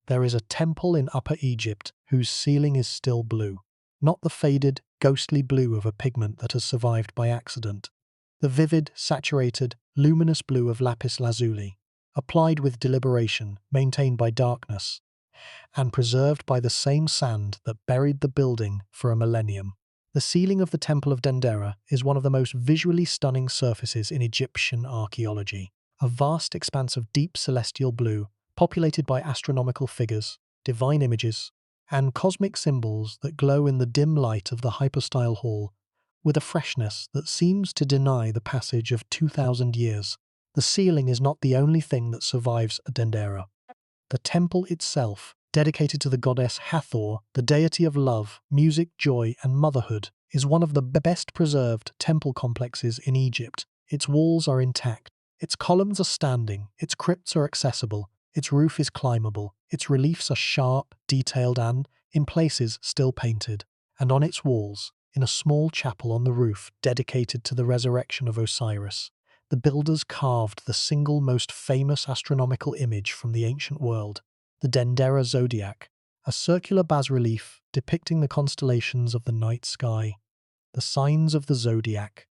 there is a temple in Upper Egypt whose ceiling is still blue. Not the faded, ghostly blue of a pigment that has survived by accident. The vivid, saturated, luminous blue of lapis lazuli, applied with deliberation, maintained by darkness, and preserved by the same sand that buried the building for a millennium. The ceiling of the Temple of Dendera is one of the most visually stunning surfaces in Egyptian archaeology. A vast expanse of deep celestial blue, populated by astronomical figures, divine images, and cosmic symbols that glow in the dim light of the hypostyle hall, with a freshness that seems to deny the passage of 2,000 years. The ceiling is not the only thing that survives at Dendera. The temple itself, dedicated to the goddess Hathor, the deity of love, music, joy, and motherhood, is one of the best preserved temple complexes in Egypt. Its walls are intact, its columns are standing, its crypts are accessible, its roof is climbable, its reliefs are sharp, detailed, and, in places, still painted. And on its walls, in a small chapel on the roof dedicated to the resurrection of Osiris, the builders carved the single most famous astronomical image from the ancient world, the Dendera zodiac, a circular bas-relief depicting the constellations of the night sky, the signs of the zodiac,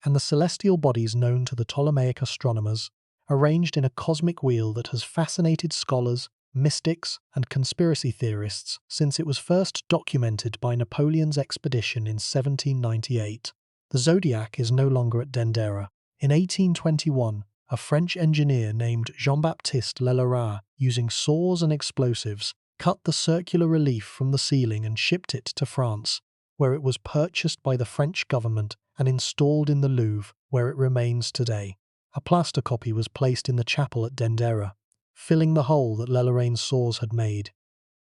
and the celestial bodies known to the Ptolemaic astronomers, arranged in a cosmic wheel that has fascinated scholars, mystics, and conspiracy theorists since it was first documented by Napoleon's expedition in 1798. The zodiac is no longer at Dendera. In 1821, a French engineer named Jean-Baptiste Leloir, using saws and explosives, cut the circular relief from the ceiling and shipped it to France, where it was purchased by the French government and installed in the Louvre, where it remains today. A plaster copy was placed in the chapel at Dendera, filling the hole that Leloir's saws had made.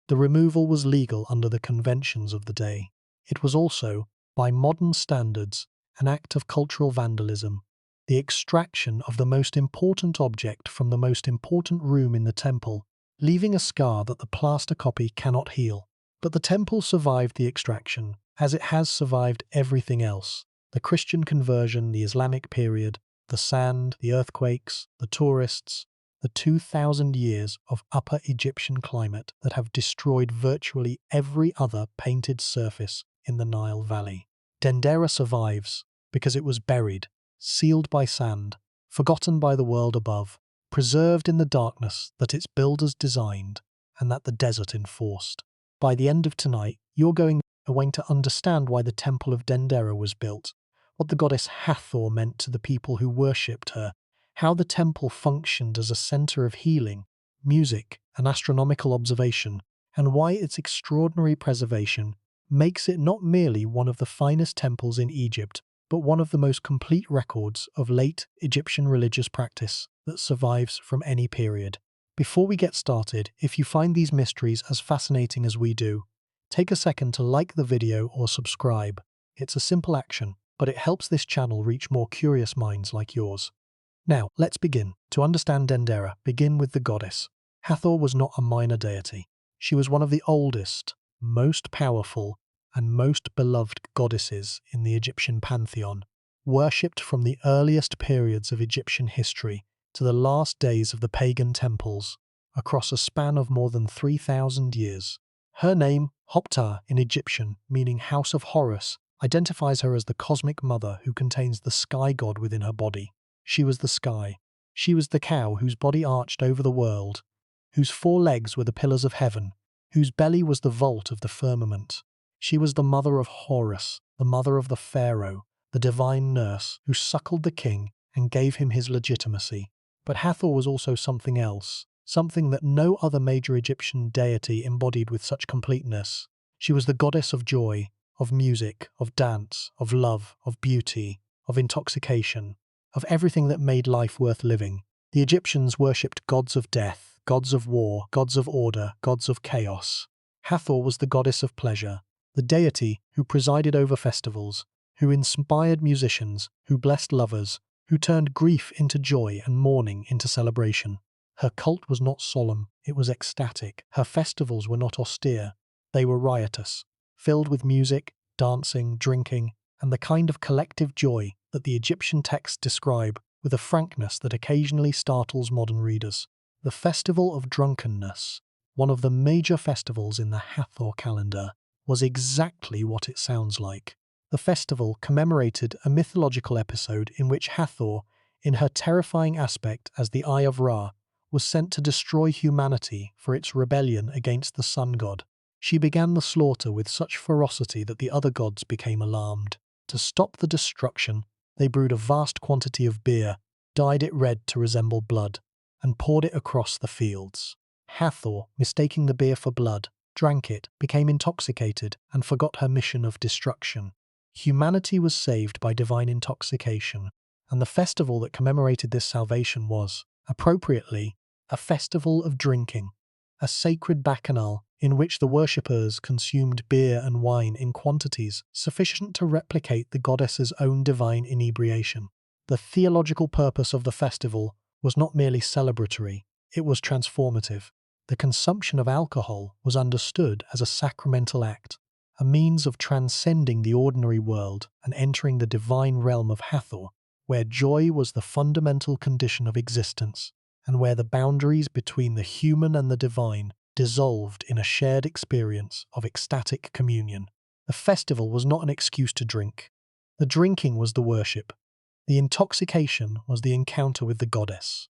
The removal was legal under the conventions of the day. It was also, by modern standards, an act of cultural vandalism. The extraction of the most important object from the most important room in the temple, leaving a scar that the plaster copy cannot heal. But the temple survived the extraction, as it has survived everything else. The Christian conversion, the Islamic period, the sand, the earthquakes, the tourists, the 2,000 years of Upper Egyptian climate that have destroyed virtually every other painted surface in the Nile Valley. Dendera survives because it was buried, sealed by sand, forgotten by the world above, preserved in the darkness that its builders designed and that the desert enforced. By the end of tonight, you're going to understand why the Temple of Dendera was built, what the goddess Hathor meant to the people who worshipped her, how the temple functioned as a center of healing, music, and astronomical observation, and why its extraordinary preservation makes it not merely one of the finest temples in Egypt, but one of the most complete records of late Egyptian religious practice that survives from any period. Before we get started, if you find these mysteries as fascinating as we do, take a second to like the video or subscribe. It's a simple action, but it helps this channel reach more curious minds like yours. Now, let's begin. To understand Dendera, begin with the goddess. Hathor was not a minor deity. She was one of the oldest, most powerful, and most beloved goddesses in the Egyptian pantheon, worshipped from the earliest periods of Egyptian history to the last days of the pagan temples, across a span of more than 3,000 years. Her name, Hoptah in Egyptian, meaning House of Horus, identifies her as the cosmic mother who contains the sky god within her body. She was the sky. She was the cow whose body arched over the world, whose 4 legs were the pillars of heaven, whose belly was the vault of the firmament. She was the mother of Horus, the mother of the pharaoh, the divine nurse who suckled the king and gave him his legitimacy. But Hathor was also something else, something that no other major Egyptian deity embodied with such completeness. She was the goddess of joy, of music, of dance, of love, of beauty, of intoxication, of everything that made life worth living. The Egyptians worshipped gods of death, gods of war, gods of order, gods of chaos. Hathor was the goddess of pleasure, the deity who presided over festivals, who inspired musicians, who blessed lovers, who turned grief into joy and mourning into celebration. Her cult was not solemn, it was ecstatic. Her festivals were not austere, they were riotous, filled with music, dancing, drinking, and the kind of collective joy that the Egyptian texts describe with a frankness that occasionally startles modern readers. The festival of drunkenness, one of the major festivals in the Hathor calendar, was exactly what it sounds like. The festival commemorated a mythological episode in which Hathor, in her terrifying aspect as the Eye of Ra, was sent to destroy humanity for its rebellion against the sun god. She began the slaughter with such ferocity that the other gods became alarmed. To stop the destruction, they brewed a vast quantity of beer, dyed it red to resemble blood, and poured it across the fields. Hathor, mistaking the beer for blood, drank it, became intoxicated, and forgot her mission of destruction. Humanity was saved by divine intoxication, and the festival that commemorated this salvation was, appropriately, a festival of drinking, a sacred bacchanal in which the worshippers consumed beer and wine in quantities sufficient to replicate the goddess's own divine inebriation. The theological purpose of the festival was not merely celebratory, it was transformative. The consumption of alcohol was understood as a sacramental act, a means of transcending the ordinary world and entering the divine realm of Hathor, where joy was the fundamental condition of existence, and where the boundaries between the human and the divine dissolved in a shared experience of ecstatic communion. The festival was not an excuse to drink. The drinking was the worship. The intoxication was the encounter with the goddess.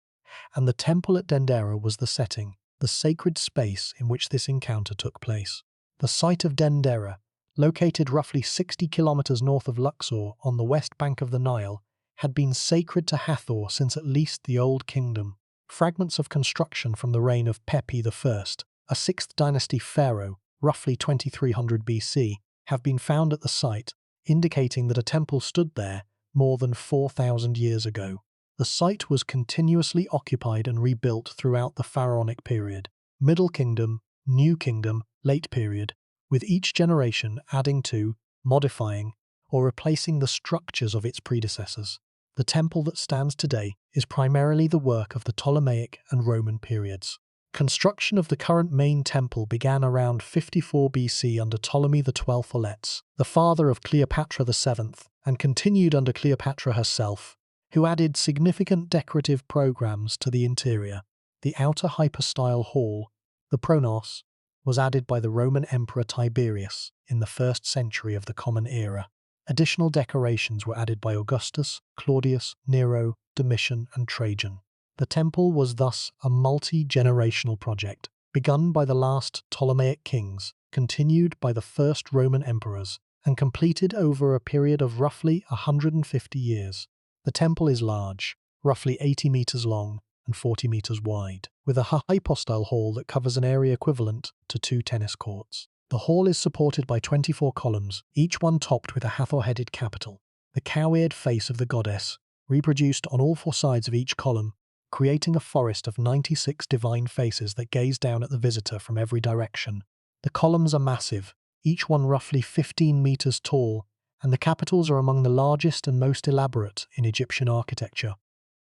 And the temple at Dendera was the setting, the sacred space in which this encounter took place. The site of Dendera, located roughly 60 kilometers north of Luxor on the west bank of the Nile, had been sacred to Hathor since at least the Old Kingdom. Fragments of construction from the reign of Pepi I, a 6th dynasty pharaoh, roughly 2300 BC, have been found at the site, indicating that a temple stood there more than 4,000 years ago. The site was continuously occupied and rebuilt throughout the pharaonic period, Middle Kingdom, New Kingdom, Late Period, with each generation adding to, modifying, or replacing the structures of its predecessors. The temple that stands today is primarily the work of the Ptolemaic and Roman periods. Construction of the current main temple began around 54 BC under Ptolemy XII Auletes, the father of Cleopatra VII, and continued under Cleopatra herself, who added significant decorative programs to the interior. The outer hypostyle hall, the pronos, was added by the Roman Emperor Tiberius in the 1st century of the Common Era. Additional decorations were added by Augustus, Claudius, Nero, Domitian, and Trajan. The temple was thus a multi-generational project, begun by the last Ptolemaic kings, continued by the first Roman emperors, and completed over a period of roughly 150 years. The temple is large, roughly 80 meters long and 40 meters wide, with a hypostyle hall that covers an area equivalent to 2 tennis courts. The hall is supported by 24 columns, each one topped with a Hathor-headed capital. The cow-eared face of the goddess, reproduced on all 4 sides of each column, creating a forest of 96 divine faces that gaze down at the visitor from every direction. The columns are massive, each one roughly 15 meters tall, and the capitals are among the largest and most elaborate in Egyptian architecture.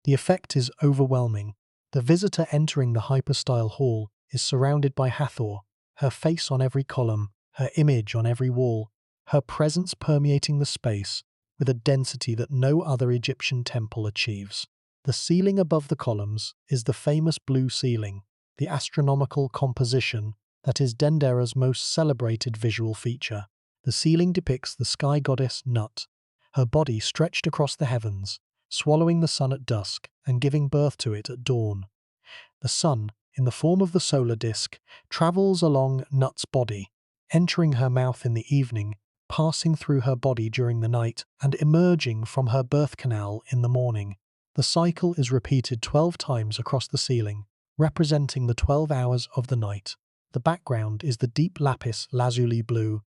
The effect is overwhelming. The visitor entering the hypostyle hall is surrounded by Hathor, her face on every column, her image on every wall, her presence permeating the space with a density that no other Egyptian temple achieves. The ceiling above the columns is the famous blue ceiling, the astronomical composition that is Dendera's most celebrated visual feature. The ceiling depicts the sky goddess Nut, her body stretched across the heavens, swallowing the sun at dusk and giving birth to it at dawn. The sun, in the form of the solar disk, travels along Nut's body, entering her mouth in the evening, passing through her body during the night, and emerging from her birth canal in the morning. The cycle is repeated 12 times across the ceiling, representing the 12 hours of the night. The background is the deep lapis lazuli blue,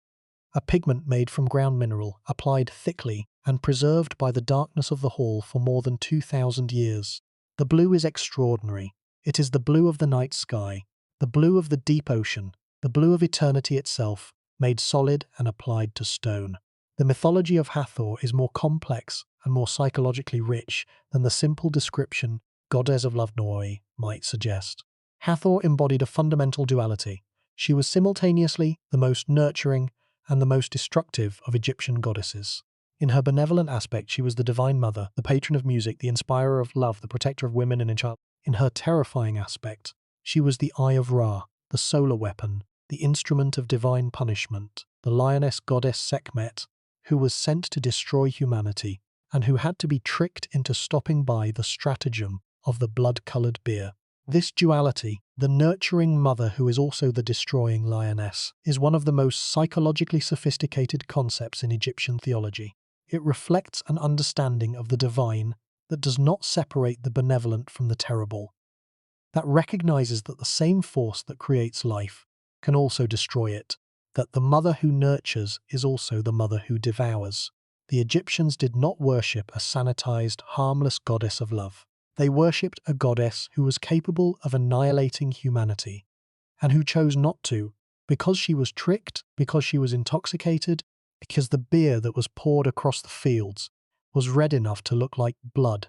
a pigment made from ground mineral, applied thickly and preserved by the darkness of the hall for more than 2,000 years. The blue is extraordinary. It is the blue of the night sky, the blue of the deep ocean, the blue of eternity itself, made solid and applied to stone. The mythology of Hathor is more complex and more psychologically rich than the simple description goddess of love Noi might suggest. Hathor embodied a fundamental duality. She was simultaneously the most nurturing and the most destructive of Egyptian goddesses. In her benevolent aspect, she was the divine mother, the patron of music, the inspirer of love, the protector of women and in child. In her terrifying aspect, she was the Eye of Ra, the solar weapon, the instrument of divine punishment, the lioness goddess Sekhmet, who was sent to destroy humanity, and who had to be tricked into stopping by the stratagem of the blood-coloured beer. This duality, the nurturing mother who is also the destroying lioness, is one of the most psychologically sophisticated concepts in Egyptian theology. It reflects an understanding of the divine that does not separate the benevolent from the terrible, that recognizes that the same force that creates life can also destroy it, that the mother who nurtures is also the mother who devours. The Egyptians did not worship a sanitized, harmless goddess of love. They worshipped a goddess who was capable of annihilating humanity, and who chose not to, because she was tricked, because she was intoxicated, because the beer that was poured across the fields was red enough to look like blood,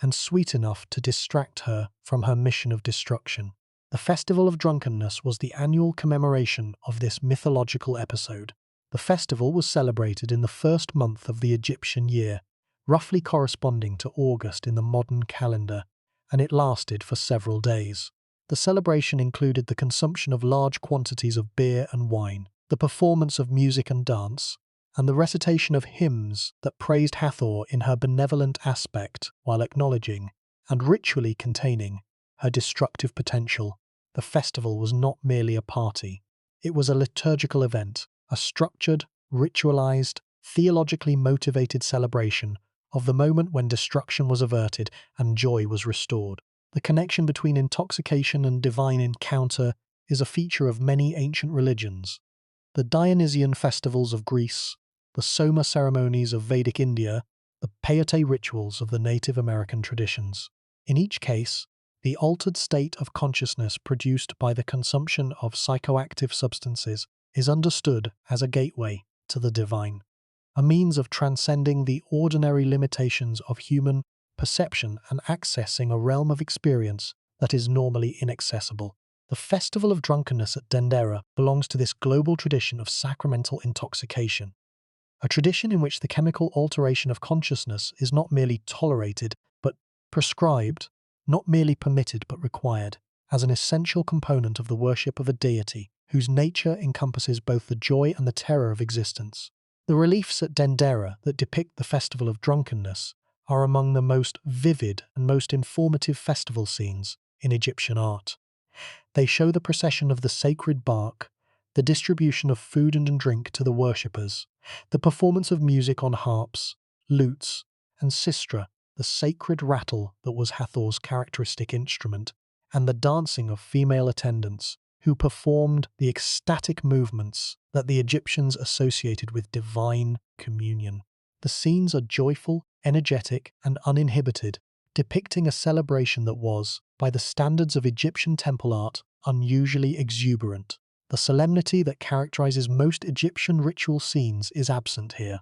and sweet enough to distract her from her mission of destruction. The Festival of Drunkenness was the annual commemoration of this mythological episode. The festival was celebrated in the first month of the Egyptian year, roughly corresponding to August in the modern calendar, and it lasted for several days. The celebration included the consumption of large quantities of beer and wine, the performance of music and dance, and the recitation of hymns that praised Hathor in her benevolent aspect while acknowledging, and ritually containing, her destructive potential. The festival was not merely a party. It was a liturgical event, a structured, ritualized, theologically motivated celebration of the moment when destruction was averted and joy was restored. The connection between intoxication and divine encounter is a feature of many ancient religions. The Dionysian festivals of Greece, the Soma ceremonies of Vedic India, the peyote rituals of the Native American traditions. In each case, the altered state of consciousness produced by the consumption of psychoactive substances is understood as a gateway to the divine, a means of transcending the ordinary limitations of human perception and accessing a realm of experience that is normally inaccessible. The Festival of Drunkenness at Dendera belongs to this global tradition of sacramental intoxication, a tradition in which the chemical alteration of consciousness is not merely tolerated but prescribed, not merely permitted but required, as an essential component of the worship of a deity whose nature encompasses both the joy and the terror of existence. The reliefs at Dendera that depict the Festival of Drunkenness are among the most vivid and most informative festival scenes in Egyptian art. They show the procession of the sacred bark, the distribution of food and drink to the worshippers, the performance of music on harps, lutes, and sistra, the sacred rattle that was Hathor's characteristic instrument, and the dancing of female attendants who performed the ecstatic movements that the Egyptians associated with divine communion. The scenes are joyful, energetic, and uninhibited, depicting a celebration that was, by the standards of Egyptian temple art, unusually exuberant. The solemnity that characterizes most Egyptian ritual scenes is absent here.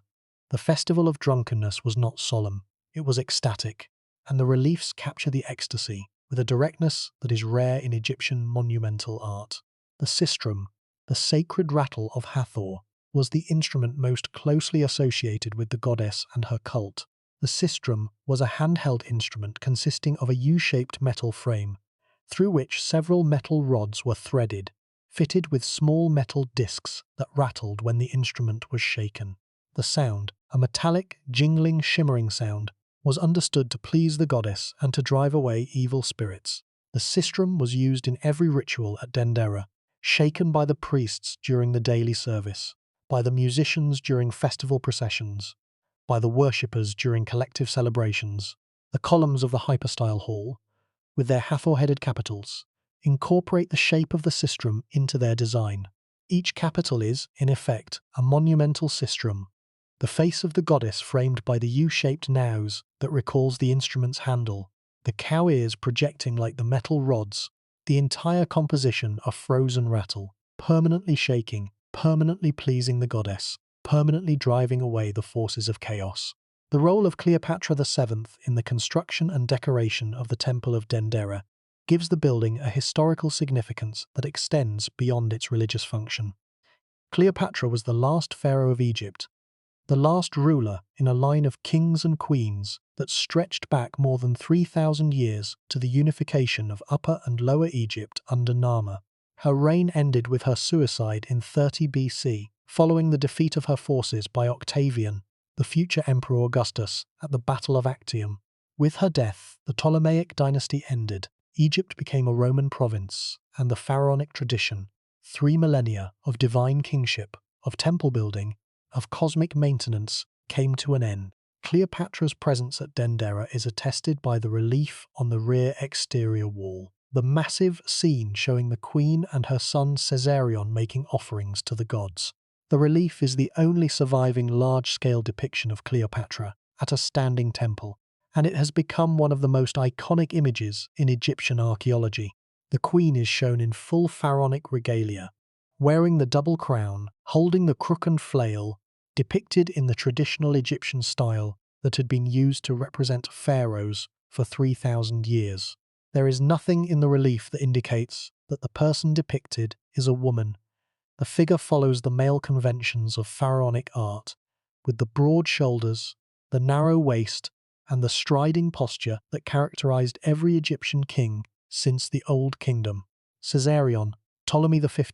The Festival of Drunkenness was not solemn, it was ecstatic, and the reliefs capture the ecstasy with a directness that is rare in Egyptian monumental art. The sistrum, the sacred rattle of Hathor, was the instrument most closely associated with the goddess and her cult. The sistrum was a handheld instrument consisting of a U-shaped metal frame, through which several metal rods were threaded, fitted with small metal discs that rattled when the instrument was shaken. The sound, a metallic, jingling, shimmering sound, was understood to please the goddess and to drive away evil spirits. The sistrum was used in every ritual at Dendera, shaken by the priests during the daily service, by the musicians during festival processions, by the worshippers during collective celebrations. The columns of the hypostyle hall, with their Hathor-headed capitals, incorporate the shape of the sistrum into their design. Each capital is, in effect, a monumental sistrum, the face of the goddess framed by the U-shaped naos that recalls the instrument's handle, the cow ears projecting like the metal rods, the entire composition a frozen rattle, permanently shaking, permanently pleasing the goddess, permanently driving away the forces of chaos. The role of Cleopatra VII in the construction and decoration of the Temple of Dendera gives the building a historical significance that extends beyond its religious function. Cleopatra was the last pharaoh of Egypt, the last ruler in a line of kings and queens that stretched back more than 3,000 years to the unification of Upper and Lower Egypt under Narmer. Her reign ended with her suicide in 30 BC, following the defeat of her forces by Octavian, the future Emperor Augustus, at the Battle of Actium. With her death, the Ptolemaic dynasty ended. Egypt became a Roman province, and the pharaonic tradition, 3 millennia of divine kingship, of temple building, of cosmic maintenance, came to an end. Cleopatra's presence at Dendera is attested by the relief on the rear exterior wall. The massive scene showing the queen and her son Caesarion making offerings to the gods. The relief is the only surviving large-scale depiction of Cleopatra at a standing temple, and it has become one of the most iconic images in Egyptian archaeology. The queen is shown in full pharaonic regalia, wearing the double crown, holding the crook and flail, depicted in the traditional Egyptian style that had been used to represent pharaohs for 3,000 years. There is nothing in the relief that indicates that the person depicted is a woman. The figure follows the male conventions of pharaonic art, with the broad shoulders, the narrow waist, and the striding posture that characterized every Egyptian king since the Old Kingdom. Caesarion, Ptolemy XV,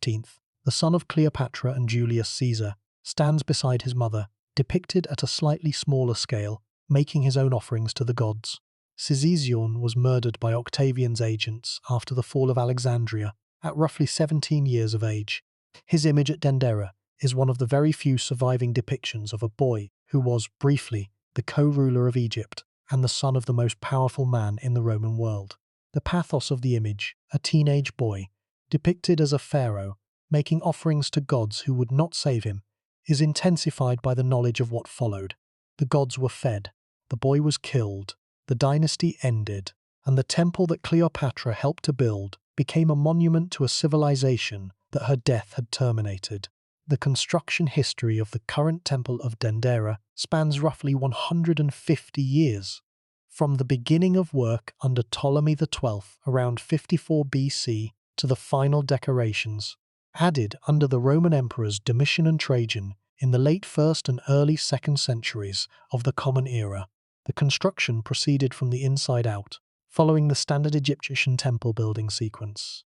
the son of Cleopatra and Julius Caesar, stands beside his mother, depicted at a slightly smaller scale, making his own offerings to the gods. Caesarion was murdered by Octavian's agents after the fall of Alexandria at roughly 17 years of age. His image at Dendera is one of the very few surviving depictions of a boy who was, briefly, the co-ruler of Egypt and the son of the most powerful man in the Roman world. The pathos of the image, a teenage boy, depicted as a pharaoh, making offerings to gods who would not save him, is intensified by the knowledge of what followed. The gods were fed, the boy was killed, the dynasty ended, and the temple that Cleopatra helped to build became a monument to a civilization that her death had terminated. The construction history of the current Temple of Dendera spans roughly 150 years. From the beginning of work under Ptolemy XII around 54 BC to the final decorations, added under the Roman emperors Domitian and Trajan in the late 1st and early 2nd centuries of the Common Era. The construction proceeded from the inside out, following the standard Egyptian temple building sequence.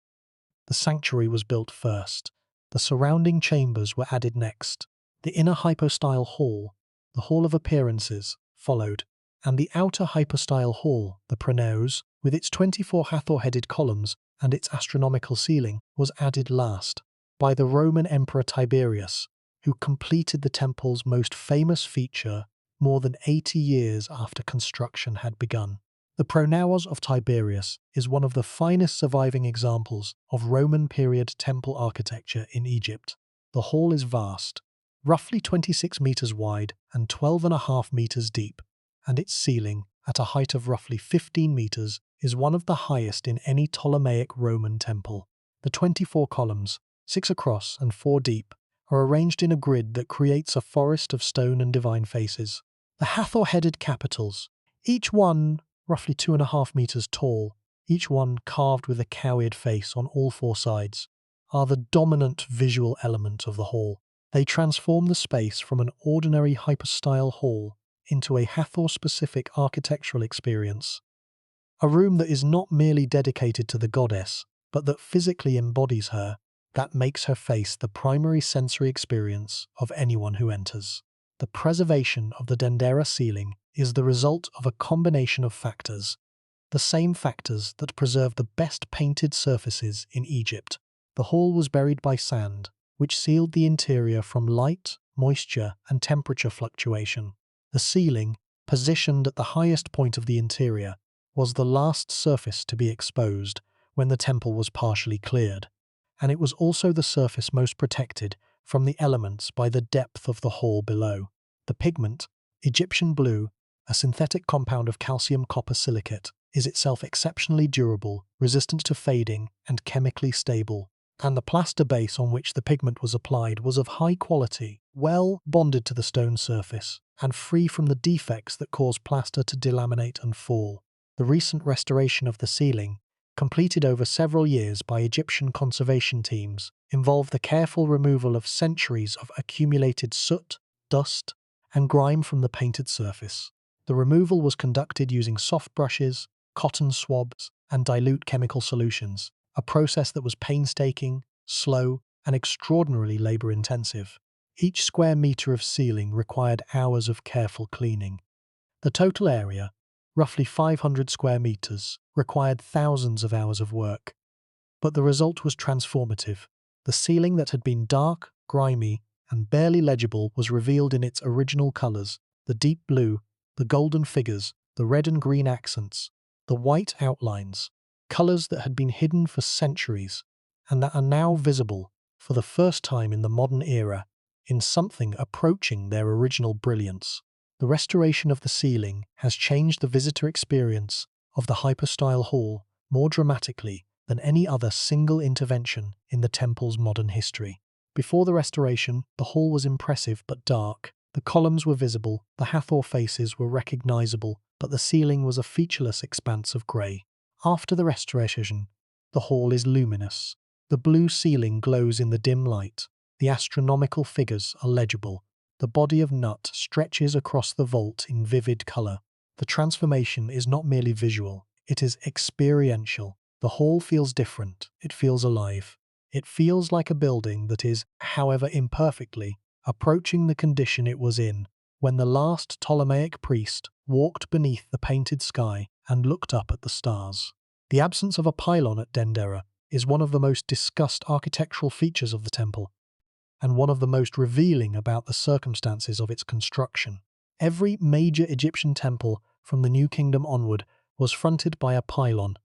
The sanctuary was built first. The surrounding chambers were added next. The inner hypostyle hall, the Hall of Appearances, followed, and the outer hypostyle hall, the pronaos, with its 24 Hathor-headed columns and its astronomical ceiling, was added last by the Roman Emperor Tiberius, who completed the temple's most famous feature more than 80 years after construction had begun. The pronaos of Tiberius is one of the finest surviving examples of Roman period temple architecture in Egypt. The hall is vast, roughly 26 meters wide and 12.5 meters deep, and its ceiling, at a height of roughly 15 meters, is one of the highest in any Ptolemaic Roman temple. The 24 columns, 6 across and 4 deep, are arranged in a grid that creates a forest of stone and divine faces. The Hathor-headed capitals, each one roughly 2.5 meters tall, each one carved with a coward face on all 4 sides, are the dominant visual element of the hall. They transform the space from an ordinary hypostyle hall into a Hathor-specific architectural experience. A room that is not merely dedicated to the goddess, but that physically embodies her, that makes her face the primary sensory experience of anyone who enters. The preservation of the Dendera ceiling is the result of a combination of factors, the same factors that preserve the best painted surfaces in Egypt. The hall was buried by sand, which sealed the interior from light, moisture, and temperature fluctuation. The ceiling, positioned at the highest point of the interior, was the last surface to be exposed when the temple was partially cleared, and it was also the surface most protected from the elements by the depth of the hall below. The pigment, Egyptian blue, a synthetic compound of calcium copper silicate, is itself exceptionally durable, resistant to fading, and chemically stable. And the plaster base on which the pigment was applied was of high quality, well bonded to the stone surface, and free from the defects that cause plaster to delaminate and fall. The recent restoration of the ceiling, completed over several years by Egyptian conservation teams, involved the careful removal of centuries of accumulated soot, dust, and grime from the painted surface. The removal was conducted using soft brushes, cotton swabs, and dilute chemical solutions, a process that was painstaking, slow, and extraordinarily labor-intensive. Each square meter of ceiling required hours of careful cleaning. The total area, roughly 500 square meters, required thousands of hours of work. But the result was transformative. The ceiling that had been dark, grimy, and barely legible was revealed in its original colors: the deep blue, the golden figures, the red and green accents, the white outlines, colors that had been hidden for centuries and that are now visible for the first time in the modern era in something approaching their original brilliance. The restoration of the ceiling has changed the visitor experience of the hypostyle hall more dramatically than any other single intervention in the temple's modern history. Before the restoration, the hall was impressive but dark. The columns were visible, the Hathor faces were recognizable, but the ceiling was a featureless expanse of grey. After the restoration, the hall is luminous. The blue ceiling glows in the dim light. The astronomical figures are legible. The body of Nut stretches across the vault in vivid colour. The transformation is not merely visual, it is experiential. The hall feels different, it feels alive. It feels like a building that is, however imperfectly, approaching the condition it was in when the last Ptolemaic priest walked beneath the painted sky and looked up at the stars. The absence of a pylon at Dendera is one of the most discussed architectural features of the temple, and one of the most revealing about the circumstances of its construction. Every major Egyptian temple from the New Kingdom onward was fronted by a pylon,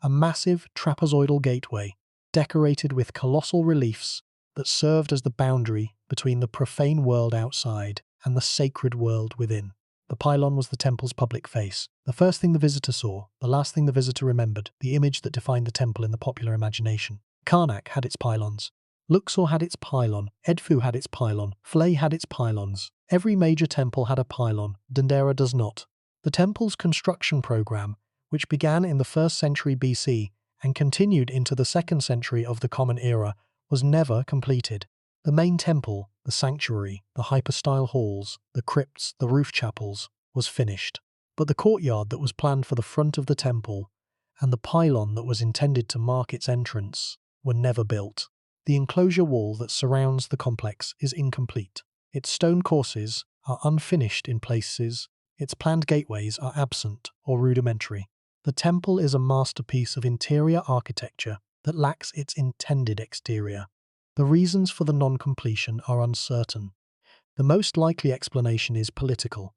a massive trapezoidal gateway decorated with colossal reliefs that served as the boundary between the profane world outside and the sacred world within. The pylon was the temple's public face, the first thing the visitor saw, the last thing the visitor remembered, the image that defined the temple in the popular imagination. Karnak had its pylons. Luxor had its pylon, Edfu had its pylon, Philae had its pylons. Every major temple had a pylon, Dendera does not. The temple's construction program, which began in the 1st century BC and continued into the 2nd century of the Common Era, was never completed. The main temple, the sanctuary, the hypostyle halls, the crypts, the roof chapels, was finished. But the courtyard that was planned for the front of the temple and the pylon that was intended to mark its entrance were never built. The enclosure wall that surrounds the complex is incomplete. Its stone courses are unfinished in places, its planned gateways are absent or rudimentary. The temple is a masterpiece of interior architecture that lacks its intended exterior. The reasons for the non-completion are uncertain. The most likely explanation is political.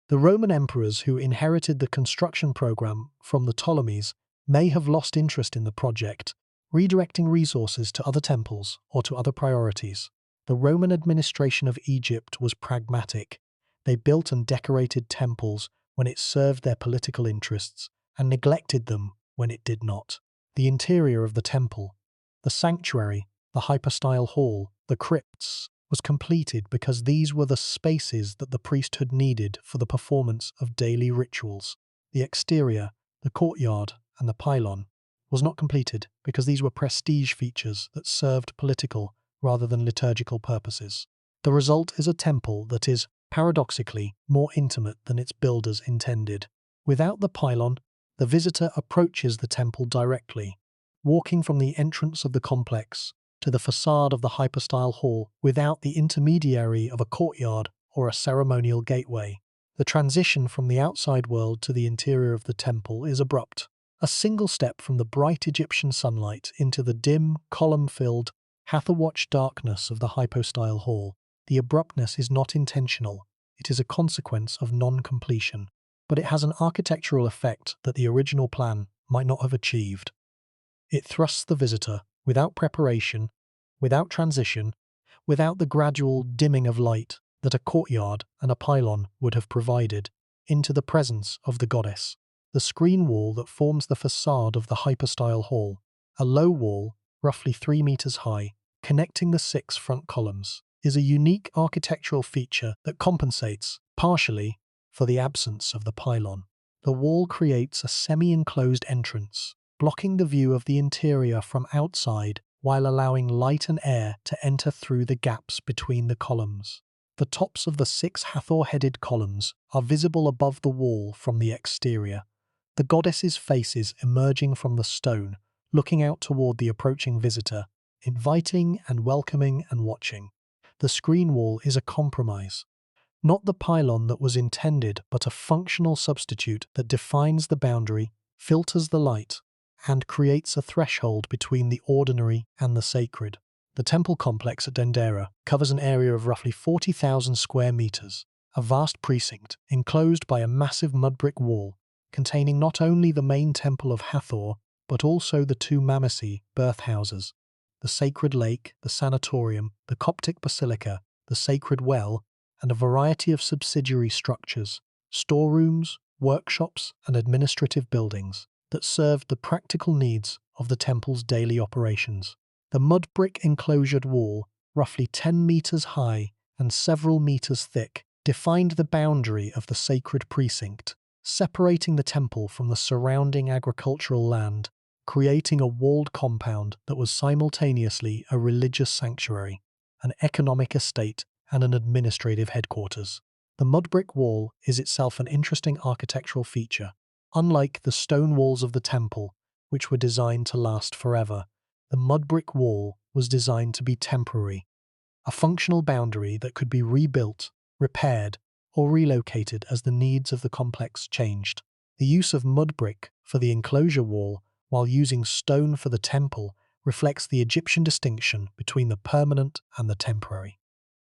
The Roman emperors who inherited the construction program from the Ptolemies may have lost interest in the project, redirecting resources to other temples or to other priorities. The Roman administration of Egypt was pragmatic. They built and decorated temples when it served their political interests and neglected them when it did not. The interior of the temple, the sanctuary, the hypostyle hall, the crypts, was completed because these were the spaces that the priesthood needed for the performance of daily rituals. The exterior, the courtyard, and the pylon was not completed because these were prestige features that served political rather than liturgical purposes. The result is a temple that is, paradoxically, more intimate than its builders intended. Without the pylon, the visitor approaches the temple directly, walking from the entrance of the complex to the facade of the hypostyle hall without the intermediary of a courtyard or a ceremonial gateway. The transition from the outside world to the interior of the temple is abrupt. A single step from the bright Egyptian sunlight into the dim, column-filled, Hathor-watched darkness of the hypostyle hall. The abruptness is not intentional. It is a consequence of non-completion, but it has an architectural effect that the original plan might not have achieved. It thrusts the visitor, without preparation, without transition, without the gradual dimming of light that a courtyard and a pylon would have provided, into the presence of the goddess. The screen wall that forms the facade of the hypostyle hall, a low wall, roughly 3 meters high, connecting the 6 front columns, is a unique architectural feature that compensates, partially, for the absence of the pylon. The wall creates a semi-enclosed entrance, blocking the view of the interior from outside while allowing light and air to enter through the gaps between the columns. The tops of the 6 Hathor-headed columns are visible above the wall from the exterior. The goddess's faces emerging from the stone, looking out toward the approaching visitor, inviting and welcoming and watching. The screen wall is a compromise. Not the pylon that was intended, but a functional substitute that defines the boundary, filters the light, and creates a threshold between the ordinary and the sacred. The temple complex at Dendera covers an area of roughly 40,000 square meters, a vast precinct enclosed by a massive mud brick wall containing not only the main temple of Hathor, but also the two Mamasi birthhouses, the sacred lake, the sanatorium, the Coptic basilica, the sacred well, and a variety of subsidiary structures, storerooms, workshops, and administrative buildings that served the practical needs of the temple's daily operations. The mud brick enclosured wall, roughly 10 meters high and several meters thick, defined the boundary of the sacred precinct, separating the temple from the surrounding agricultural land, creating a walled compound that was simultaneously a religious sanctuary, an economic estate, and an administrative headquarters. The mud brick wall is itself an interesting architectural feature. Unlike the stone walls of the temple, which were designed to last forever, the mud brick wall was designed to be temporary, a functional boundary that could be rebuilt, repaired, or relocated as the needs of the complex changed. The use of mud brick for the enclosure wall while using stone for the temple reflects the Egyptian distinction between the permanent and the temporary,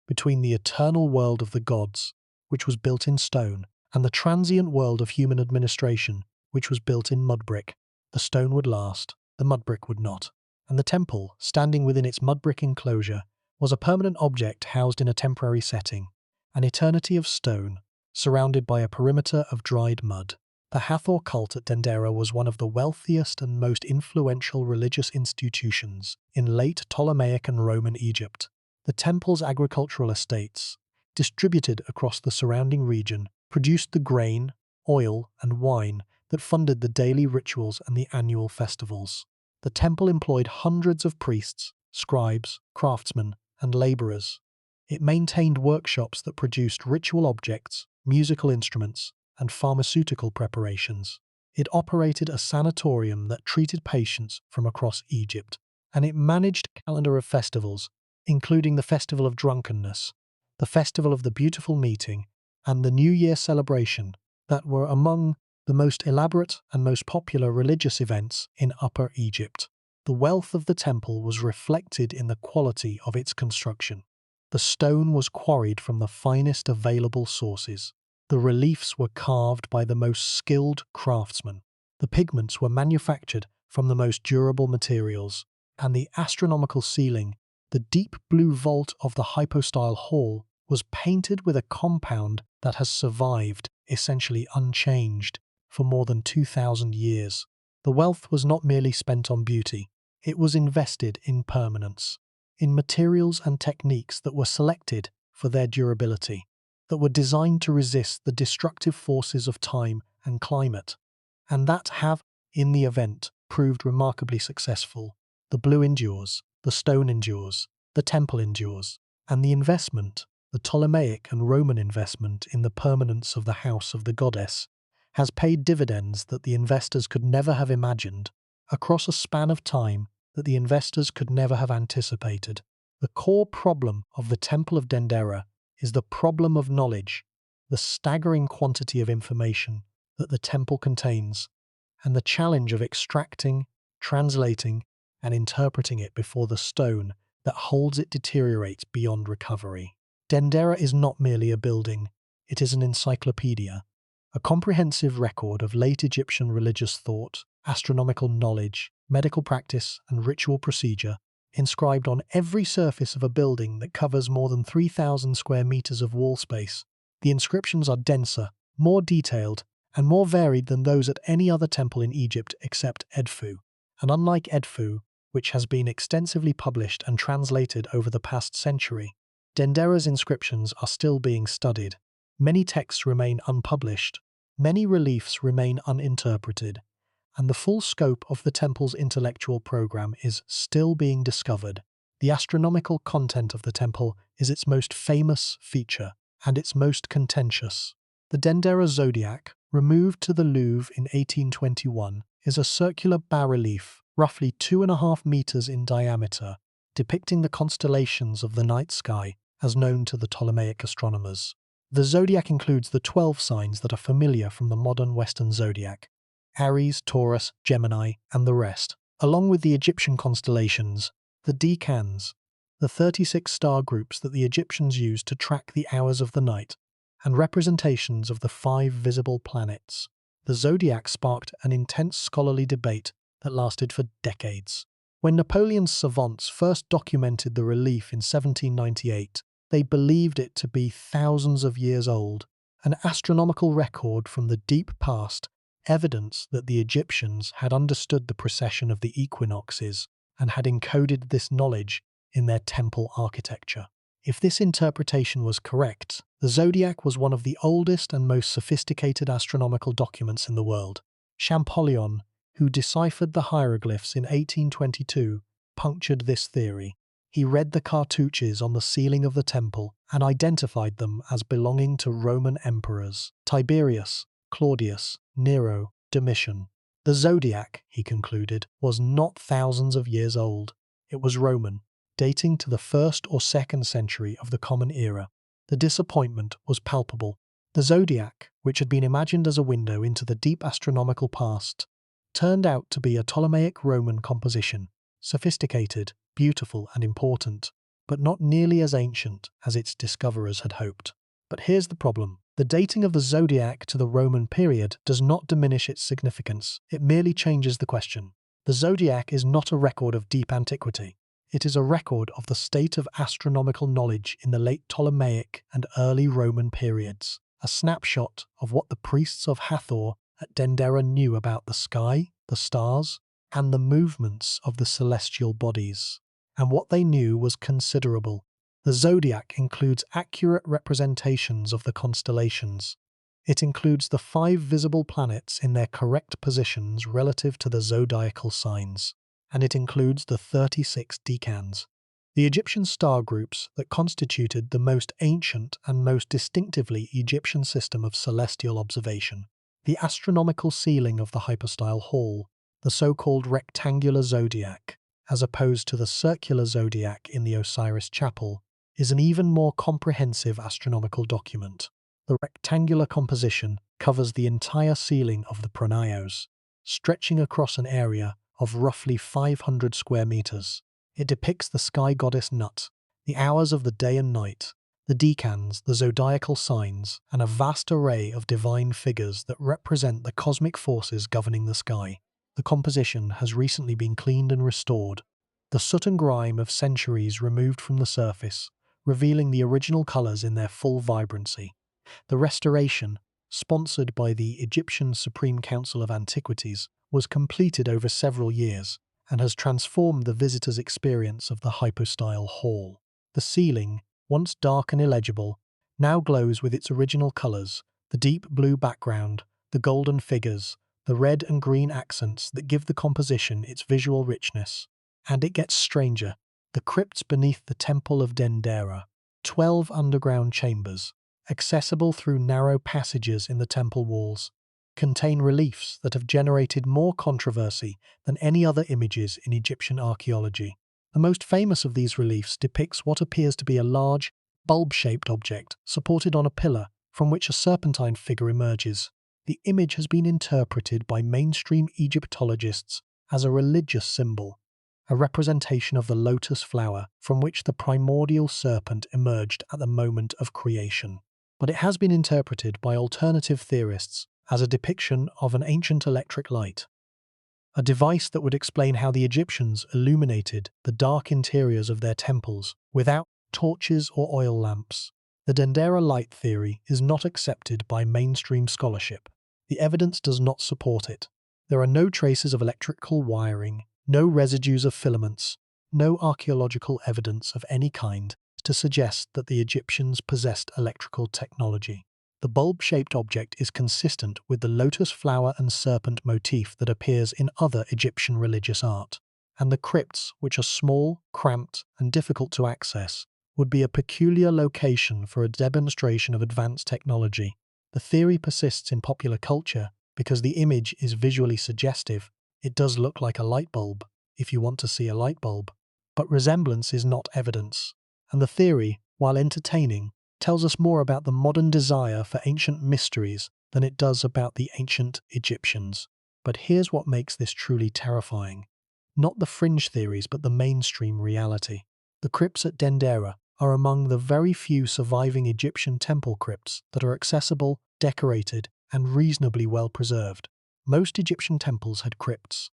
between the eternal world of the gods, which was built in stone, and the transient world of human administration, which was built in mud brick. The stone would last, the mud brick would not. And the temple, standing within its mud brick enclosure, was a permanent object housed in a temporary setting, an eternity of stone, surrounded by a perimeter of dried mud. The Hathor cult at Dendera was one of the wealthiest and most influential religious institutions in late Ptolemaic and Roman Egypt. The temple's agricultural estates, distributed across the surrounding region, produced the grain, oil, and wine that funded the daily rituals and the annual festivals. The temple employed hundreds of priests, scribes, craftsmen, and laborers. It maintained workshops that produced ritual objects, musical instruments, and pharmaceutical preparations. It operated a sanatorium that treated patients from across Egypt, and it managed a calendar of festivals, including the Festival of Drunkenness, the Festival of the Beautiful Meeting, and the New Year celebration, that were among the most elaborate and most popular religious events in Upper Egypt. The wealth of the temple was reflected in the quality of its construction. The stone was quarried from the finest available sources. The reliefs were carved by the most skilled craftsmen. The pigments were manufactured from the most durable materials, and the astronomical ceiling, the deep blue vault of the hypostyle hall, was painted with a compound that has survived, essentially unchanged, for more than 2,000 years. The wealth was not merely spent on beauty, it was invested in permanence, in materials and techniques that were selected for their durability, that were designed to resist the destructive forces of time and climate, and that have, in the event, proved remarkably successful. The blue endures, the stone endures, the temple endures, and the investment, the Ptolemaic and Roman investment in the permanence of the house of the goddess, has paid dividends that the investors could never have imagined, across a span of time that the investors could never have anticipated. The core problem of the Temple of Dendera is the problem of knowledge, the staggering quantity of information that the temple contains, and the challenge of extracting, translating, and interpreting it before the stone that holds it deteriorates beyond recovery. Dendera is not merely a building, it is an encyclopedia, a comprehensive record of late Egyptian religious thought, astronomical knowledge, medical practice, and ritual procedure, inscribed on every surface of a building that covers more than 3,000 square meters of wall space. The inscriptions are denser, more detailed, and more varied than those at any other temple in Egypt except Edfu. And unlike Edfu, which has been extensively published and translated over the past century, Dendera's inscriptions are still being studied. Many texts remain unpublished, many reliefs remain uninterpreted, and the full scope of the temple's intellectual program is still being discovered. The astronomical content of the temple is its most famous feature and its most contentious. The Dendera zodiac, removed to the Louvre in 1821, is a circular bas-relief, roughly 2.5 meters in diameter, depicting the constellations of the night sky as known to the Ptolemaic astronomers. The zodiac includes the 12 signs that are familiar from the modern Western zodiac: Aries, Taurus, Gemini, and the rest, along with the Egyptian constellations, the decans, the 36 star groups that the Egyptians used to track the hours of the night, and representations of the 5 visible planets. The zodiac sparked an intense scholarly debate that lasted for decades. When Napoleon's savants first documented the relief in 1798, they believed it to be thousands of years old, an astronomical record from the deep past, evidence that the Egyptians had understood the precession of the equinoxes and had encoded this knowledge in their temple architecture. If this interpretation was correct, the zodiac was one of the oldest and most sophisticated astronomical documents in the world. Champollion, who deciphered the hieroglyphs in 1822, punctured this theory. He read the cartouches on the ceiling of the temple and identified them as belonging to Roman emperors: Tiberius, Claudius, Nero, Domitian. The zodiac, he concluded, was not thousands of years old. It was Roman, dating to the 1st or 2nd century of the Common Era. The disappointment was palpable. The zodiac, which had been imagined as a window into the deep astronomical past, turned out to be a Ptolemaic Roman composition, sophisticated, beautiful, and important, but not nearly as ancient as its discoverers had hoped. But here's the problem. The dating of the zodiac to the Roman period does not diminish its significance, it merely changes the question. The zodiac is not a record of deep antiquity. It is a record of the state of astronomical knowledge in the late Ptolemaic and early Roman periods, a snapshot of what the priests of Hathor at Dendera knew about the sky, the stars, and the movements of the celestial bodies. And what they knew was considerable. The zodiac includes accurate representations of the constellations. It includes the 5 visible planets in their correct positions relative to the zodiacal signs, and it includes the 36 decans, the Egyptian star groups that constituted the most ancient and most distinctively Egyptian system of celestial observation. The astronomical ceiling of the hypostyle hall, the so-called rectangular zodiac, as opposed to the circular zodiac in the Osiris Chapel, is an even more comprehensive astronomical document. The rectangular composition covers the entire ceiling of the pronaios, stretching across an area of roughly 500 square meters. It depicts the sky goddess Nut, the hours of the day and night, the decans, the zodiacal signs, and a vast array of divine figures that represent the cosmic forces governing the sky. The composition has recently been cleaned and restored, the soot and grime of centuries removed from the surface, revealing the original colors in their full vibrancy. The restoration, sponsored by the Egyptian Supreme Council of Antiquities, was completed over several years and has transformed the visitor's experience of the hypostyle hall. The ceiling, once dark and illegible, now glows with its original colors: the deep blue background, the golden figures, the red and green accents that give the composition its visual richness. And it gets stranger. The crypts beneath the Temple of Dendera, 12 underground chambers, accessible through narrow passages in the temple walls, contain reliefs that have generated more controversy than any other images in Egyptian archaeology. The most famous of these reliefs depicts what appears to be a large, bulb-shaped object supported on a pillar from which a serpentine figure emerges. The image has been interpreted by mainstream Egyptologists as a religious symbol, a representation of the lotus flower from which the primordial serpent emerged at the moment of creation. But it has been interpreted by alternative theorists as a depiction of an ancient electric light, a device that would explain how the Egyptians illuminated the dark interiors of their temples without torches or oil lamps. The Dendera light theory is not accepted by mainstream scholarship. The evidence does not support it. There are no traces of electrical wiring, no residues of filaments, no archaeological evidence of any kind to suggest that the Egyptians possessed electrical technology. The bulb-shaped object is consistent with the lotus flower and serpent motif that appears in other Egyptian religious art, and the crypts, which are small, cramped, and difficult to access, would be a peculiar location for a demonstration of advanced technology. The theory persists in popular culture because the image is visually suggestive. It does look like a light bulb, if you want to see a light bulb. But resemblance is not evidence, and the theory, while entertaining, tells us more about the modern desire for ancient mysteries than it does about the ancient Egyptians. But here's what makes this truly terrifying. Not the fringe theories, but the mainstream reality. The crypts at Dendera are among the very few surviving Egyptian temple crypts that are accessible, decorated, and reasonably well preserved. Most Egyptian temples had crypts,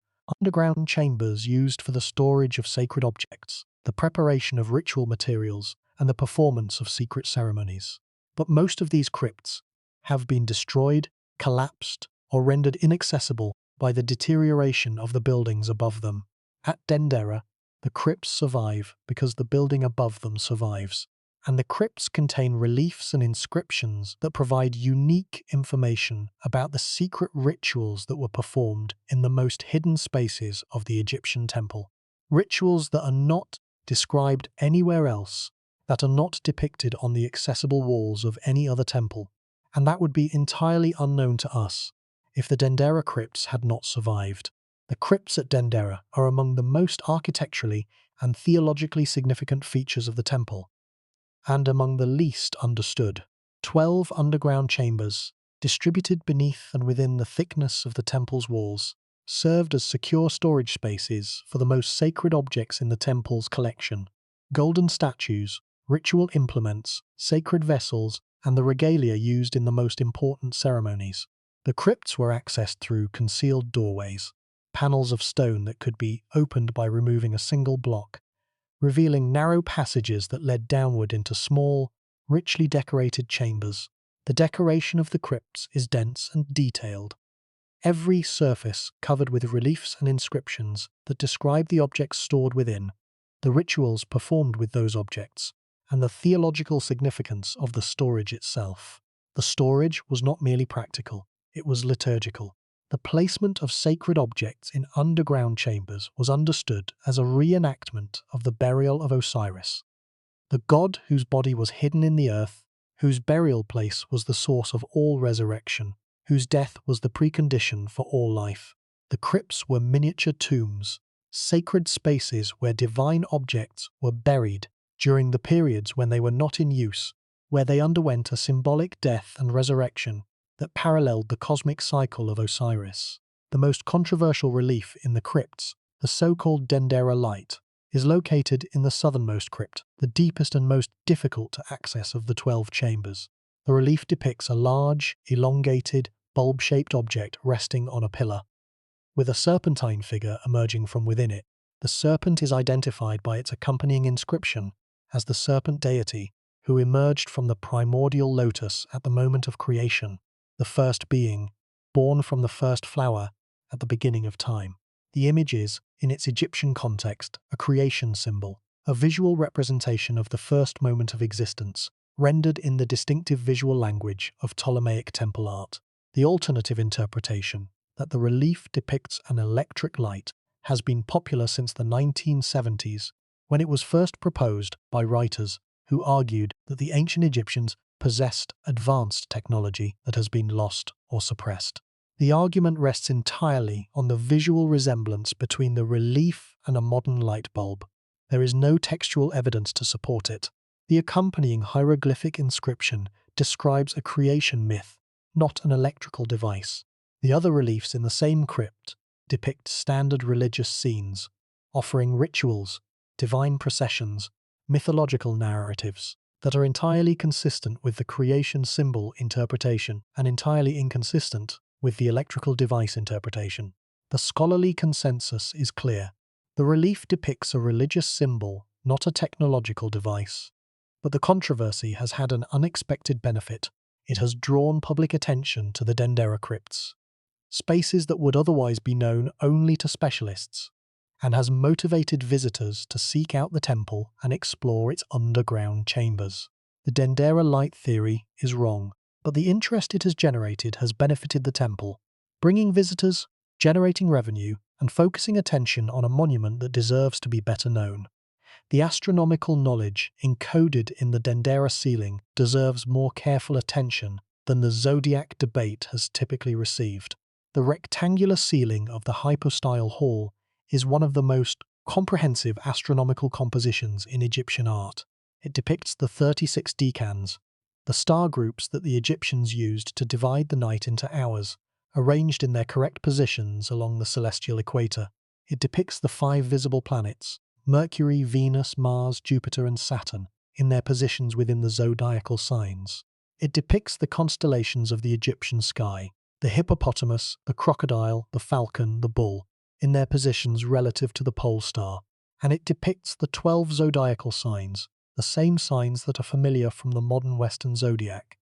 underground chambers used for the storage of sacred objects, the preparation of ritual materials, and the performance of secret ceremonies. But most of these crypts have been destroyed, collapsed, or rendered inaccessible by the deterioration of the buildings above them. At Dendera, the crypts survive because the building above them survives, and the crypts contain reliefs and inscriptions that provide unique information about the secret rituals that were performed in the most hidden spaces of the Egyptian temple. Rituals that are not described anywhere else, that are not depicted on the accessible walls of any other temple, and that would be entirely unknown to us if the Dendera crypts had not survived. The crypts at Dendera are among the most architecturally and theologically significant features of the temple, and among the least understood. 12 underground chambers, distributed beneath and within the thickness of the temple's walls, served as secure storage spaces for the most sacred objects in the temple's collection. Golden statues, ritual implements, sacred vessels, and the regalia used in the most important ceremonies. The crypts were accessed through concealed doorways, panels of stone that could be opened by removing a single block, revealing narrow passages that led downward into small, richly decorated chambers. The decoration of the crypts is dense and detailed, every surface covered with reliefs and inscriptions that describe the objects stored within, the rituals performed with those objects, and the theological significance of the storage itself. The storage was not merely practical, it was liturgical. The placement of sacred objects in underground chambers was understood as a reenactment of the burial of Osiris, the god whose body was hidden in the earth, whose burial place was the source of all resurrection, whose death was the precondition for all life. The crypts were miniature tombs, sacred spaces where divine objects were buried during the periods when they were not in use, where they underwent a symbolic death and resurrection that paralleled the cosmic cycle of Osiris. The most controversial relief in the crypts, the so-called Dendera Light, is located in the southernmost crypt, the deepest and most difficult to access of the 12 chambers. The relief depicts a large, elongated, bulb-shaped object resting on a pillar, with a serpentine figure emerging from within it. The serpent is identified by its accompanying inscription as the serpent deity who emerged from the primordial lotus at the moment of creation, the first being, born from the first flower at the beginning of time. The image is, in its Egyptian context, a creation symbol, a visual representation of the first moment of existence, rendered in the distinctive visual language of Ptolemaic temple art. The alternative interpretation, that the relief depicts an electric light, has been popular since the 1970s, when it was first proposed by writers who argued that the ancient Egyptians possessed advanced technology that has been lost or suppressed. The argument rests entirely on the visual resemblance between the relief and a modern light bulb. There is no textual evidence to support it. The accompanying hieroglyphic inscription describes a creation myth, not an electrical device. The other reliefs in the same crypt depict standard religious scenes, offering rituals, divine processions, mythological narratives that are entirely consistent with the creation symbol interpretation and entirely inconsistent with the electrical device interpretation. The scholarly consensus is clear. The relief depicts a religious symbol, not a technological device. But the controversy has had an unexpected benefit. It has drawn public attention to the Dendera crypts, spaces that would otherwise be known only to specialists, and has motivated visitors to seek out the temple and explore its underground chambers. The Dendera light theory is wrong, but the interest it has generated has benefited the temple, bringing visitors, generating revenue, and focusing attention on a monument that deserves to be better known. The astronomical knowledge encoded in the Dendera ceiling deserves more careful attention than the zodiac debate has typically received. The rectangular ceiling of the hypostyle hall is one of the most comprehensive astronomical compositions in Egyptian art. It depicts the 36 decans, the star groups that the Egyptians used to divide the night into hours, arranged in their correct positions along the celestial equator. It depicts the 5 visible planets, Mercury, Venus, Mars, Jupiter, and Saturn, in their positions within the zodiacal signs. It depicts the constellations of the Egyptian sky, the hippopotamus, the crocodile, the falcon, the bull, in their positions relative to the pole star. And it depicts the 12 zodiacal signs, the same signs that are familiar from the modern Western zodiac,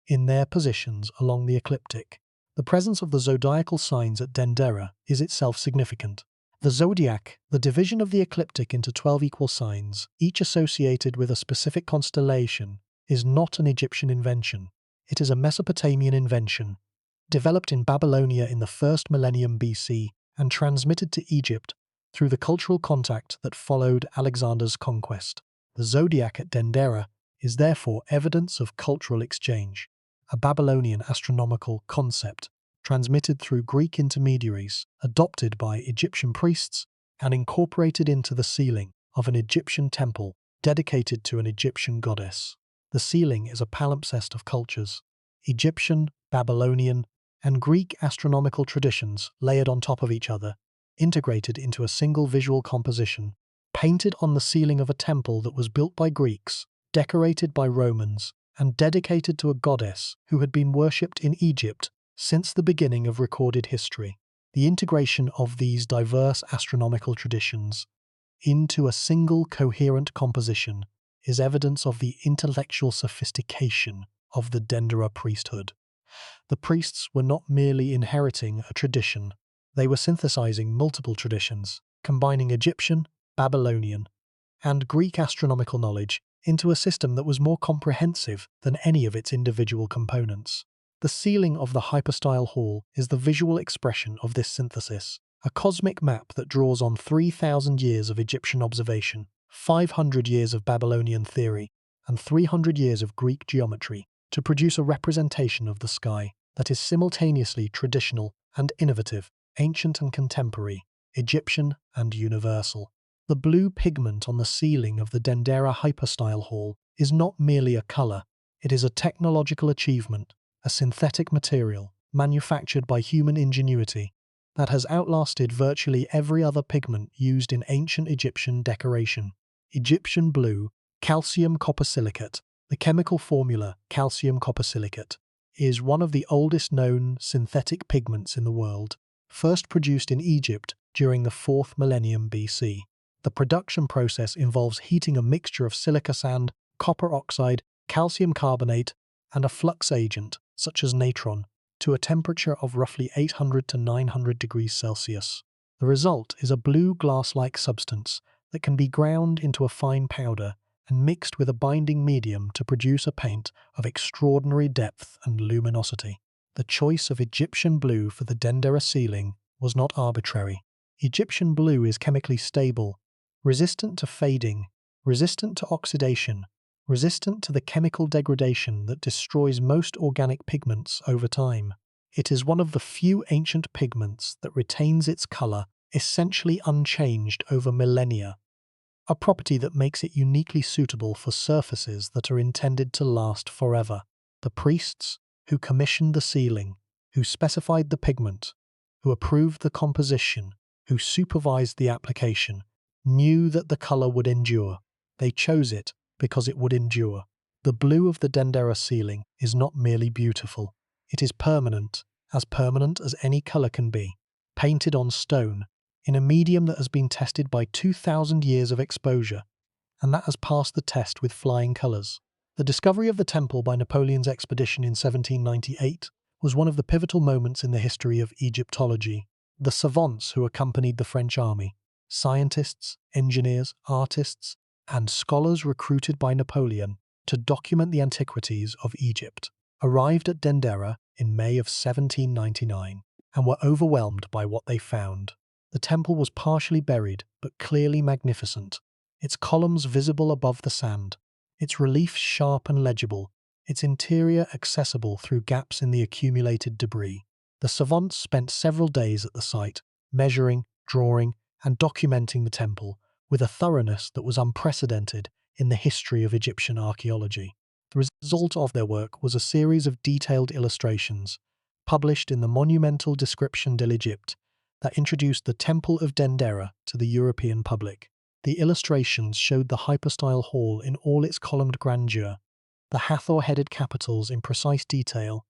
in their positions along the ecliptic. The presence of the zodiacal signs at Dendera is itself significant. The zodiac, the division of the ecliptic into 12 equal signs, each associated with a specific constellation, is not an Egyptian invention. It is a Mesopotamian invention, developed in Babylonia in the 1st millennium BC and transmitted to Egypt through the cultural contact that followed Alexander's conquest. The zodiac at Dendera is therefore evidence of cultural exchange, a Babylonian astronomical concept transmitted through Greek intermediaries, adopted by Egyptian priests, and incorporated into the ceiling of an Egyptian temple dedicated to an Egyptian goddess. The ceiling is a palimpsest of cultures, Egyptian, Babylonian, and Greek astronomical traditions layered on top of each other, integrated into a single visual composition, painted on the ceiling of a temple that was built by Greeks, decorated by Romans, and dedicated to a goddess who had been worshipped in Egypt since the beginning of recorded history. The integration of these diverse astronomical traditions into a single coherent composition is evidence of the intellectual sophistication of the Dendera priesthood. The priests were not merely inheriting a tradition, they were synthesizing multiple traditions, combining Egyptian, Babylonian, and Greek astronomical knowledge into a system that was more comprehensive than any of its individual components. The ceiling of the hypostyle hall is the visual expression of this synthesis, a cosmic map that draws on 3,000 years of Egyptian observation, 500 years of Babylonian theory, and 300 years of Greek geometry to produce a representation of the sky that is simultaneously traditional and innovative, ancient and contemporary, Egyptian and universal. The blue pigment on the ceiling of the Dendera hypostyle hall is not merely a color, it is a technological achievement, a synthetic material manufactured by human ingenuity that has outlasted virtually every other pigment used in ancient Egyptian decoration. Egyptian blue, calcium copper silicate. The chemical formula calcium copper silicate is one of the oldest known synthetic pigments in the world, first produced in Egypt during the 4th millennium BC. The production process involves heating a mixture of silica sand, copper oxide, calcium carbonate, and a flux agent, such as natron, to a temperature of roughly 800 to 900 degrees Celsius. The result is a blue glass-like substance that can be ground into a fine powder and mixed with a binding medium to produce a paint of extraordinary depth and luminosity. The choice of Egyptian blue for the Dendera ceiling was not arbitrary. Egyptian blue is chemically stable, resistant to fading, resistant to oxidation, resistant to the chemical degradation that destroys most organic pigments over time. It is one of the few ancient pigments that retains its color essentially unchanged over millennia, a property that makes it uniquely suitable for surfaces that are intended to last forever. The priests who commissioned the ceiling, who specified the pigment, who approved the composition, who supervised the application, knew that the color would endure. They chose it because it would endure. The blue of the Dendera ceiling is not merely beautiful. It is permanent as any color can be, painted on stone, in a medium that has been tested by 2,000 years of exposure, and that has passed the test with flying colors. The discovery of the temple by Napoleon's expedition in 1798 was one of the pivotal moments in the history of Egyptology. The savants who accompanied the French army, scientists, engineers, artists, and scholars recruited by Napoleon to document the antiquities of Egypt, arrived at Dendera in May of 1799 and were overwhelmed by what they found. The temple was partially buried but clearly magnificent, its columns visible above the sand, its relief sharp and legible, its interior accessible through gaps in the accumulated debris. The savants spent several days at the site, measuring, drawing, and documenting the temple with a thoroughness that was unprecedented in the history of Egyptian archaeology. The result of their work was a series of detailed illustrations, published in the monumental Description de l'Egypte, that introduced the Temple of Dendera to the European public. The illustrations showed the hypostyle hall in all its columned grandeur, the Hathor-headed capitals in precise detail,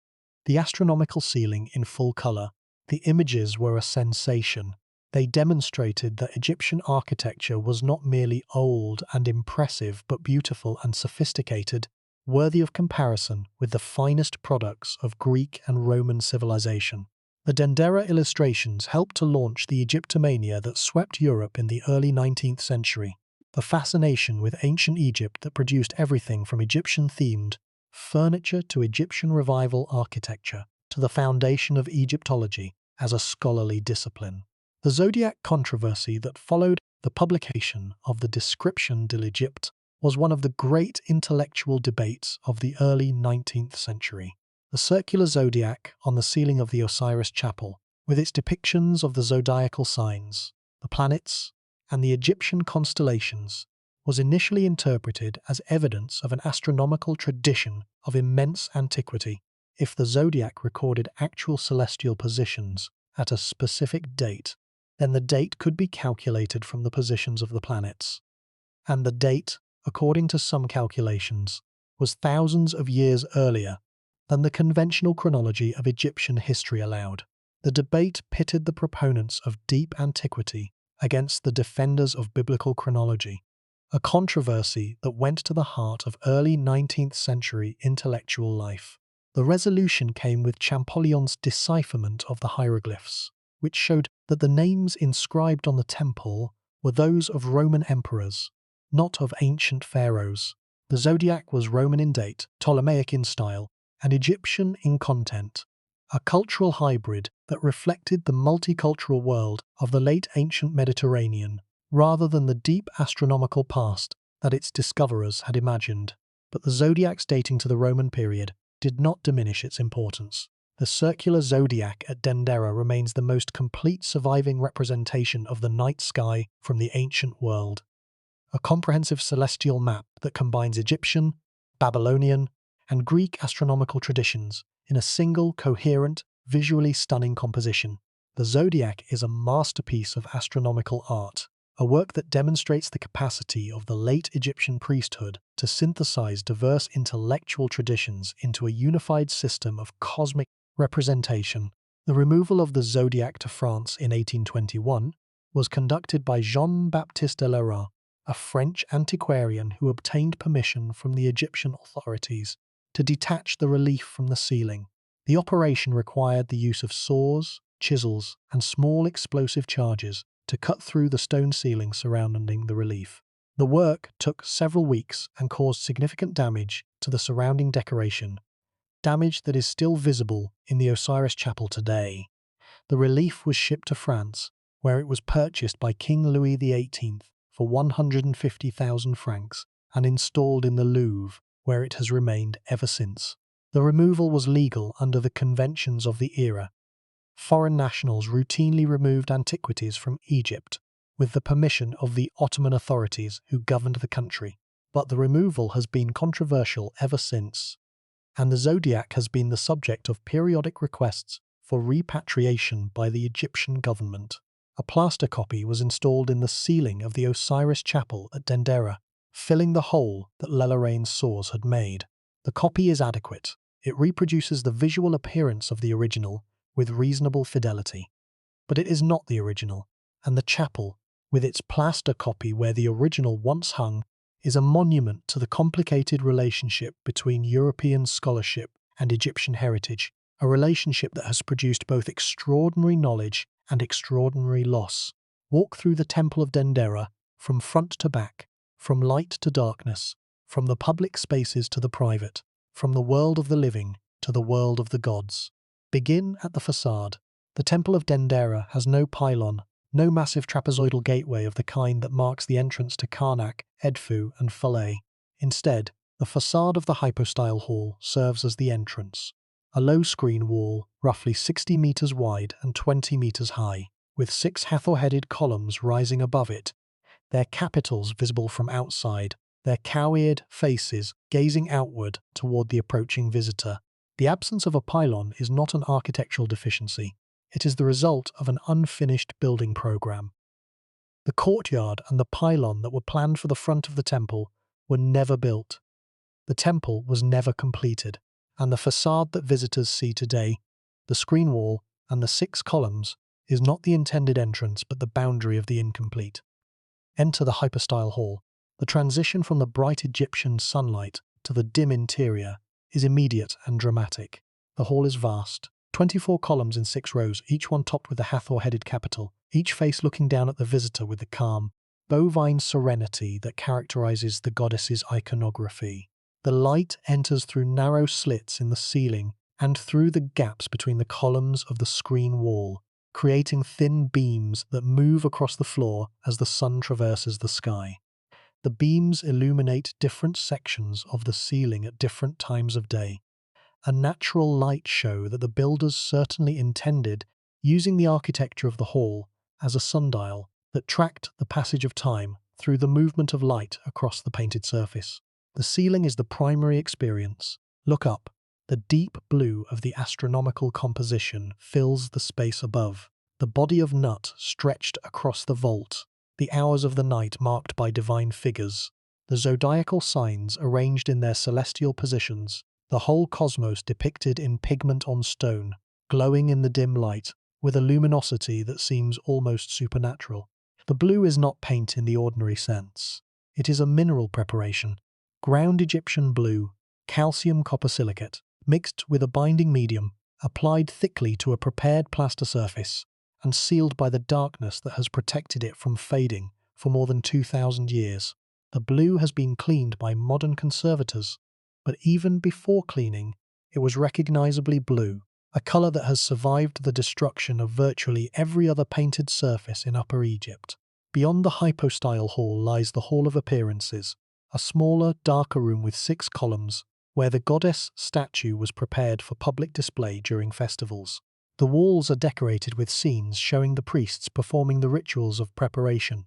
the astronomical ceiling in full colour. The images were a sensation. They demonstrated that Egyptian architecture was not merely old and impressive, but beautiful and sophisticated, worthy of comparison with the finest products of Greek and Roman civilization. The Dendera illustrations helped to launch the Egyptomania that swept Europe in the early 19th century. The fascination with ancient Egypt that produced everything from Egyptian-themed furniture to Egyptian revival architecture to the foundation of Egyptology as a scholarly discipline. The zodiac controversy that followed the publication of the Description de l'Egypte was one of the great intellectual debates of the early 19th century. The circular zodiac on the ceiling of the Osiris Chapel, with its depictions of the zodiacal signs, the planets, and the Egyptian constellations, was initially interpreted as evidence of an astronomical tradition of immense antiquity. If the zodiac recorded actual celestial positions at a specific date, then the date could be calculated from the positions of the planets. And the date, according to some calculations, was thousands of years earlier than the conventional chronology of Egyptian history allowed. The debate pitted the proponents of deep antiquity against the defenders of biblical chronology, a controversy that went to the heart of early 19th century intellectual life. The resolution came with Champollion's decipherment of the hieroglyphs, which showed that the names inscribed on the temple were those of Roman emperors, not of ancient pharaohs. The zodiac was Roman in date, Ptolemaic in style, and Egyptian in content, a cultural hybrid that reflected the multicultural world of the late ancient Mediterranean, rather than the deep astronomical past that its discoverers had imagined. But the zodiacs dating to the Roman period did not diminish its importance. The circular zodiac at Dendera remains the most complete surviving representation of the night sky from the ancient world, a comprehensive celestial map that combines Egyptian, Babylonian, and Greek astronomical traditions in a single, coherent, visually stunning composition. The zodiac is a masterpiece of astronomical art, a work that demonstrates the capacity of the late Egyptian priesthood to synthesize diverse intellectual traditions into a unified system of cosmic representation. The removal of the zodiac to France in 1821 was conducted by Jean-Baptiste de Lara, a French antiquarian who obtained permission from the Egyptian authorities to detach the relief from the ceiling. The operation required the use of saws, chisels, and small explosive charges to cut through the stone ceiling surrounding the relief. The work took several weeks and caused significant damage to the surrounding decoration, damage that is still visible in the Osiris Chapel today. The relief was shipped to France, where it was purchased by King Louis XVIII for 150,000 francs and installed in the Louvre, where it has remained ever since. The removal was legal under the conventions of the era. Foreign nationals routinely removed antiquities from Egypt with the permission of the Ottoman authorities who governed the country. But the removal has been controversial ever since, and the zodiac has been the subject of periodic requests for repatriation by the Egyptian government. A plaster copy was installed in the ceiling of the Osiris Chapel at Dendera, filling the hole that Lelarain's saws had made. The copy is adequate. It reproduces the visual appearance of the original with reasonable fidelity. But it is not the original, and the chapel, with its plaster copy where the original once hung, is a monument to the complicated relationship between European scholarship and Egyptian heritage, a relationship that has produced both extraordinary knowledge and extraordinary loss. Walk through the Temple of Dendera, from front to back, from light to darkness, from the public spaces to the private, from the world of the living to the world of the gods. Begin at the facade. The Temple of Dendera has no pylon, no massive trapezoidal gateway of the kind that marks the entrance to Karnak, Edfu, and Philae. Instead, the facade of the hypostyle hall serves as the entrance, a low screen wall roughly 60 meters wide and 20 meters high. with 6 Hathor-headed columns rising above it, their capitals visible from outside, their cow-eared faces gazing outward toward the approaching visitor. The absence of a pylon is not an architectural deficiency. It is the result of an unfinished building program. The courtyard and the pylon that were planned for the front of the temple were never built. The temple was never completed, and the facade that visitors see today, the screen wall and the 6 columns, is not the intended entrance but the boundary of the incomplete. Enter the hypostyle hall. The transition from the bright Egyptian sunlight to the dim interior is immediate and dramatic. The hall is vast, 24 columns in 6 rows, each one topped with a Hathor-headed capital, each face looking down at the visitor with the calm, bovine serenity that characterizes the goddess's iconography. The light enters through narrow slits in the ceiling and through the gaps between the columns of the screen wall, creating thin beams that move across the floor as the sun traverses the sky. The beams illuminate different sections of the ceiling at different times of day, a natural light show that the builders certainly intended, using the architecture of the hall as a sundial that tracked the passage of time through the movement of light across the painted surface. The ceiling is the primary experience. Look up. The deep blue of the astronomical composition fills the space above. The body of Nut stretched across the vault, the hours of the night marked by divine figures, the zodiacal signs arranged in their celestial positions, the whole cosmos depicted in pigment on stone, glowing in the dim light, with a luminosity that seems almost supernatural. The blue is not paint in the ordinary sense. It is a mineral preparation. Ground Egyptian blue, calcium copper silicate, mixed with a binding medium, applied thickly to a prepared plaster surface, and sealed by the darkness that has protected it from fading for more than 2,000 years. The blue has been cleaned by modern conservators, but even before cleaning, it was recognizably blue, a color that has survived the destruction of virtually every other painted surface in Upper Egypt. Beyond the hypostyle hall lies the Hall of Appearances, a smaller, darker room with 6 columns, where the goddess statue was prepared for public display during festivals. The walls are decorated with scenes showing the priests performing the rituals of preparation,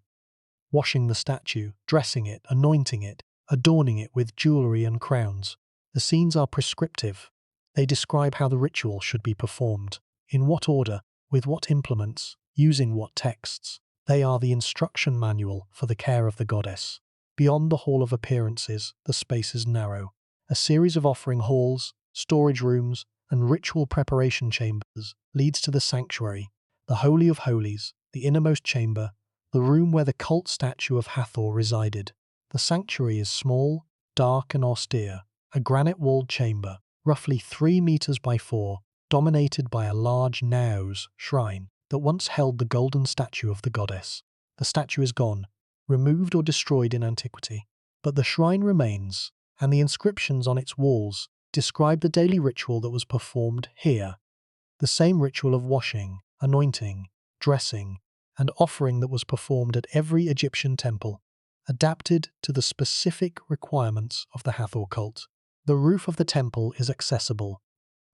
washing the statue, dressing it, anointing it, adorning it with jewelry and crowns. The scenes are prescriptive. They describe how the ritual should be performed, in what order, with what implements, using what texts. They are the instruction manual for the care of the goddess. Beyond the Hall of Appearances, the space is narrow. A series of offering halls, storage rooms, and ritual preparation chambers leads to the sanctuary, the Holy of Holies, the innermost chamber, the room where the cult statue of Hathor resided. The sanctuary is small, dark and austere, a granite-walled chamber, roughly 3 meters by 4, dominated by a large naos shrine that once held the golden statue of the goddess. The statue is gone, removed or destroyed in antiquity, but the shrine remains, and the inscriptions on its walls describe the daily ritual that was performed here, the same ritual of washing, anointing, dressing, and offering that was performed at every Egyptian temple, adapted to the specific requirements of the Hathor cult. The roof of the temple is accessible,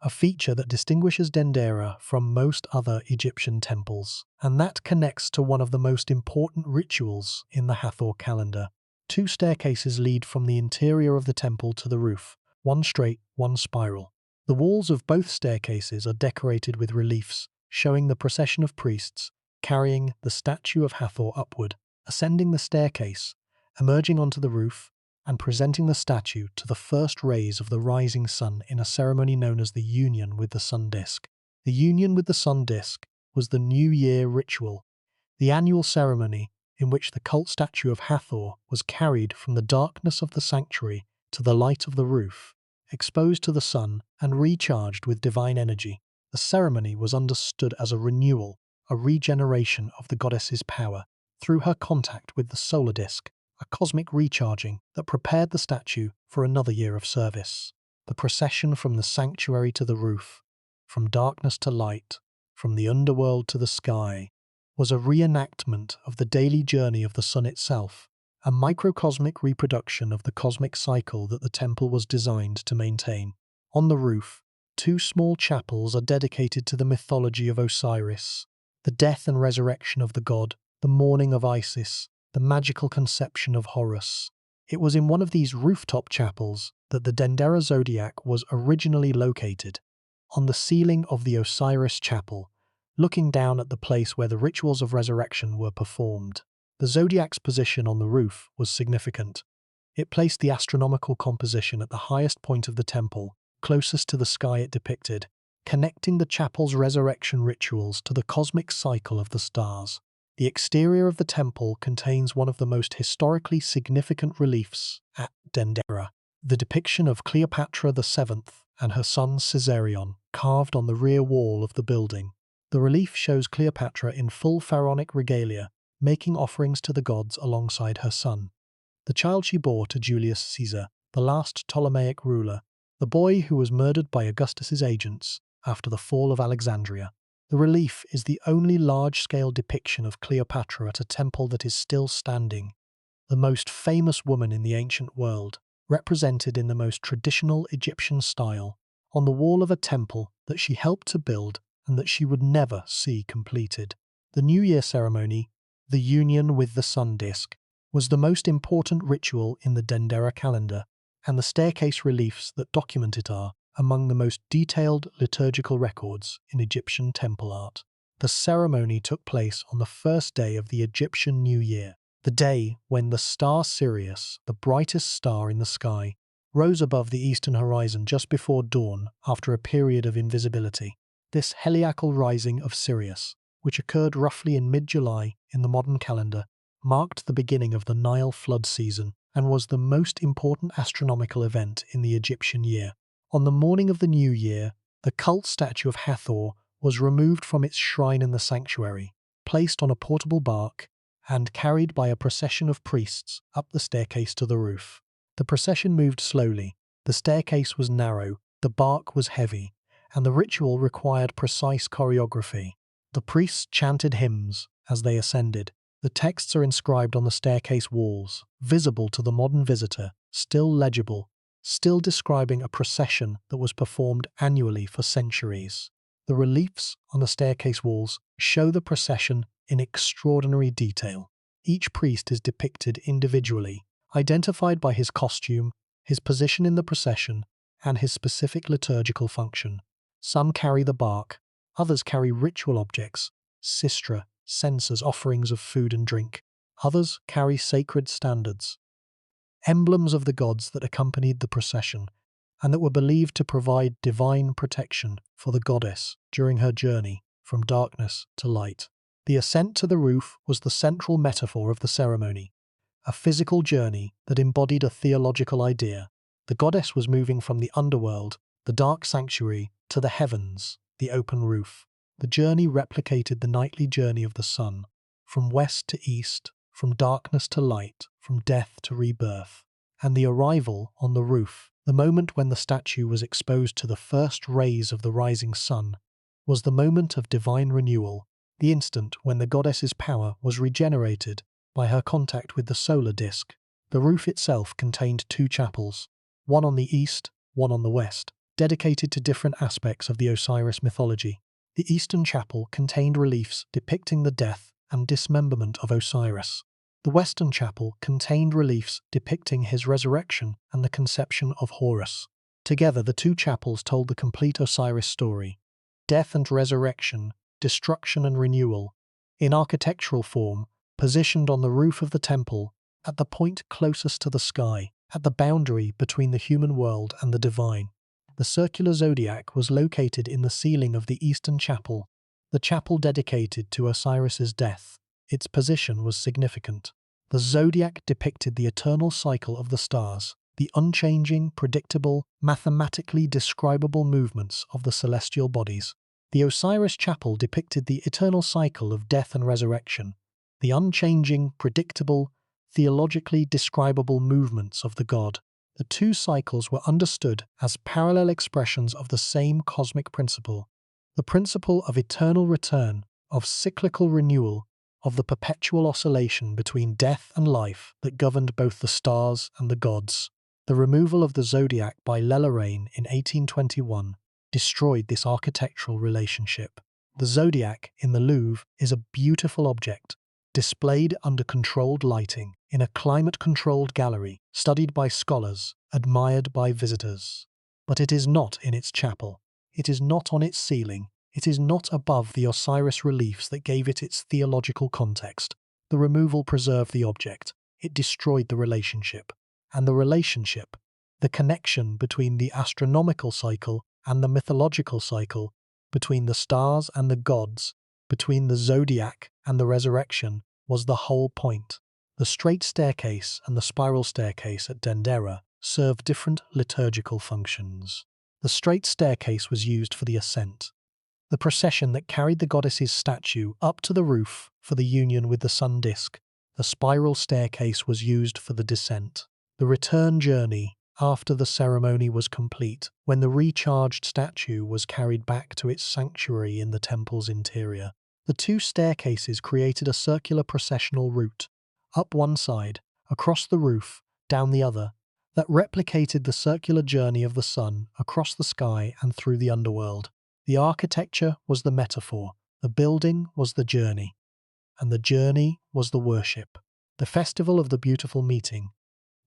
a feature that distinguishes Dendera from most other Egyptian temples, and that connects to one of the most important rituals in the Hathor calendar. 2 staircases lead from the interior of the temple to the roof, one straight, one spiral. The walls of both staircases are decorated with reliefs, showing the procession of priests carrying the statue of Hathor upward, ascending the staircase, emerging onto the roof, and presenting the statue to the first rays of the rising sun in a ceremony known as the union with the sun disk. The union with the sun disk was the New Year ritual, the annual ceremony in which the cult statue of Hathor was carried from the darkness of the sanctuary to the light of the roof, exposed to the sun and recharged with divine energy. The ceremony was understood as a renewal, a regeneration of the goddess's power through her contact with the solar disk, a cosmic recharging that prepared the statue for another year of service. The procession from the sanctuary to the roof, from darkness to light, from the underworld to the sky, was a reenactment of the daily journey of the sun itself, a microcosmic reproduction of the cosmic cycle that the temple was designed to maintain. On the roof, 2 small chapels are dedicated to the mythology of Osiris, The death and resurrection of the god, the mourning of Isis, the magical conception of Horus. It was in one of these rooftop chapels that the Dendera zodiac was originally located, on the ceiling of the Osiris chapel, looking down at the place where the rituals of resurrection were performed. The zodiac's position on the roof was significant. It placed the astronomical composition at the highest point of the temple, closest to the sky it depicted, connecting the chapel's resurrection rituals to the cosmic cycle of the stars. The exterior of the temple contains one of the most historically significant reliefs at Dendera, the depiction of Cleopatra VII and her son Caesarion, carved on the rear wall of the building. The relief shows Cleopatra in full pharaonic regalia, making offerings to the gods alongside her son, the child she bore to Julius Caesar, the last Ptolemaic ruler, the boy who was murdered by Augustus's agents after the fall of Alexandria. The relief is the only large-scale depiction of Cleopatra at a temple that is still standing, the most famous woman in the ancient world, represented in the most traditional Egyptian style, on the wall of a temple that she helped to build and that she would never see completed. The New Year ceremony, the union with the sun disk, was the most important ritual in the Dendera calendar, and the staircase reliefs that document it are among the most detailed liturgical records in Egyptian temple art. The ceremony took place on the first day of the Egyptian New Year, the day when the star Sirius, the brightest star in the sky, rose above the eastern horizon just before dawn after a period of invisibility. This heliacal rising of Sirius, which occurred roughly in mid-July in the modern calendar, marked the beginning of the Nile flood season and was the most important astronomical event in the Egyptian year. On the morning of the New Year, the cult statue of Hathor was removed from its shrine in the sanctuary, placed on a portable bark, and carried by a procession of priests up the staircase to the roof. The procession moved slowly, the staircase was narrow, the bark was heavy, and the ritual required precise choreography. The priests chanted hymns as they ascended. The texts are inscribed on the staircase walls, visible to the modern visitor, still legible, still describing a procession that was performed annually for centuries. The reliefs on the staircase walls show the procession in extraordinary detail. Each priest is depicted individually, identified by his costume, his position in the procession, and his specific liturgical function. Some carry the bark, others carry ritual objects, sistra, censers, offerings of food and drink. Others carry sacred standards, emblems of the gods that accompanied the procession and that were believed to provide divine protection for the goddess during her journey from darkness to light. The ascent to the roof was the central metaphor of the ceremony, a physical journey that embodied a theological idea. The goddess was moving from the underworld, the dark sanctuary, to the heavens, the open roof. The journey replicated the nightly journey of the sun, from west to east, from darkness to light, from death to rebirth. And the arrival on the roof, the moment when the statue was exposed to the first rays of the rising sun, was the moment of divine renewal, the instant when the goddess's power was regenerated by her contact with the solar disk. The roof itself contained two chapels, one on the east, one on the west, dedicated to different aspects of the Osiris mythology. The eastern chapel contained reliefs depicting the death and dismemberment of Osiris. The western chapel contained reliefs depicting his resurrection and the conception of Horus. Together, the two chapels told the complete Osiris story: death and resurrection, destruction and renewal, in architectural form, positioned on the roof of the temple, at the point closest to the sky, at the boundary between the human world and the divine. The circular zodiac was located in the ceiling of the eastern chapel, the chapel dedicated to Osiris's death. Its position was significant. The zodiac depicted the eternal cycle of the stars, the unchanging, predictable, mathematically describable movements of the celestial bodies. The Osiris chapel depicted the eternal cycle of death and resurrection, the unchanging, predictable, theologically describable movements of the god. The two cycles were understood as parallel expressions of the same cosmic principle, the principle of eternal return, of cyclical renewal, of the perpetual oscillation between death and life that governed both the stars and the gods. The removal of the zodiac by Lellerain in 1821 destroyed this architectural relationship. The zodiac in the Louvre is a beautiful object, displayed under controlled lighting in a climate-controlled gallery, studied by scholars, admired by visitors. But it is not in its chapel. It is not on its ceiling. It is not above the Osiris reliefs that gave it its theological context. The removal preserved the object. It destroyed the relationship. And the relationship, the connection between the astronomical cycle and the mythological cycle, between the stars and the gods, between the zodiac and the resurrection, was the whole point. The straight staircase and the spiral staircase at Dendera served different liturgical functions. The straight staircase was used for the ascent, the procession that carried the goddess's statue up to the roof for the union with the sun disk. The spiral staircase was used for the descent, the return journey after the ceremony was complete, when the recharged statue was carried back to its sanctuary in the temple's interior. The two staircases created a circular processional route, up one side, across the roof, down the other, that replicated the circular journey of the sun across the sky and through the underworld. The architecture was the metaphor, the building was the journey, and the journey was the worship. The festival of the beautiful meeting,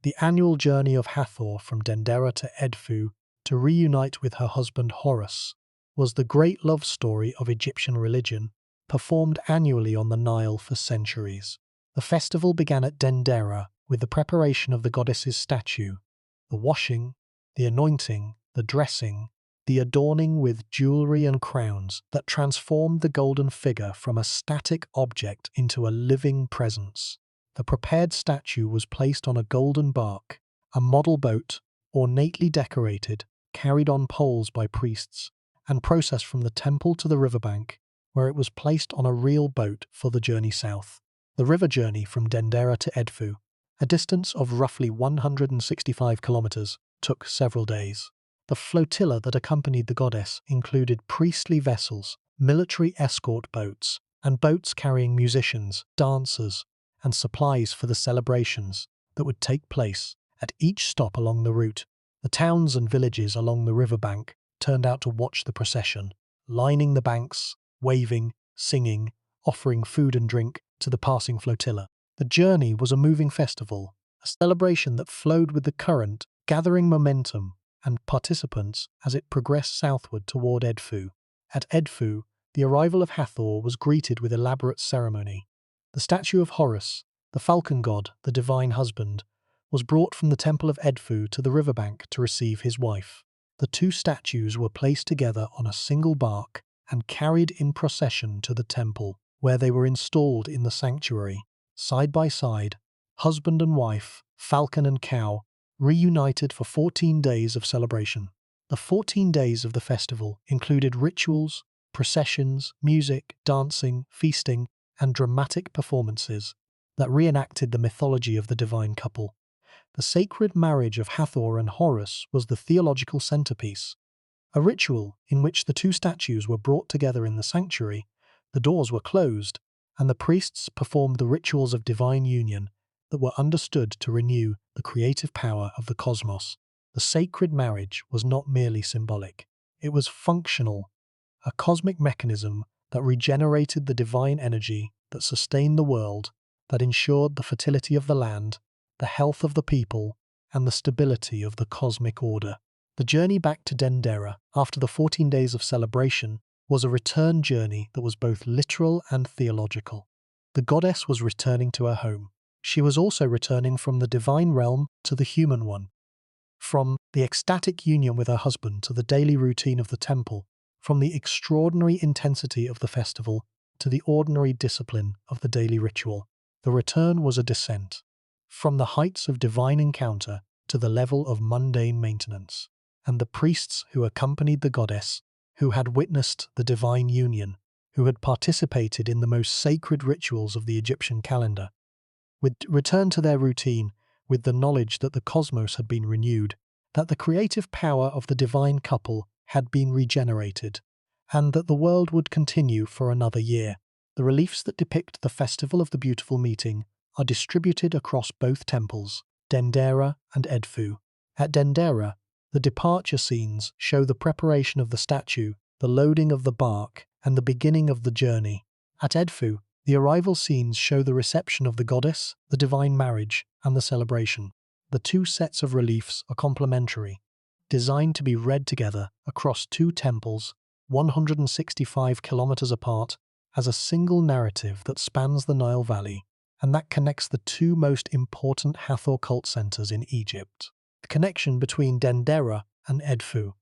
the annual journey of Hathor from Dendera to Edfu to reunite with her husband Horus, was the great love story of Egyptian religion, performed annually on the Nile for centuries. The festival began at Dendera with the preparation of the goddess's statue, the washing, the anointing, the dressing, the adorning with jewelry and crowns that transformed the golden figure from a static object into a living presence. The prepared statue was placed on a golden bark, a model boat, ornately decorated, carried on poles by priests, and processed from the temple to the riverbank, where it was placed on a real boat for the journey south. The river journey from Dendera to Edfu, a distance of roughly 165 kilometers, took several days. The flotilla that accompanied the goddess included priestly vessels, military escort boats, and boats carrying musicians, dancers, and supplies for the celebrations that would take place at each stop along the route. The towns and villages along the riverbank turned out to watch the procession, lining the banks, waving, singing, offering food and drink to the passing flotilla. The journey was a moving festival, a celebration that flowed with the current, gathering momentum and participants as it progressed southward toward Edfu. At Edfu, the arrival of Hathor was greeted with elaborate ceremony. The statue of Horus, the falcon god, the divine husband, was brought from the Temple of Edfu to the riverbank to receive his wife. The two statues were placed together on a single bark and carried in procession to the temple, where they were installed in the sanctuary, side by side, husband and wife, falcon and cow, reunited for 14 days of celebration. The 14 days of the festival included rituals, processions, music, dancing, feasting, and dramatic performances that reenacted the mythology of the divine couple. The sacred marriage of Hathor and Horus was the theological centerpiece, a ritual in which the two statues were brought together in the sanctuary, the doors were closed, and the priests performed the rituals of divine union that were understood to renew the creative power of the cosmos. The sacred marriage was not merely symbolic, it was functional, a cosmic mechanism that regenerated the divine energy that sustained the world, that ensured the fertility of the land, the health of the people, and the stability of the cosmic order. The journey back to Dendera, after the 14 days of celebration, was a return journey that was both literal and theological. The goddess was returning to her home. She was also returning from the divine realm to the human one, from the ecstatic union with her husband to the daily routine of the temple, from the extraordinary intensity of the festival to the ordinary discipline of the daily ritual. The return was a descent, from the heights of divine encounter to the level of mundane maintenance. And the priests who accompanied the goddess, who had witnessed the divine union, who had participated in the most sacred rituals of the Egyptian calendar, would return to their routine with the knowledge that the cosmos had been renewed, that the creative power of the divine couple had been regenerated, and that the world would continue for another year. The reliefs that depict the festival of the beautiful meeting are distributed across both temples, Dendera and Edfu. At Dendera, the departure scenes show the preparation of the statue, the loading of the bark, and the beginning of the journey. At Edfu, the arrival scenes show the reception of the goddess, the divine marriage, and the celebration. The two sets of reliefs are complementary, designed to be read together across two temples, 165 kilometers apart, as a single narrative that spans the Nile Valley, and that connects the two most important Hathor cult centers in Egypt. The connection between Dendera and Edfu,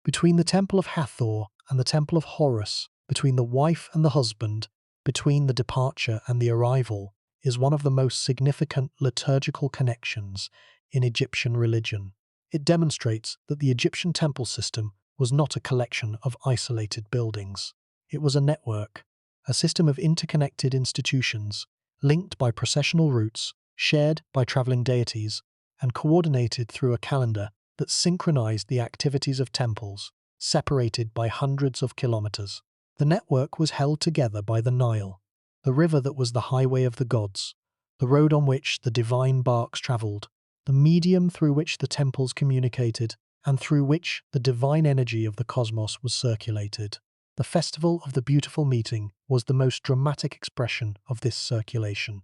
between the Temple of Hathor and the Temple of Horus, between the wife and the husband, between the departure and the arrival, is one of the most significant liturgical connections in Egyptian religion. It demonstrates that the Egyptian temple system was not a collection of isolated buildings. It was a network, a system of interconnected institutions, linked by processional routes, shared by traveling deities, and coordinated through a calendar that synchronized the activities of temples, separated by hundreds of kilometers. The network was held together by the Nile, the river that was the highway of the gods, the road on which the divine barks traveled, the medium through which the temples communicated, and through which the divine energy of the cosmos was circulated. The Festival of the Beautiful Meeting was the most dramatic expression of this circulation.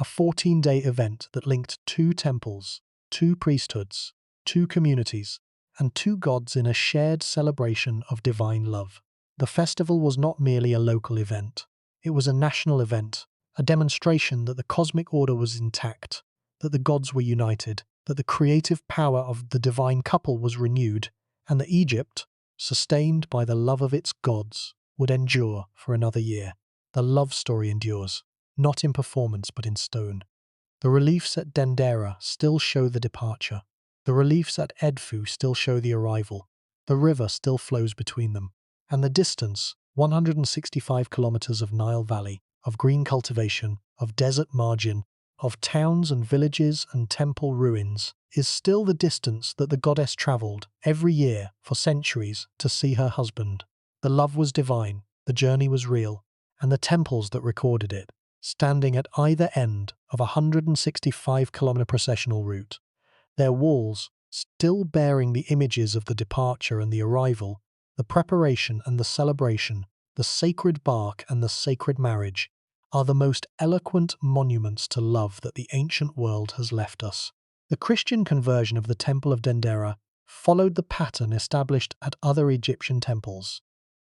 A 14-day event that linked two temples, two priesthoods, two communities, and two gods in a shared celebration of divine love. The festival was not merely a local event. It was a national event, a demonstration that the cosmic order was intact, that the gods were united, that the creative power of the divine couple was renewed, and that Egypt, sustained by the love of its gods, would endure for another year. The love story endures, not in performance but in stone. The reliefs at Dendera still show the departure. The reliefs at Edfu still show the arrival. The river still flows between them. And the distance, 165 kilometers of Nile Valley, of green cultivation, of desert margin, of towns and villages and temple ruins, is still the distance that the goddess travelled every year for centuries to see her husband. The love was divine, the journey was real, and the temples that recorded it, standing at either end of a 165-kilometer processional route, their walls still bearing the images of the departure and the arrival, the preparation and the celebration, the sacred bark and the sacred marriage, are the most eloquent monuments to love that the ancient world has left us. The Christian conversion of the Temple of Dendera followed the pattern established at other Egyptian temples.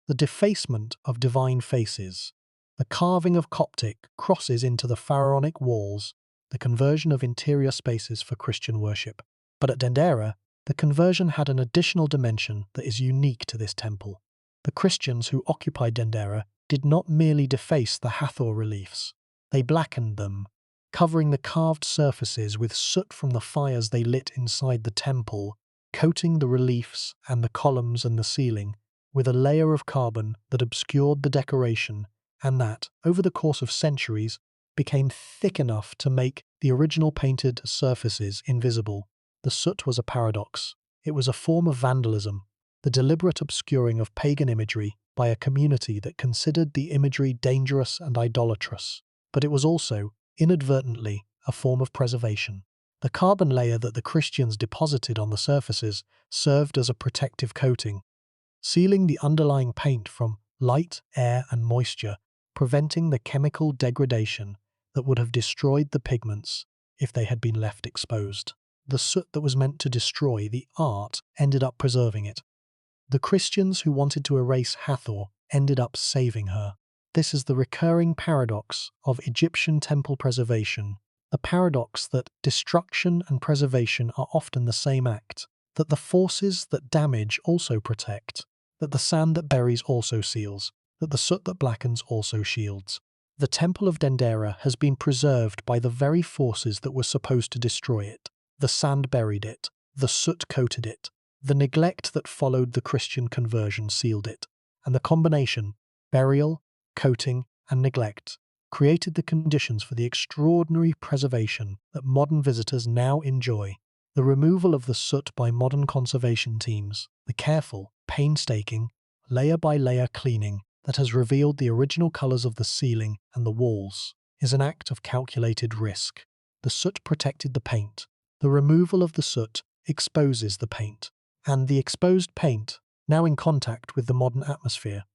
The defacement of divine faces, the carving of Coptic crosses into the pharaonic walls, the conversion of interior spaces for Christian worship. But at Dendera, the conversion had an additional dimension that is unique to this temple. The Christians who occupied Dendera did not merely deface the Hathor reliefs. They blackened them, covering the carved surfaces with soot from the fires they lit inside the temple, coating the reliefs and the columns and the ceiling with a layer of carbon that obscured the decoration and that, over the course of centuries, became thick enough to make the original painted surfaces invisible. The soot was a paradox. It was a form of vandalism, the deliberate obscuring of pagan imagery by a community that considered the imagery dangerous and idolatrous. But it was also, inadvertently, a form of preservation. The carbon layer that the Christians deposited on the surfaces served as a protective coating, sealing the underlying paint from light, air, and moisture, preventing the chemical degradation that would have destroyed the pigments if they had been left exposed. The soot that was meant to destroy the art ended up preserving it. The Christians who wanted to erase Hathor ended up saving her. This is the recurring paradox of Egyptian temple preservation, the paradox that destruction and preservation are often the same act, that the forces that damage also protect, that the sand that buries also seals, that the soot that blackens also shields. The Temple of Dendera has been preserved by the very forces that were supposed to destroy it. The sand buried it, the soot coated it, the neglect that followed the Christian conversion sealed it, and the combination, burial, coating, and neglect, created the conditions for the extraordinary preservation that modern visitors now enjoy. The removal of the soot by modern conservation teams, the careful, painstaking, layer-by-layer cleaning that has revealed the original colours of the ceiling and the walls, is an act of calculated risk. The soot protected the paint. The removal of the soot exposes the paint, and the exposed paint, now in contact with the modern atmosphere,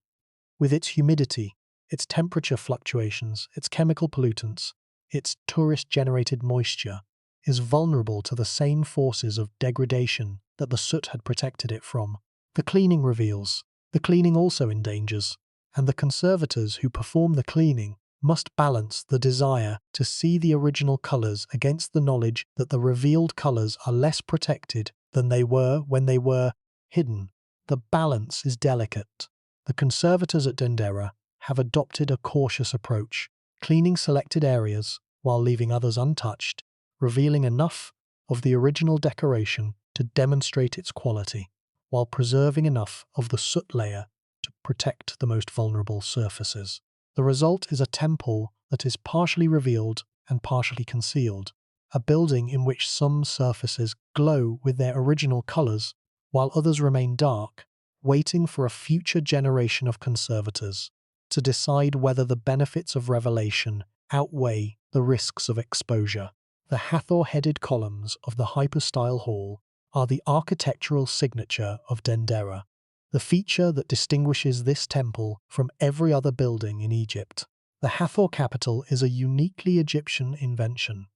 With its humidity, its temperature fluctuations, its chemical pollutants, its tourist-generated moisture, is vulnerable to the same forces of degradation that the soot had protected it from. The cleaning reveals. The cleaning also endangers, and the conservators who perform the cleaning must balance the desire to see the original colours against the knowledge that the revealed colours are less protected than they were when they were hidden. The balance is delicate. The conservators at Dendera have adopted a cautious approach, cleaning selected areas while leaving others untouched, revealing enough of the original decoration to demonstrate its quality, while preserving enough of the soot layer to protect the most vulnerable surfaces. The result is a temple that is partially revealed and partially concealed, a building in which some surfaces glow with their original colours, while others remain dark, waiting for a future generation of conservators to decide whether the benefits of revelation outweigh the risks of exposure. The Hathor-headed columns of the hypostyle hall are the architectural signature of Dendera, the feature that distinguishes this temple from every other building in Egypt. The Hathor capital is a uniquely Egyptian invention,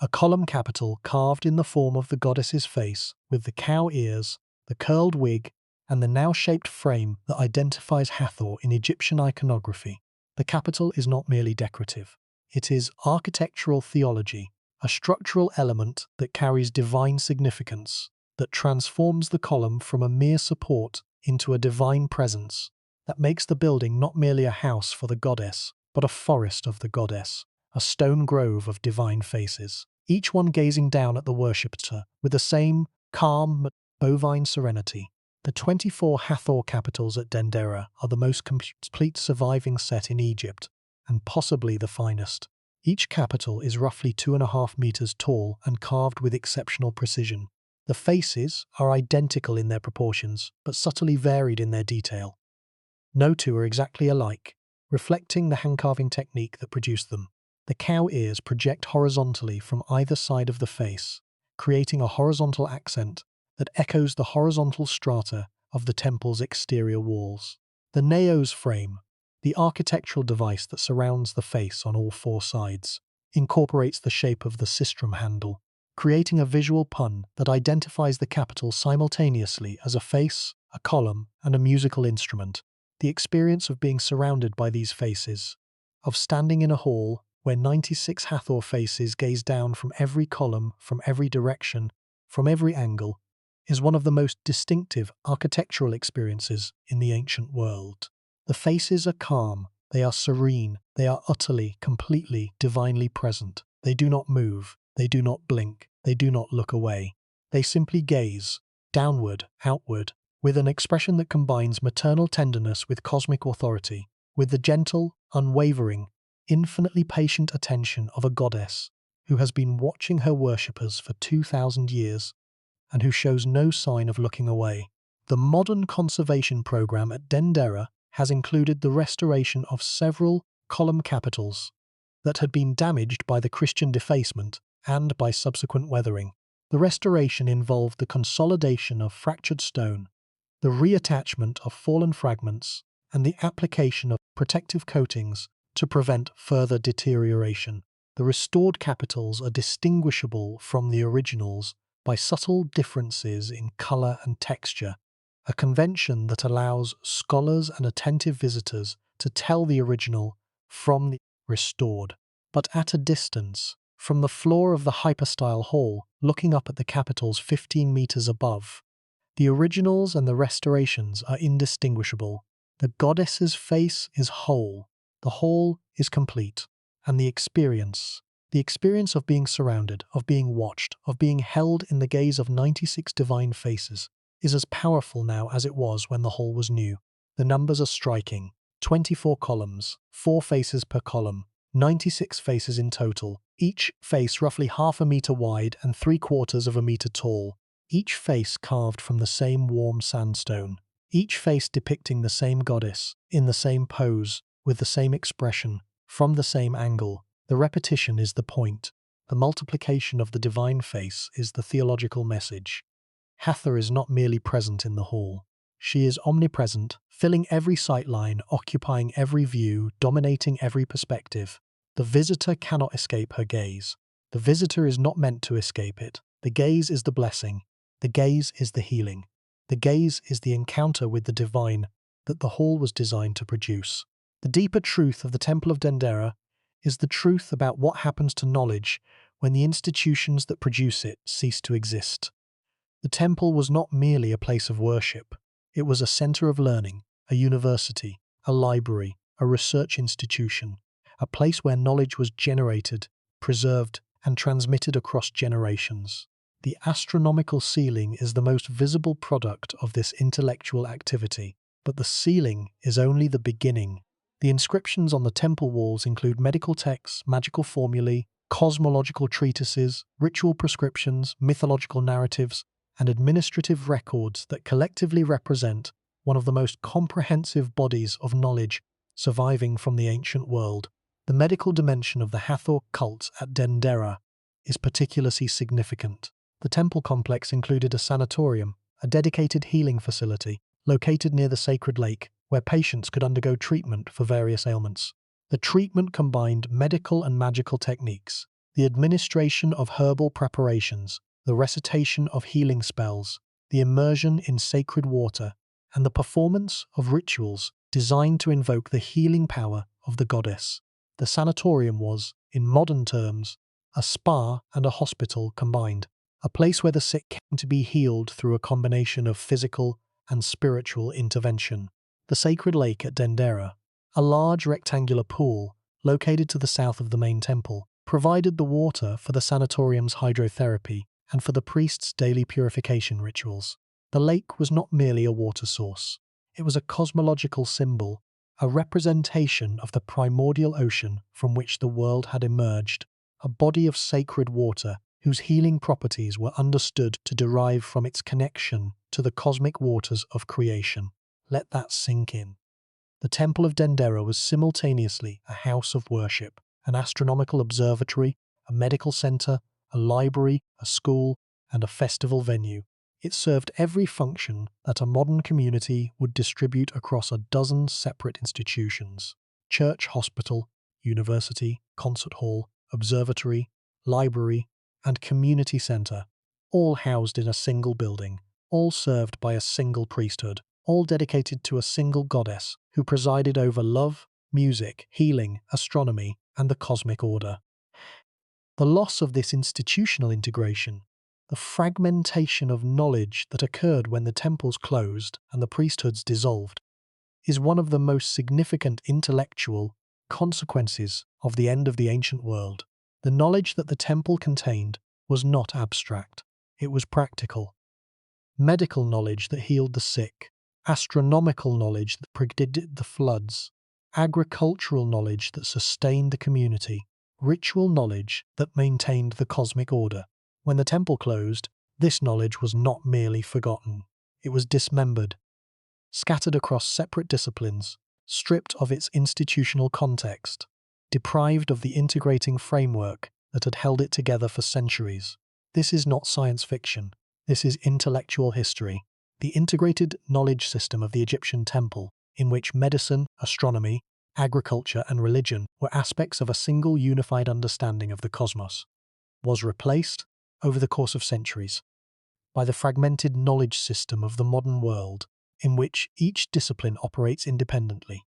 a column capital carved in the form of the goddess's face with the cow ears, the curled wig, and the now-shaped frame that identifies Hathor in Egyptian iconography. The capital is not merely decorative. It is architectural theology, a structural element that carries divine significance, that transforms the column from a mere support into a divine presence, that makes the building not merely a house for the goddess, but a forest of the goddess, a stone grove of divine faces, each one gazing down at the worshipper with the same calm, bovine serenity. The 24 Hathor capitals at Dendera are the most complete surviving set in Egypt, and possibly the finest. Each capital is roughly 2.5 meters tall and carved with exceptional precision. The faces are identical in their proportions, but subtly varied in their detail. No two are exactly alike, reflecting the hand-carving technique that produced them. The cow ears project horizontally from either side of the face, creating a horizontal accent that echoes the horizontal strata of the temple's exterior walls. The naos frame, the architectural device that surrounds the face on all 4 sides, incorporates the shape of the sistrum handle, creating a visual pun that identifies the capital simultaneously as a face, a column, and a musical instrument. The experience of being surrounded by these faces, of standing in a hall where 96 Hathor faces gaze down from every column, from every direction, from every angle, is one of the most distinctive architectural experiences in the ancient world. The faces are calm, they are serene, they are utterly, completely, divinely present. They do not move, they do not blink, they do not look away. They simply gaze, downward, outward, with an expression that combines maternal tenderness with cosmic authority, with the gentle, unwavering, infinitely patient attention of a goddess who has been watching her worshippers for 2,000 years and who shows no sign of looking away. The modern conservation program at Dendera has included the restoration of several column capitals that had been damaged by the Christian defacement and by subsequent weathering. The restoration involved the consolidation of fractured stone, the reattachment of fallen fragments, and the application of protective coatings to prevent further deterioration. The restored capitals are distinguishable from the originals by subtle differences in colour and texture, a convention that allows scholars and attentive visitors to tell the original from the restored. But at a distance, from the floor of the hypostyle hall, looking up at the capitals 15 meters above, the originals and the restorations are indistinguishable. The goddess's face is whole, the whole is complete, and the experience of being surrounded, of being watched, of being held in the gaze of 96 divine faces, is as powerful now as it was when the hall was new. The numbers are striking. 24 columns, 4 faces per column, 96 faces in total, each face roughly 1/2 meter wide and 3/4 of a meter tall, each face carved from the same warm sandstone, each face depicting the same goddess, in the same pose, with the same expression, from the same angle. The repetition is the point. The multiplication of the divine face is the theological message. Hathor is not merely present in the hall. She is omnipresent, filling every sightline, occupying every view, dominating every perspective. The visitor cannot escape her gaze. The visitor is not meant to escape it. The gaze is the blessing. The gaze is the healing. The gaze is the encounter with the divine that the hall was designed to produce. The deeper truth of the Temple of Dendera is the truth about what happens to knowledge when the institutions that produce it cease to exist. The temple was not merely a place of worship. It was a center of learning, a university, a library, a research institution, a place where knowledge was generated, preserved, and transmitted across generations. The astronomical ceiling is the most visible product of this intellectual activity, but the ceiling is only the beginning. The inscriptions on the temple walls include medical texts, magical formulae, cosmological treatises, ritual prescriptions, mythological narratives, and administrative records that collectively represent one of the most comprehensive bodies of knowledge surviving from the ancient world. The medical dimension of the Hathor cult at Dendera is particularly significant. The temple complex included a sanatorium, a dedicated healing facility, located near the sacred lake, where patients could undergo treatment for various ailments. The treatment combined medical and magical techniques, the administration of herbal preparations, the recitation of healing spells, the immersion in sacred water, and the performance of rituals designed to invoke the healing power of the goddess. The sanatorium was, in modern terms, a spa and a hospital combined, a place where the sick came to be healed through a combination of physical and spiritual intervention. The sacred lake at Dendera, a large rectangular pool located to the south of the main temple, provided the water for the sanatorium's hydrotherapy and for the priest's daily purification rituals. The lake was not merely a water source. It was a cosmological symbol, a representation of the primordial ocean from which the world had emerged, a body of sacred water whose healing properties were understood to derive from its connection to the cosmic waters of creation. Let that sink in. The Temple of Dendera was simultaneously a house of worship, an astronomical observatory, a medical center, a library, a school, and a festival venue. It served every function that a modern community would distribute across a dozen separate institutions: church, hospital, university, concert hall, observatory, library, and community center, all housed in a single building, all served by a single priesthood, all dedicated to a single goddess who presided over love, music, healing, astronomy, and the cosmic order. The loss of this institutional integration, the fragmentation of knowledge that occurred when the temples closed and the priesthoods dissolved, is one of the most significant intellectual consequences of the end of the ancient world. The knowledge that the temple contained was not abstract, it was practical. Medical knowledge that healed the sick, astronomical knowledge that predicted the floods, agricultural knowledge that sustained the community, ritual knowledge that maintained the cosmic order. When the temple closed, this knowledge was not merely forgotten. It was dismembered, scattered across separate disciplines, stripped of its institutional context, deprived of the integrating framework that had held it together for centuries. This is not science fiction. This is intellectual history. The integrated knowledge system of the Egyptian temple, in which medicine, astronomy, agriculture, and religion were aspects of a single unified understanding of the cosmos, was replaced, over the course of centuries, by the fragmented knowledge system of the modern world, in which each discipline operates independently.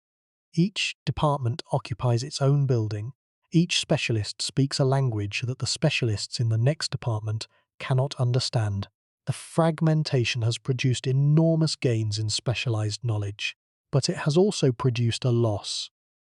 Each department occupies its own building. Each specialist speaks a language that the specialists in the next department cannot understand. The fragmentation has produced enormous gains in specialized knowledge, but it has also produced a loss.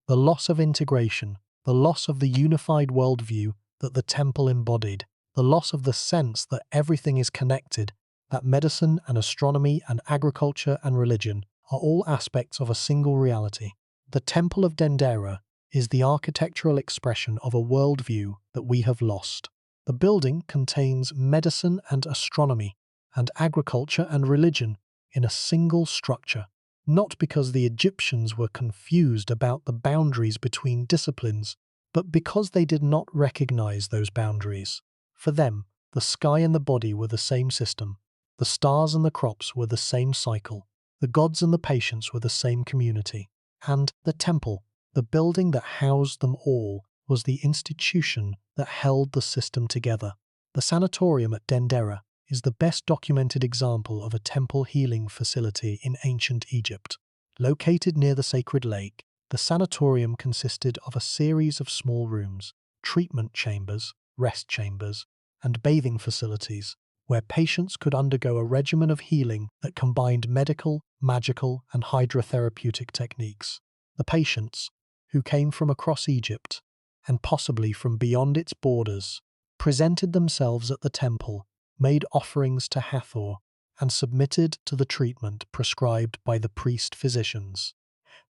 The loss of integration, the loss of the unified worldview that the temple embodied, the loss of the sense that everything is connected, that medicine and astronomy and agriculture and religion are all aspects of a single reality. The Temple of Dendera is the architectural expression of a worldview that we have lost. The building contains medicine and astronomy, and agriculture and religion in a single structure, not because the Egyptians were confused about the boundaries between disciplines, but because they did not recognize those boundaries. For them, the sky and the body were the same system, the stars and the crops were the same cycle, The gods and the patients were the same community. And the temple, the building that housed them all, was the institution that held the system together. The sanatorium at Dendera is the best documented example of a temple healing facility in ancient Egypt. Located near the sacred lake, the sanatorium consisted of a series of small rooms, treatment chambers, rest chambers, and bathing facilities, where patients could undergo a regimen of healing that combined medical, magical, and hydrotherapeutic techniques. The patients, who came from across Egypt, and possibly from beyond its borders, presented themselves at the temple, made offerings to Hathor, and submitted to the treatment prescribed by the priest-physicians.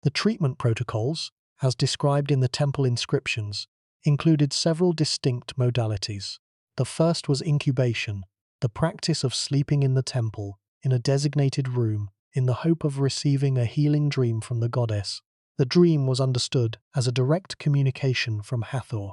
The treatment protocols, as described in the temple inscriptions, included several distinct modalities. The first was incubation, the practice of sleeping in the temple, in a designated room, in the hope of receiving a healing dream from the goddess. The dream was understood as a direct communication from Hathor,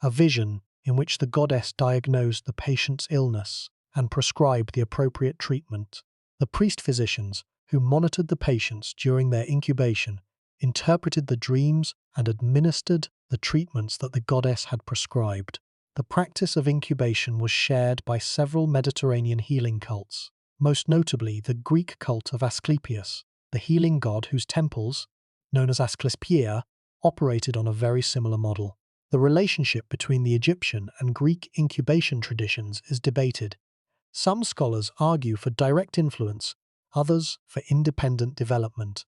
a vision in which the goddess diagnosed the patient's illness and prescribed the appropriate treatment. The priest-physicians, who monitored the patients during their incubation, interpreted the dreams and administered the treatments that the goddess had prescribed. The practice of incubation was shared by several Mediterranean healing cults, most notably the Greek cult of Asclepius, the healing god whose temples, known as Asclepiae, operated on a very similar model. The relationship between the Egyptian and Greek incubation traditions is debated. Some scholars argue for direct influence, others for independent development,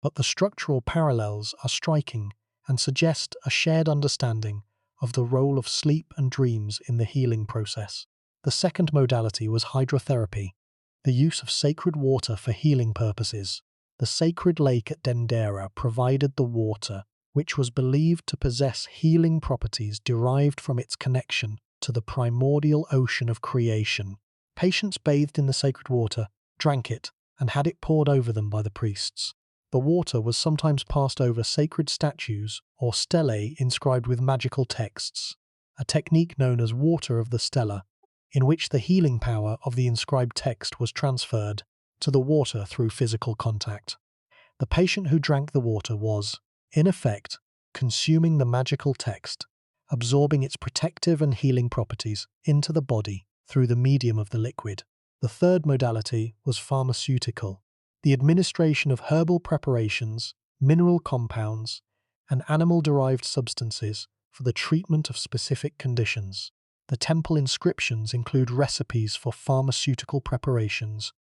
but the structural parallels are striking and suggest a shared understanding of the role of sleep and dreams in the healing process. The second modality was hydrotherapy, the use of sacred water for healing purposes. The sacred lake at Dendera provided the water, which was believed to possess healing properties derived from its connection to the primordial ocean of creation. Patients bathed in the sacred water, drank it, and had it poured over them by the priests. The water was sometimes passed over sacred statues or stelae inscribed with magical texts, a technique known as water of the stela, in which the healing power of the inscribed text was transferred to the water through physical contact. The patient who drank the water was, in effect, consuming the magical text, absorbing its protective and healing properties into the body through the medium of the liquid. The third modality was pharmaceutical, the administration of herbal preparations, mineral compounds, and animal-derived substances for the treatment of specific conditions. The temple inscriptions include recipes for pharmaceutical preparations,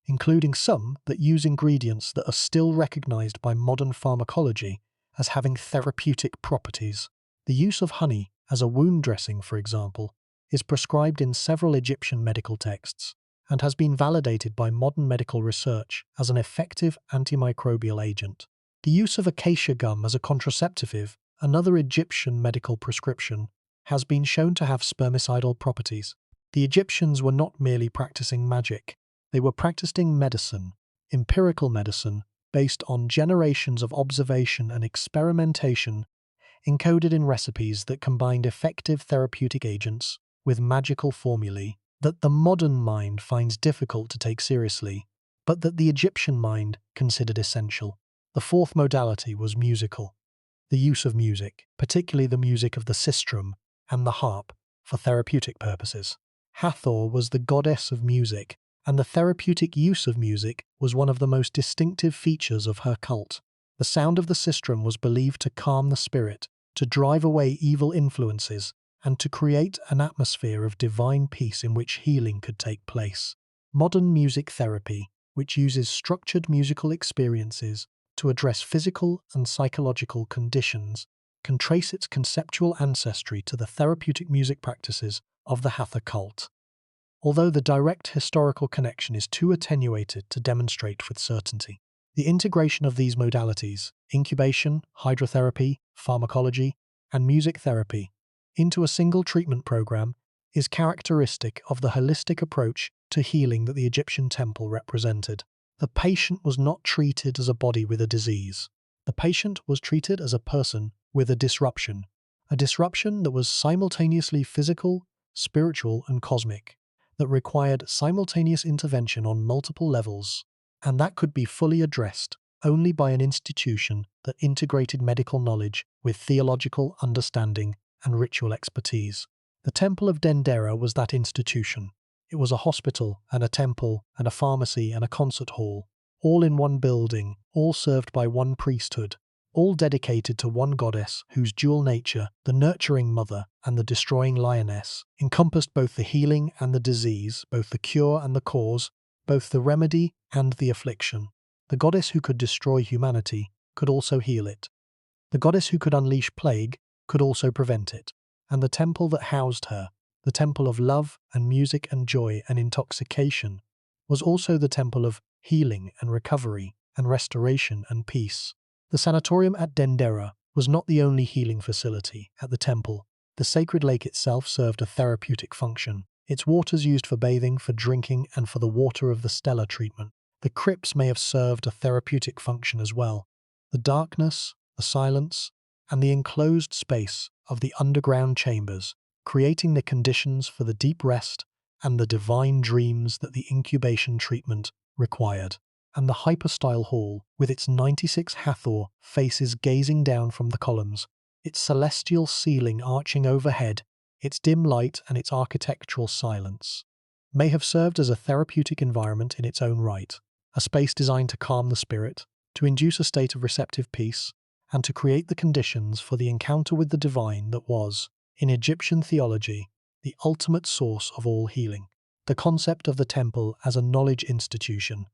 including some that use ingredients that are still recognized by modern pharmacology as having therapeutic properties. The use of honey as a wound dressing, for example, is prescribed in several Egyptian medical texts and has been validated by modern medical research as an effective antimicrobial agent. The use of acacia gum as a contraceptive, another Egyptian medical prescription, has been shown to have spermicidal properties. The Egyptians were not merely practicing magic, they were practicing medicine, empirical medicine, based on generations of observation and experimentation, encoded in recipes that combined effective therapeutic agents with magical formulae that the modern mind finds difficult to take seriously, but that the Egyptian mind considered essential. The fourth modality was musical, the use of music, particularly the music of the sistrum and the harp, for therapeutic purposes. Hathor was the goddess of music, and the therapeutic use of music was one of the most distinctive features of her cult. The sound of the sistrum was believed to calm the spirit, to drive away evil influences, and to create an atmosphere of divine peace in which healing could take place. Modern music therapy, which uses structured musical experiences to address physical and psychological conditions, can trace its conceptual ancestry to the therapeutic music practices of the Hathor cult, although the direct historical connection is too attenuated to demonstrate with certainty. The integration of these modalities, incubation, hydrotherapy, pharmacology, and music therapy, into a single treatment program is characteristic of the holistic approach to healing that the Egyptian temple represented. The patient was not treated as a body with a disease. The patient was treated as a person with a disruption that was simultaneously physical, spiritual, and cosmic, that required simultaneous intervention on multiple levels. and that could be fully addressed only by an institution that integrated medical knowledge with theological understanding and ritual expertise. The Temple of Dendera was that institution. It was a hospital and a temple and a pharmacy and a concert hall, all in one building, all served by one priesthood, all dedicated to one goddess whose dual nature, the nurturing mother and the destroying lioness, encompassed both the healing and the disease, both the cure and the cause, both the remedy and the affliction. The goddess who could destroy humanity could also heal it. The goddess who could unleash plague could also prevent it. And the temple that housed her, the temple of love and music and joy and intoxication, was also the temple of healing and recovery and restoration and peace. The sanatorium at Dendera was not the only healing facility at the temple. The sacred lake itself served a therapeutic function. Its waters used for bathing, for drinking, and for the water of the stellar treatment. The crypts may have served a therapeutic function as well. The darkness, the silence, and the enclosed space of the underground chambers, creating the conditions for the deep rest and the divine dreams that the incubation treatment required. And the hypostyle hall, with its 96 Hathor faces gazing down from the columns, its celestial ceiling arching overhead, its dim light and its architectural silence, may have served as a therapeutic environment in its own right, a space designed to calm the spirit, to induce a state of receptive peace, and to create the conditions for the encounter with the divine that was, in Egyptian theology, the ultimate source of all healing. The concept of the temple as a knowledge institution,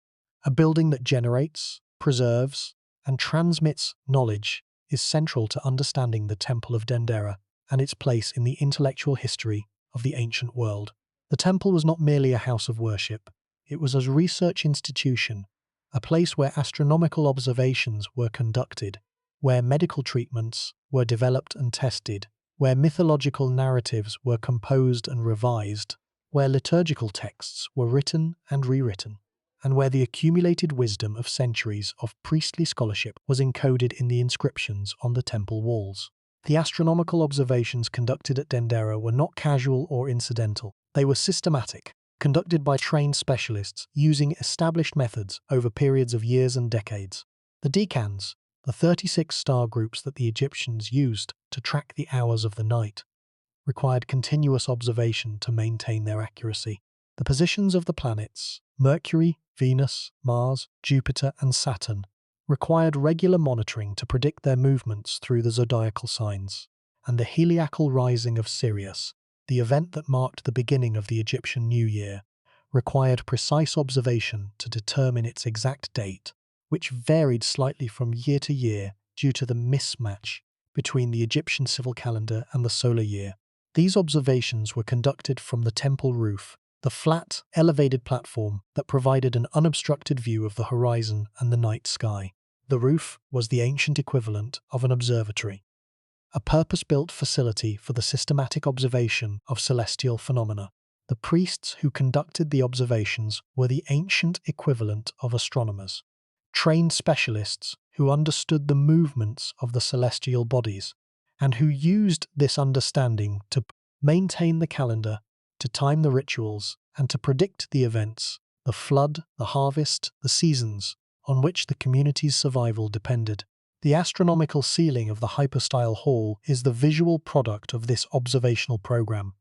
a building that generates, preserves, and transmits knowledge, is central to understanding the Temple of Dendera and its place in the intellectual history of the ancient world. The temple was not merely a house of worship, it was a research institution, a place where astronomical observations were conducted, where medical treatments were developed and tested, where mythological narratives were composed and revised, where liturgical texts were written and rewritten, and where the accumulated wisdom of centuries of priestly scholarship was encoded in the inscriptions on the temple walls. The astronomical observations conducted at Dendera were not casual or incidental. They were systematic, conducted by trained specialists using established methods over periods of years and decades. The decans, the 36 star groups that the Egyptians used to track the hours of the night, required continuous observation to maintain their accuracy. The positions of the planets, Mercury, Venus, Mars, Jupiter, and Saturn, required regular monitoring to predict their movements through the zodiacal signs. And the heliacal rising of Sirius, the event that marked the beginning of the Egyptian New Year, required precise observation to determine its exact date, which varied slightly from year to year due to the mismatch between the Egyptian civil calendar and the solar year. These observations were conducted from the temple roof, the flat, elevated platform that provided an unobstructed view of the horizon and the night sky. The roof was the ancient equivalent of an observatory, a purpose-built facility for the systematic observation of celestial phenomena. The priests who conducted the observations were the ancient equivalent of astronomers, trained specialists who understood the movements of the celestial bodies, and who used this understanding to maintain the calendar, to time the rituals, and to predict the events, the flood, the harvest, the seasons, on which the community's survival depended. The astronomical ceiling of the hypostyle hall is the visual product of this observational program,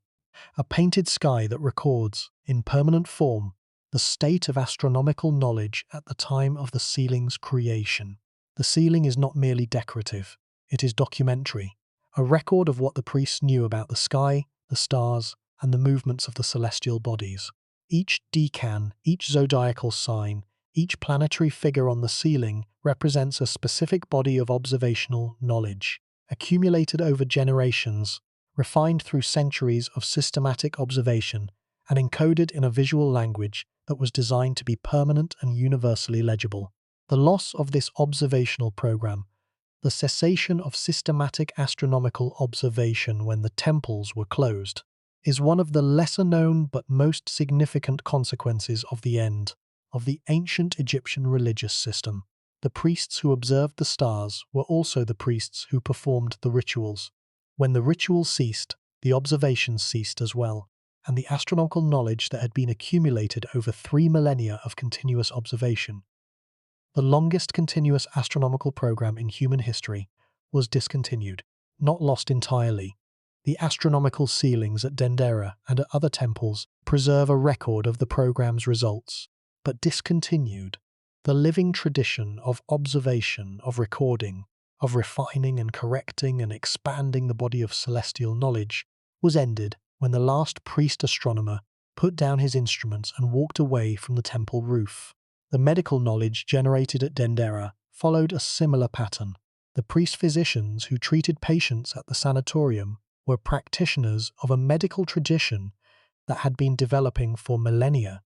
a painted sky that records, in permanent form, the state of astronomical knowledge at the time of the ceiling's creation. The ceiling is not merely decorative, it is documentary, a record of what the priests knew about the sky, the stars, and the movements of the celestial bodies. Each decan, each zodiacal sign, each planetary figure on the ceiling represents a specific body of observational knowledge, accumulated over generations, refined through centuries of systematic observation, and encoded in a visual language that was designed to be permanent and universally legible. The loss of this observational program, the cessation of systematic astronomical observation when the temples were closed, is one of the lesser-known but most significant consequences of the end of the ancient Egyptian religious system. The priests who observed the stars were also the priests who performed the rituals. When the rituals ceased, the observations ceased as well, and the astronomical knowledge that had been accumulated over 3 millennia of continuous observation the longest continuous astronomical program in human history, was discontinued, not lost entirely. The astronomical ceilings at Dendera and at other temples preserve a record of the program's results, but discontinued. The living tradition of observation, of recording, of refining and correcting and expanding the body of celestial knowledge was ended when the last priest astronomer put down his instruments and walked away from the temple roof. The medical knowledge generated at Dendera followed a similar pattern. The priest-physicians who treated patients at the sanatorium were practitioners of a medical tradition that had been developing for millennia,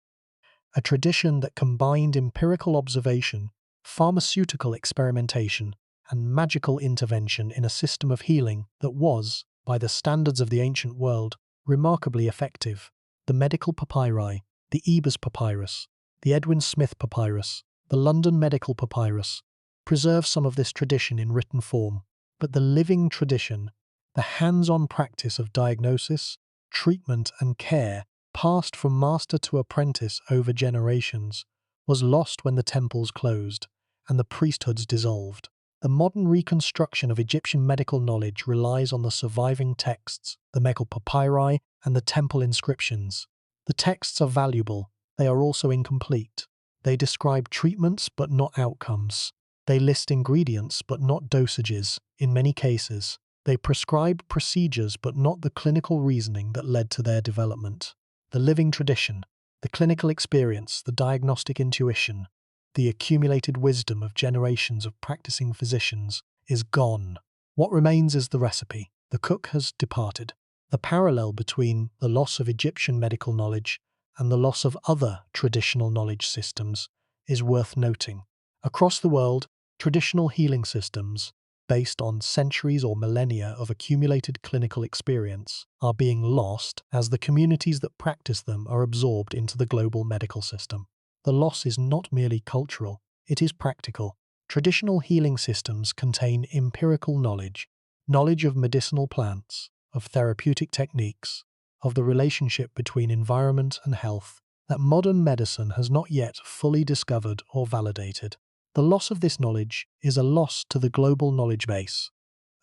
a tradition that combined empirical observation, pharmaceutical experimentation, and magical intervention in a system of healing that was, by the standards of the ancient world, remarkably effective. The medical papyri, the Ebers papyrus, the Edwin Smith papyrus, the London Medical Papyrus, preserve some of this tradition in written form, but the living tradition, the hands-on practice of diagnosis, treatment and care passed from master to apprentice over generations, was lost when the temples closed and the priesthoods dissolved. The modern reconstruction of Egyptian medical knowledge relies on the surviving texts, the medical papyri and the temple inscriptions. The texts are valuable, they are also incomplete. They describe treatments but not outcomes. They list ingredients but not dosages, in many cases. They prescribe procedures but not the clinical reasoning that led to their development. The living tradition, the clinical experience, the diagnostic intuition, the accumulated wisdom of generations of practicing physicians is gone. What remains is the recipe. The cook has departed. The parallel between the loss of Egyptian medical knowledge and the loss of other traditional knowledge systems is worth noting. Across the world, traditional healing systems, based on centuries or millennia of accumulated clinical experience, are being lost as the communities that practice them are absorbed into the global medical system. The loss is not merely cultural, it is practical. Traditional healing systems contain empirical knowledge, knowledge of medicinal plants, of therapeutic techniques, of the relationship between environment and health, that modern medicine has not yet fully discovered or validated. The loss of this knowledge is a loss to the global knowledge base,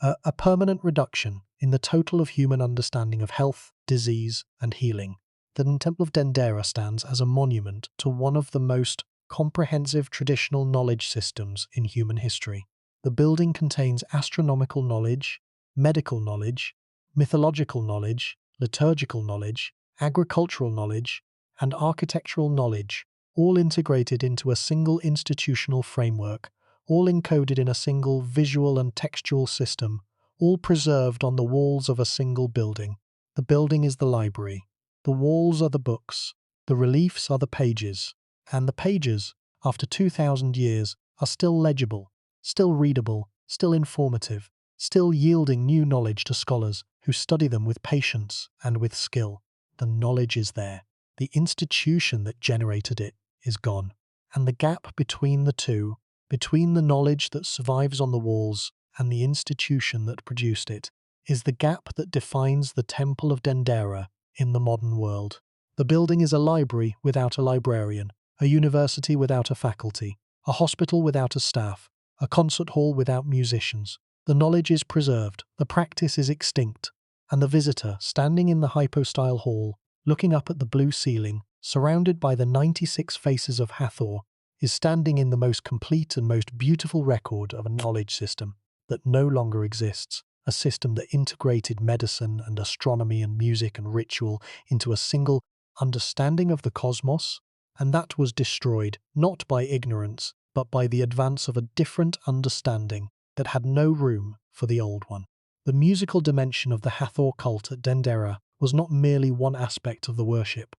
a permanent reduction in the total of human understanding of health, disease, and healing. The Temple of Dendera stands as a monument to one of the most comprehensive traditional knowledge systems in human history. The building contains astronomical knowledge, medical knowledge, mythological knowledge, liturgical knowledge, agricultural knowledge, and architectural knowledge, all integrated into a single institutional framework, all encoded in a single visual and textual system, all preserved on the walls of a single building. The building is the library. The walls are the books, the reliefs are the pages, and the pages, after 2,000 years, are still legible, still readable, still informative, still yielding new knowledge to scholars who study them with patience and with skill. The knowledge is there. The institution that generated it is gone. And the gap between the two, between the knowledge that survives on the walls and the institution that produced it, is the gap that defines the Temple of Dendera in the modern world. The building is a library without a librarian, a university without a faculty, a hospital without a staff, a concert hall without musicians. The knowledge is preserved, the practice is extinct, and the visitor, standing in the hypostyle hall, looking up at the blue ceiling, surrounded by the 96 faces of Hathor, is standing in the most complete and most beautiful record of a knowledge system that no longer exists, a system that integrated medicine and astronomy and music and ritual into a single understanding of the cosmos, and that was destroyed not by ignorance, but by the advance of a different understanding that had no room for the old one. The musical dimension of the Hathor cult at Dendera was not merely one aspect of the worship.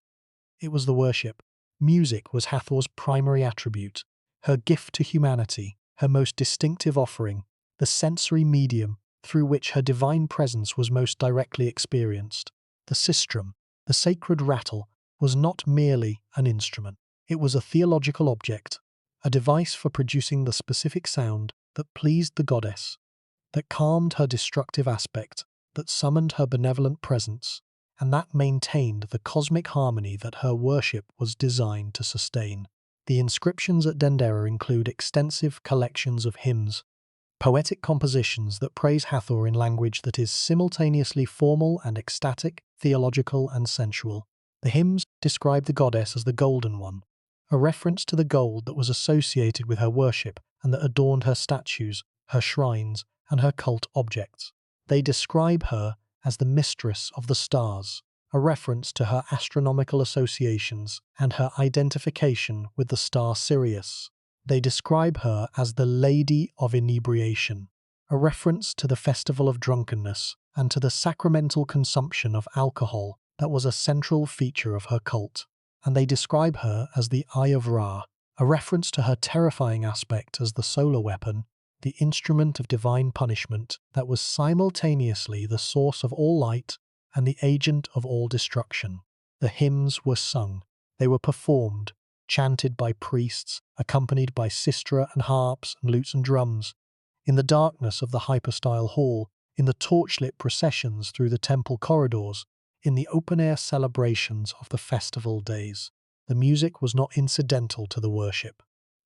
It was the worship. Music was Hathor's primary attribute, her gift to humanity, her most distinctive offering, the sensory medium through which her divine presence was most directly experienced. The sistrum, the sacred rattle, was not merely an instrument. It was a theological object, a device for producing the specific sound that pleased the goddess, that calmed her destructive aspect, that summoned her benevolent presence, and that maintained the cosmic harmony that her worship was designed to sustain. The inscriptions at Dendera include extensive collections of hymns, poetic compositions that praise Hathor in language that is simultaneously formal and ecstatic, theological and sensual. The hymns describe the goddess as the Golden One, a reference to the gold that was associated with her worship and that adorned her statues, her shrines, and her cult objects. They describe her as the mistress of the stars, a reference to her astronomical associations and her identification with the star Sirius. They describe her as the Lady of Inebriation, a reference to the festival of drunkenness and to the sacramental consumption of alcohol that was a central feature of her cult. And they describe her as the Eye of Ra, a reference to her terrifying aspect as the solar weapon, the instrument of divine punishment that was simultaneously the source of all light and the agent of all destruction. The hymns were sung, they were performed, chanted by priests, accompanied by sistra and harps and lutes and drums, in the darkness of the hypostyle hall, in the torchlit processions through the temple corridors, in the open-air celebrations of the festival days. The music was not incidental to the worship.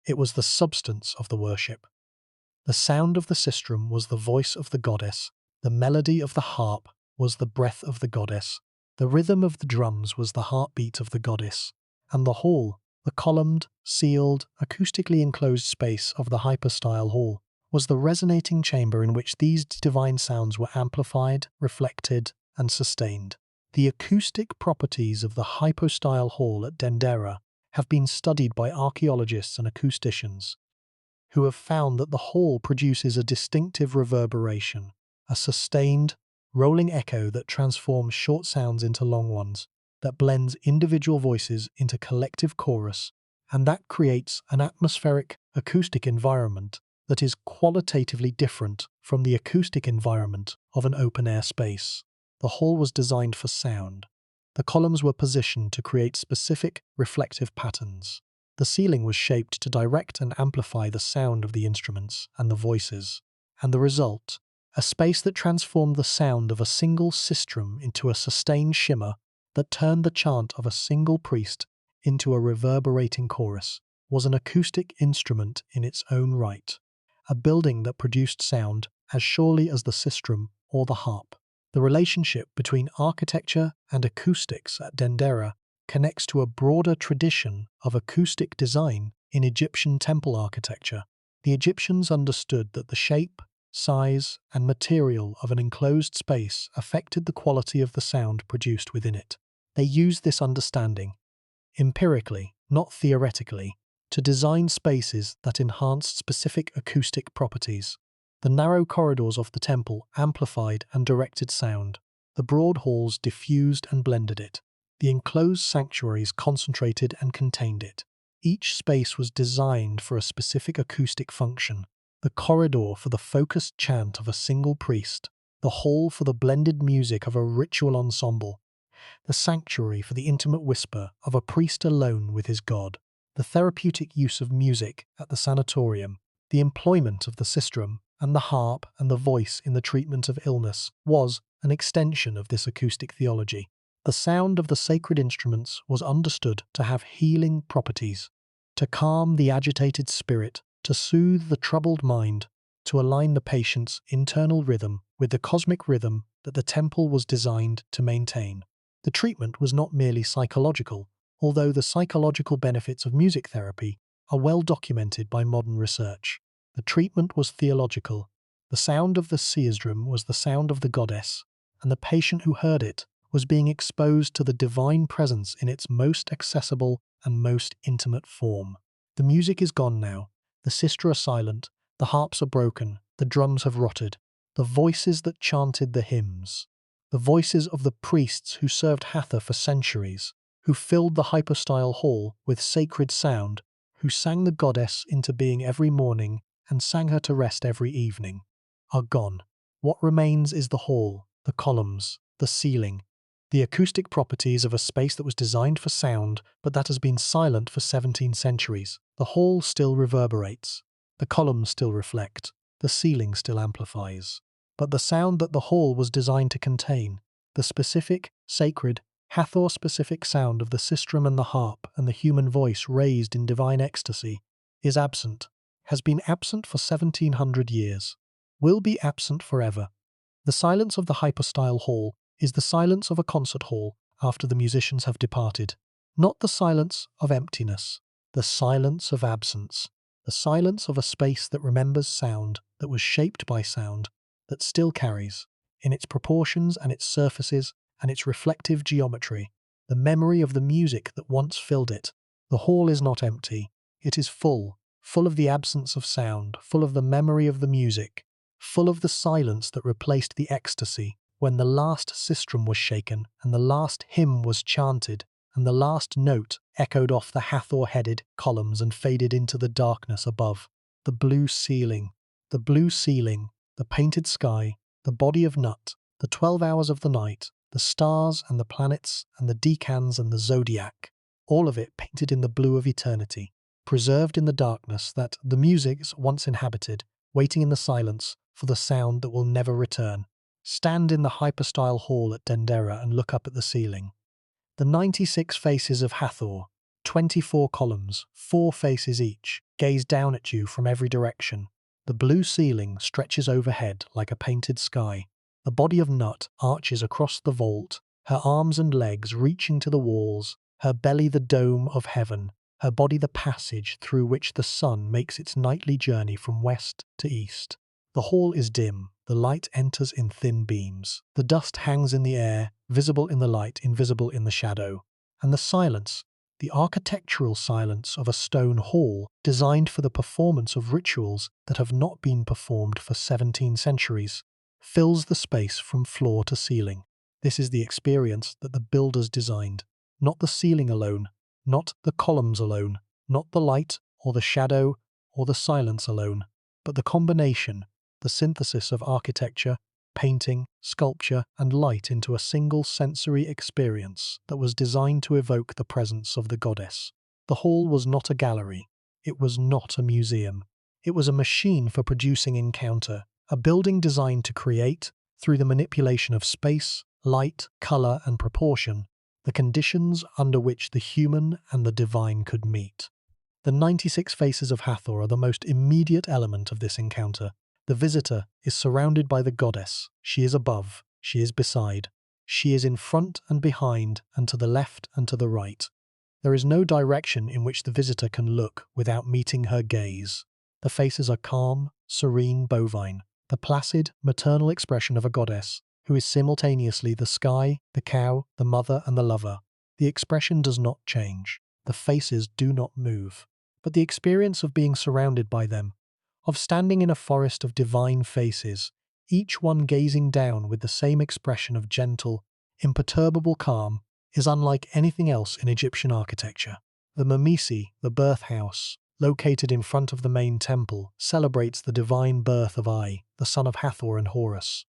It was the substance of the worship. The sound of the sistrum was the voice of the goddess, the melody of the harp was the breath of the goddess, the rhythm of the drums was the heartbeat of the goddess, and the hall, the columned, sealed, acoustically enclosed space of the hypostyle hall, was the resonating chamber in which these divine sounds were amplified, reflected, and sustained. The acoustic properties of the hypostyle hall at Dendera have been studied by archaeologists and acousticians, who have found that the hall produces a distinctive reverberation, a sustained, rolling echo that transforms short sounds into long ones, that blends individual voices into collective chorus, and that creates an atmospheric acoustic environment that is qualitatively different from the acoustic environment of an open-air space. The hall was designed for sound. The columns were positioned to create specific, reflective patterns. The ceiling was shaped to direct and amplify the sound of the instruments and the voices, and the result, a space that transformed the sound of a single sistrum into a sustained shimmer that turned the chant of a single priest into a reverberating chorus, was an acoustic instrument in its own right, a building that produced sound as surely as the sistrum or the harp. The relationship between architecture and acoustics at Dendera connects to a broader tradition of acoustic design in Egyptian temple architecture. The Egyptians understood that the shape, size, and material of an enclosed space affected the quality of the sound produced within it. They used this understanding, empirically, not theoretically, to design spaces that enhanced specific acoustic properties. The narrow corridors of the temple amplified and directed sound. The broad halls diffused and blended it. The enclosed sanctuaries concentrated and contained it. Each space was designed for a specific acoustic function. The corridor for the focused chant of a single priest, the hall for the blended music of a ritual ensemble, the sanctuary for the intimate whisper of a priest alone with his God, the therapeutic use of music at the sanatorium, the employment of the sistrum and the harp and the voice in the treatment of illness was an extension of this acoustic theology. The sound of the sacred instruments was understood to have healing properties, to calm the agitated spirit, to soothe the troubled mind, to align the patient's internal rhythm with the cosmic rhythm that the temple was designed to maintain. The treatment was not merely psychological, although the psychological benefits of music therapy are well documented by modern research. The treatment was theological. The sound of the sistrum was the sound of the goddess, and the patient who heard it was being exposed to the divine presence in its most accessible and most intimate form. The music is gone now. The sistra are silent, the harps are broken, the drums have rotted. The voices that chanted the hymns, the voices of the priests who served Hathor for centuries, who filled the hypostyle hall with sacred sound, who sang the goddess into being every morning and sang her to rest every evening, are gone. What remains is the hall, the columns, the ceiling, the acoustic properties of a space that was designed for sound, but that has been silent for 17 centuries. The hall still reverberates. The columns still reflect. The ceiling still amplifies. But the sound that the hall was designed to contain, the specific, sacred, Hathor-specific sound of the sistrum and the harp and the human voice raised in divine ecstasy is absent, has been absent for 1700 years, will be absent forever. The silence of the hypostyle hall is the silence of a concert hall after the musicians have departed, not the silence of emptiness, the silence of absence, the silence of a space that remembers sound, that was shaped by sound, that still carries, in its proportions and its surfaces and its reflective geometry, the memory of the music that once filled it. The hall is not empty, it is full, full of the absence of sound, full of the memory of the music, full of the silence that replaced the ecstasy when the last sistrum was shaken and the last hymn was chanted and the last note echoed off the Hathor-headed columns and faded into the darkness above. The blue ceiling, the painted sky, the body of Nut, the 12 hours of the night, the stars and the planets and the decans and the zodiac, all of it painted in the blue of eternity, preserved in the darkness that the musics once inhabited, waiting in the silence for the sound that will never return. Stand in the hypostyle hall at Dendera and look up at the ceiling. The 96 faces of Hathor, 24 columns, 4 faces each, gaze down at you from every direction. The blue ceiling stretches overhead like a painted sky. The body of Nut arches across the vault, her arms and legs reaching to the walls, her belly the dome of heaven, her body the passage through which the sun makes its nightly journey from west to east. The hall is dim, the light enters in thin beams. The dust hangs in the air, visible in the light, invisible in the shadow. And the silence, the architectural silence of a stone hall designed for the performance of rituals that have not been performed for 17 centuries, fills the space from floor to ceiling. This is the experience that the builders designed, not the ceiling alone, not the columns alone, not the light or the shadow or the silence alone, but the combination, the synthesis of architecture, painting, sculpture, and light into a single sensory experience that was designed to evoke the presence of the goddess. The hall was not a gallery. It was not a museum. It was a machine for producing encounter, a building designed to create, through the manipulation of space, light, color, and proportion, the conditions under which the human and the divine could meet. The 96 faces of Hathor are the most immediate element of this encounter. The visitor is surrounded by the goddess. She is above, she is beside, she is in front and behind and to the left and to the right. There is no direction in which the visitor can look without meeting her gaze. The faces are calm, serene, bovine, the placid, maternal expression of a goddess who is simultaneously the sky, the cow, the mother, and the lover. The expression does not change. The faces do not move. But the experience of being surrounded by them, of standing in a forest of divine faces, each one gazing down with the same expression of gentle, imperturbable calm, is unlike anything else in Egyptian architecture. The Mamisi, the birth house, located in front of the main temple, celebrates the divine birth of Ai, the son of Hathor and Horus.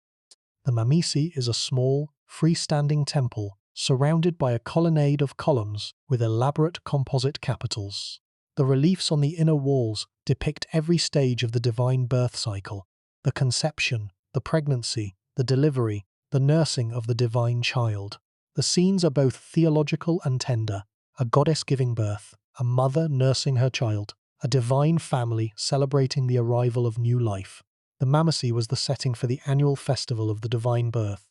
The Mamisi is a small, freestanding temple surrounded by a colonnade of columns with elaborate composite capitals. The reliefs on the inner walls depict every stage of the divine birth cycle, the conception, the pregnancy, the delivery, the nursing of the divine child. The scenes are both theological and tender, a goddess giving birth, a mother nursing her child, a divine family celebrating the arrival of new life. The Mamasi was the setting for the annual festival of the divine birth,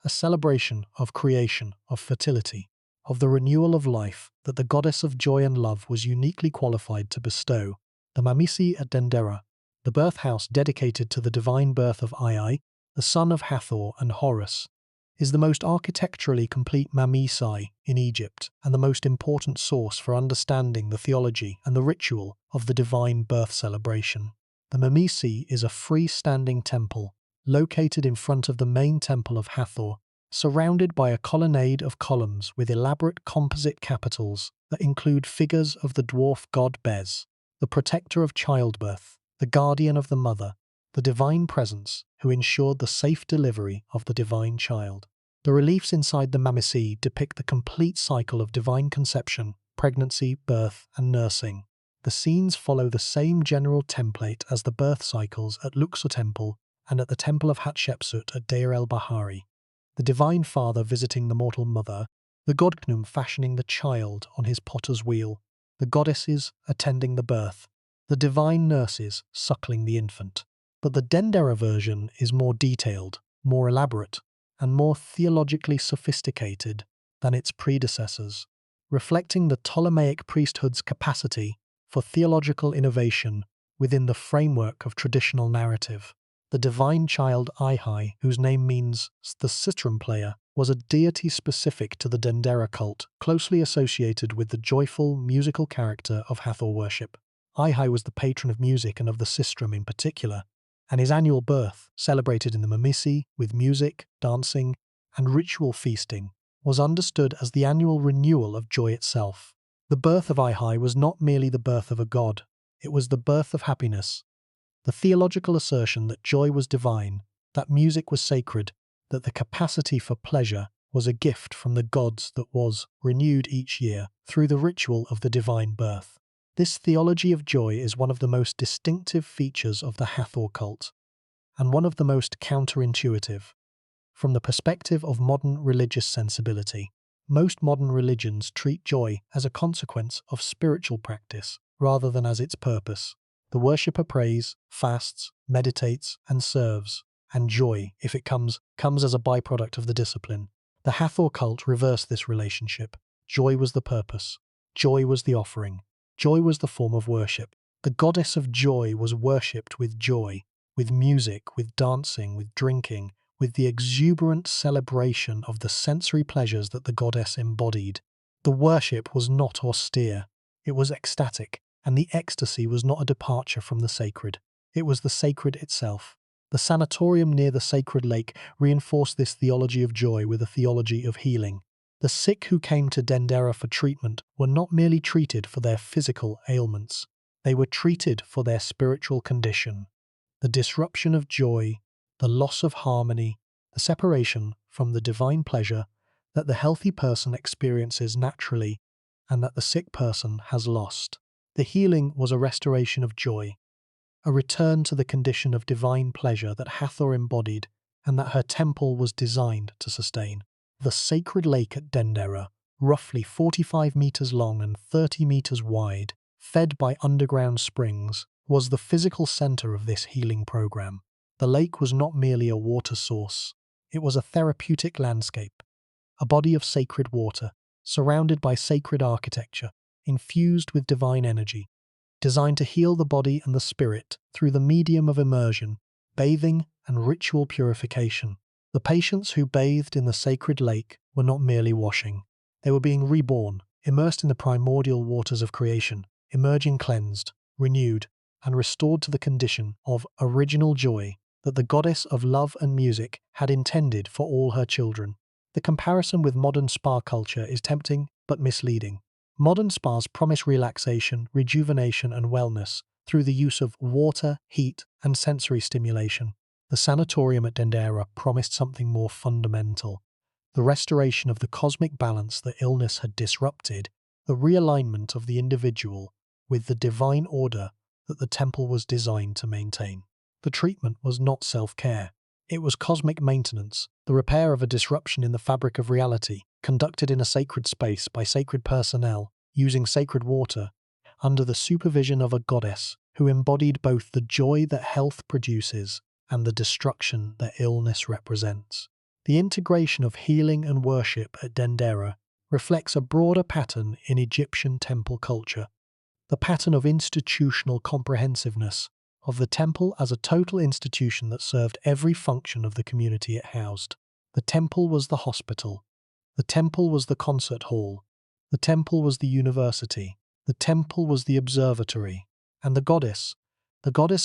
a celebration of creation, of fertility, of the renewal of life that the goddess of joy and love was uniquely qualified to bestow. The Mamisi at Dendera, the birth house dedicated to the divine birth of Ai, the son of Hathor and Horus, is the most architecturally complete Mamisi in Egypt and the most important source for understanding the theology and the ritual of the divine birth celebration. The Mamisi is a freestanding temple located in front of the main temple of Hathor, surrounded by a colonnade of columns with elaborate composite capitals that include figures of the dwarf god Bez, the protector of childbirth, the guardian of the mother, the divine presence who ensured the safe delivery of the divine child. The reliefs inside the Mamisi depict the complete cycle of divine conception, pregnancy, birth, and nursing. The scenes follow the same general template as the birth cycles at Luxor Temple and at the Temple of Hatshepsut at Deir el-Bahari. The Divine Father visiting the mortal mother, the god Khnum fashioning the child on his potter's wheel, the goddesses attending the birth, the divine nurses suckling the infant. But the Dendera version is more detailed, more elaborate, and more theologically sophisticated than its predecessors, reflecting the Ptolemaic priesthood's capacity for theological innovation within the framework of traditional narrative. The divine child Ihai, whose name means the citram player, was a deity specific to the Dendera cult, closely associated with the joyful, musical character of Hathor worship. Ihai was the patron of music and of the sistrum in particular, and his annual birth, celebrated in the Mamisi with music, dancing, and ritual feasting, was understood as the annual renewal of joy itself. The birth of Ihai was not merely the birth of a god, it was the birth of happiness. The theological assertion that joy was divine, that music was sacred, that the capacity for pleasure was a gift from the gods that was renewed each year through the ritual of the divine birth. This theology of joy is one of the most distinctive features of the Hathor cult, and one of the most counterintuitive. From the perspective of modern religious sensibility, most modern religions treat joy as a consequence of spiritual practice rather than as its purpose. The worshipper prays, fasts, meditates, and serves, and joy, if it comes as a byproduct of the discipline. The Hathor cult reversed this relationship. Joy was the purpose. Joy was the offering. Joy was the form of worship. The goddess of joy was worshipped with joy, with music, with dancing, with drinking, with the exuberant celebration of the sensory pleasures that the goddess embodied. The worship was not austere. It was ecstatic, and the ecstasy was not a departure from the sacred. It was the sacred itself. The sanatorium near the sacred lake reinforced this theology of joy with a theology of healing. The sick who came to Dendera for treatment were not merely treated for their physical ailments. They were treated for their spiritual condition. The disruption of joy, the loss of harmony, the separation from the divine pleasure that the healthy person experiences naturally and that the sick person has lost. The healing was a restoration of joy, a return to the condition of divine pleasure that Hathor embodied and that her temple was designed to sustain. The sacred lake at Dendera, roughly 45 meters long and 30 meters wide, fed by underground springs, was the physical center of this healing program. The lake was not merely a water source, it was a therapeutic landscape, a body of sacred water, surrounded by sacred architecture, infused with divine energy, designed to heal the body and the spirit through the medium of immersion, bathing, and ritual purification. The patients who bathed in the sacred lake were not merely washing. They were being reborn, immersed in the primordial waters of creation, emerging cleansed, renewed, and restored to the condition of original joy that the goddess of love and music had intended for all her children. The comparison with modern spa culture is tempting but misleading. Modern spas promise relaxation, rejuvenation, and wellness through the use of water, heat, and sensory stimulation. The sanatorium at Dendera promised something more fundamental: the restoration of the cosmic balance that illness had disrupted, the realignment of the individual with the divine order that the temple was designed to maintain. The treatment was not self-care. It was cosmic maintenance, the repair of a disruption in the fabric of reality, conducted in a sacred space by sacred personnel, using sacred water, under the supervision of a goddess who embodied both the joy that health produces and the destruction that illness represents. The integration of healing and worship at Dendera reflects a broader pattern in Egyptian temple culture, the pattern of institutional comprehensiveness, of the temple as a total institution that served every function of the community it housed. The temple was the hospital. The temple was the concert hall. The temple was the university. The temple was the observatory. And the goddess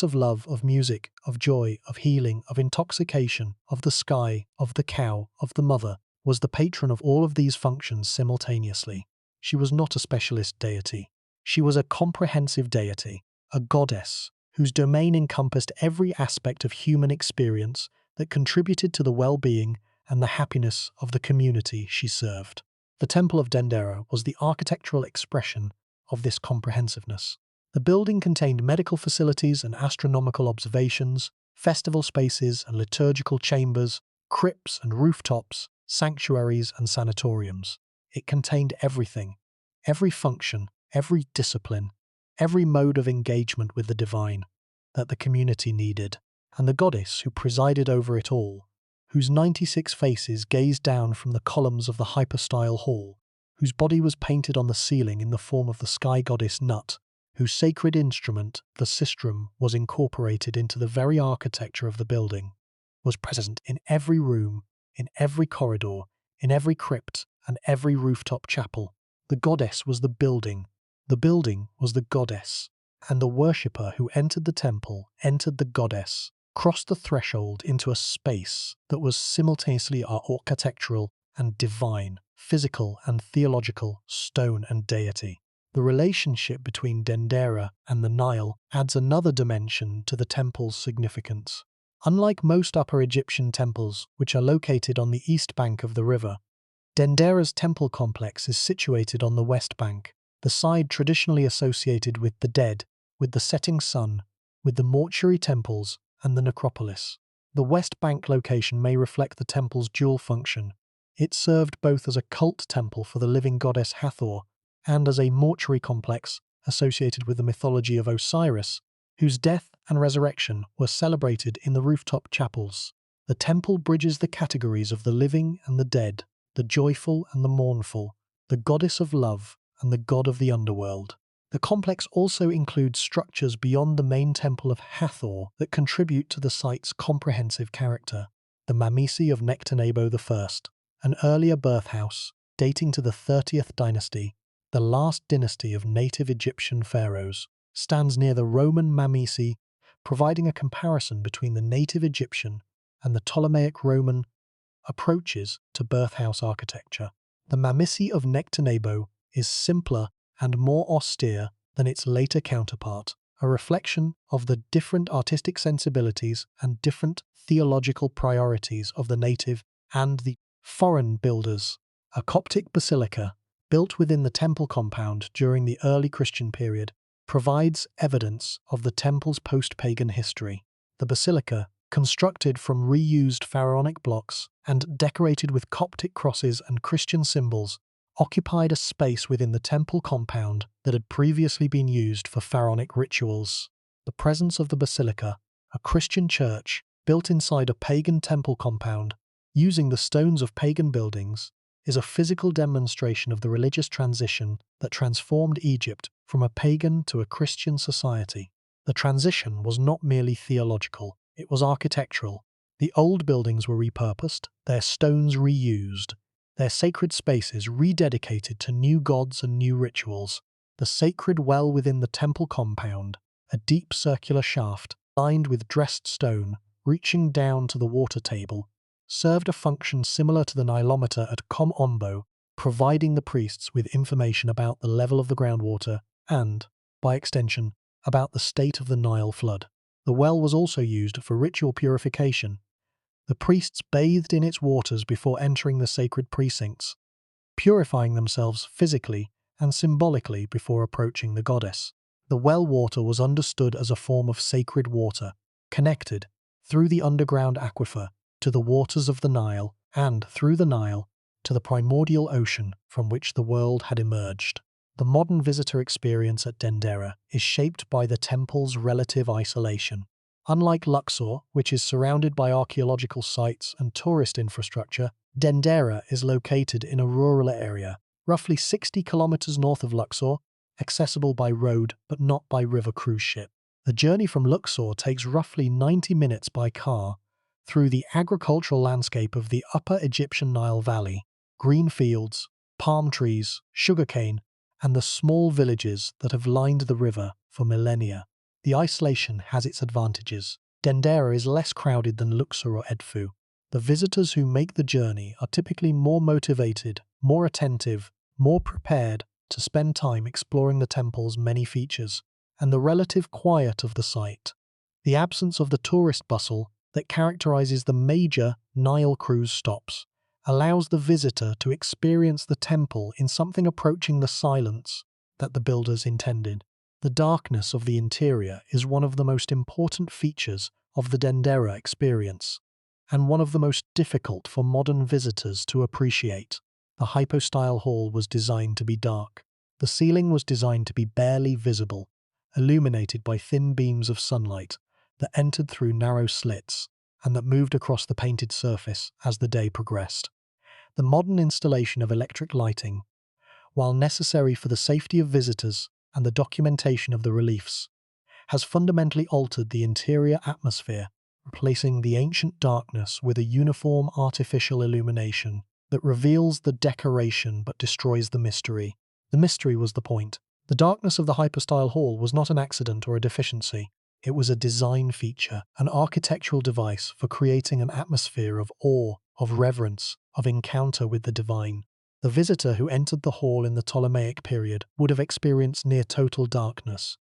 of love, of music, of joy, of healing, of intoxication, of the sky, of the cow, of the mother, was the patron of all of these functions simultaneously. She was not a specialist deity. She was a comprehensive deity, a goddess, whose domain encompassed every aspect of human experience that contributed to the well-being and the happiness of the community she served. The Temple of Dendera was the architectural expression of this comprehensiveness. The building contained medical facilities and astronomical observations, festival spaces and liturgical chambers, crypts and rooftops, sanctuaries and sanatoriums. It contained everything, every function, every discipline, every mode of engagement with the divine that the community needed, and the goddess who presided over it all, whose 96 faces gazed down from the columns of the hypostyle hall, whose body was painted on the ceiling in the form of the sky goddess Nut, whose sacred instrument, the sistrum, was incorporated into the very architecture of the building, was present in every room, in every corridor, in every crypt, and every rooftop chapel. The goddess was the building was the goddess, and the worshipper who entered the temple entered the goddess, crossed the threshold into a space that was simultaneously architectural and divine, physical and theological, stone and deity. The relationship between Dendera and the Nile adds another dimension to the temple's significance. Unlike most Upper Egyptian temples, which are located on the east bank of the river, Dendera's temple complex is situated on the west bank, the side traditionally associated with the dead, with the setting sun, with the mortuary temples, and the necropolis. The West Bank location may reflect the temple's dual function. It served both as a cult temple for the living goddess Hathor and as a mortuary complex associated with the mythology of Osiris, whose death and resurrection were celebrated in the rooftop chapels. The temple bridges the categories of the living and the dead, the joyful and the mournful, the goddess of love and the god of the underworld. The complex also includes structures beyond the main temple of Hathor that contribute to the site's comprehensive character. The Mamisi of Nectanebo I, an earlier birth house dating to the 30th dynasty, the last dynasty of native Egyptian pharaohs, stands near the Roman Mamisi, providing a comparison between the native Egyptian and the Ptolemaic Roman approaches to birth house architecture. The Mamisi of Nectanebo is simpler and more austere than its later counterpart, a reflection of the different artistic sensibilities and different theological priorities of the native and the foreign builders. A Coptic basilica, built within the temple compound during the early Christian period, provides evidence of the temple's post-pagan history. The basilica, constructed from reused pharaonic blocks and decorated with Coptic crosses and Christian symbols, occupied a space within the temple compound that had previously been used for pharaonic rituals. The presence of the basilica, a Christian church built inside a pagan temple compound, using the stones of pagan buildings, is a physical demonstration of the religious transition that transformed Egypt from a pagan to a Christian society. The transition was not merely theological, it was architectural. The old buildings were repurposed, their stones reused, their sacred spaces rededicated to new gods and new rituals. The sacred well within the temple compound, a deep circular shaft lined with dressed stone reaching down to the water table, served a function similar to the nilometer at Kom Ombo, providing the priests with information about the level of the groundwater and, by extension, about the state of the Nile flood. The well was also used for ritual purification. The priests bathed in its waters before entering the sacred precincts, purifying themselves physically and symbolically before approaching the goddess. The well water was understood as a form of sacred water, connected, through the underground aquifer, to the waters of the Nile, and, through the Nile, to the primordial ocean from which the world had emerged. The modern visitor experience at Dendera is shaped by the temple's relative isolation. Unlike Luxor, which is surrounded by archaeological sites and tourist infrastructure, Dendera is located in a rural area, roughly 60 kilometers north of Luxor, accessible by road but not by river cruise ship. The journey from Luxor takes roughly 90 minutes by car through the agricultural landscape of the Upper Egyptian Nile Valley, green fields, palm trees, sugarcane, and the small villages that have lined the river for millennia. The isolation has its advantages. Dendera is less crowded than Luxor or Edfu. The visitors who make the journey are typically more motivated, more attentive, more prepared to spend time exploring the temple's many features, and the relative quiet of the site, the absence of the tourist bustle that characterizes the major Nile cruise stops, allows the visitor to experience the temple in something approaching the silence that the builders intended. The darkness of the interior is one of the most important features of the Dendera experience, and one of the most difficult for modern visitors to appreciate. The hypostyle hall was designed to be dark. The ceiling was designed to be barely visible, illuminated by thin beams of sunlight that entered through narrow slits and that moved across the painted surface as the day progressed. The modern installation of electric lighting, while necessary for the safety of visitors and the documentation of the reliefs, has fundamentally altered the interior atmosphere, replacing the ancient darkness with a uniform artificial illumination that reveals the decoration but destroys the mystery. The mystery was the point. The darkness of the hypostyle hall was not an accident or a deficiency. It was a design feature, an architectural device for creating an atmosphere of awe, of reverence, of encounter with the divine. The visitor who entered the hall in the Ptolemaic period would have experienced near total darkness.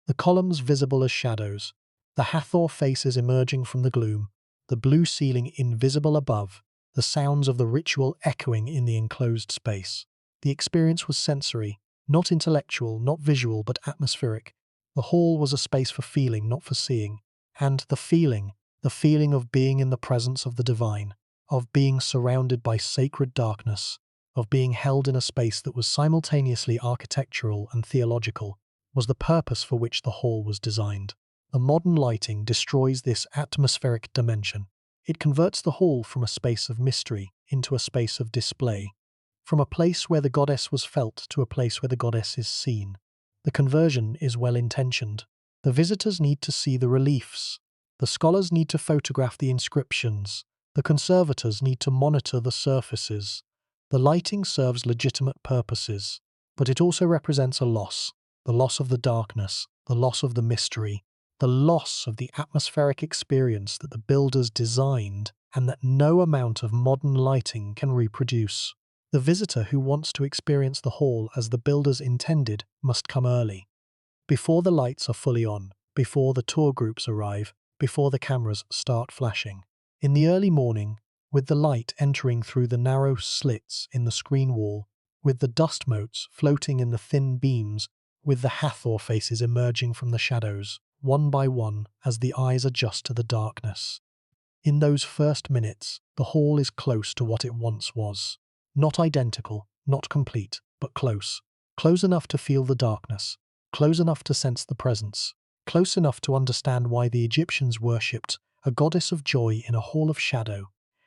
The columns visible as shadows, the Hathor faces emerging from the gloom, the blue ceiling invisible above, the sounds of the ritual echoing in the enclosed space. The experience was sensory, not intellectual, not visual, but atmospheric. The hall was a space for feeling, not for seeing. And the feeling of being in the presence of the divine, of being surrounded by sacred darkness, of being held in a space that was simultaneously architectural and theological, was the purpose for which the hall was designed. The modern lighting destroys this atmospheric dimension. It converts the hall from a space of mystery into a space of display, from a place where the goddess was felt to a place where the goddess is seen. The conversion is well-intentioned. The visitors need to see the reliefs. The scholars need to photograph the inscriptions. The conservators need to monitor the surfaces. The lighting serves legitimate purposes, but it also represents a loss. The loss of the darkness, the loss of the mystery, the loss of the atmospheric experience that the builders designed and that no amount of modern lighting can reproduce. The visitor who wants to experience the hall as the builders intended must come early, before the lights are fully on, before the tour groups arrive, before the cameras start flashing. In the early morning, with the light entering through the narrow slits in the screen wall, with the dust motes floating in the thin beams, with the Hathor faces emerging from the shadows, one by one, as the eyes adjust to the darkness. In those first minutes, the hall is close to what it once was. Not identical, not complete, but close. Close enough to feel the darkness, close enough to sense the presence, close enough to understand why the Egyptians worshipped a goddess of joy in a hall of shadow,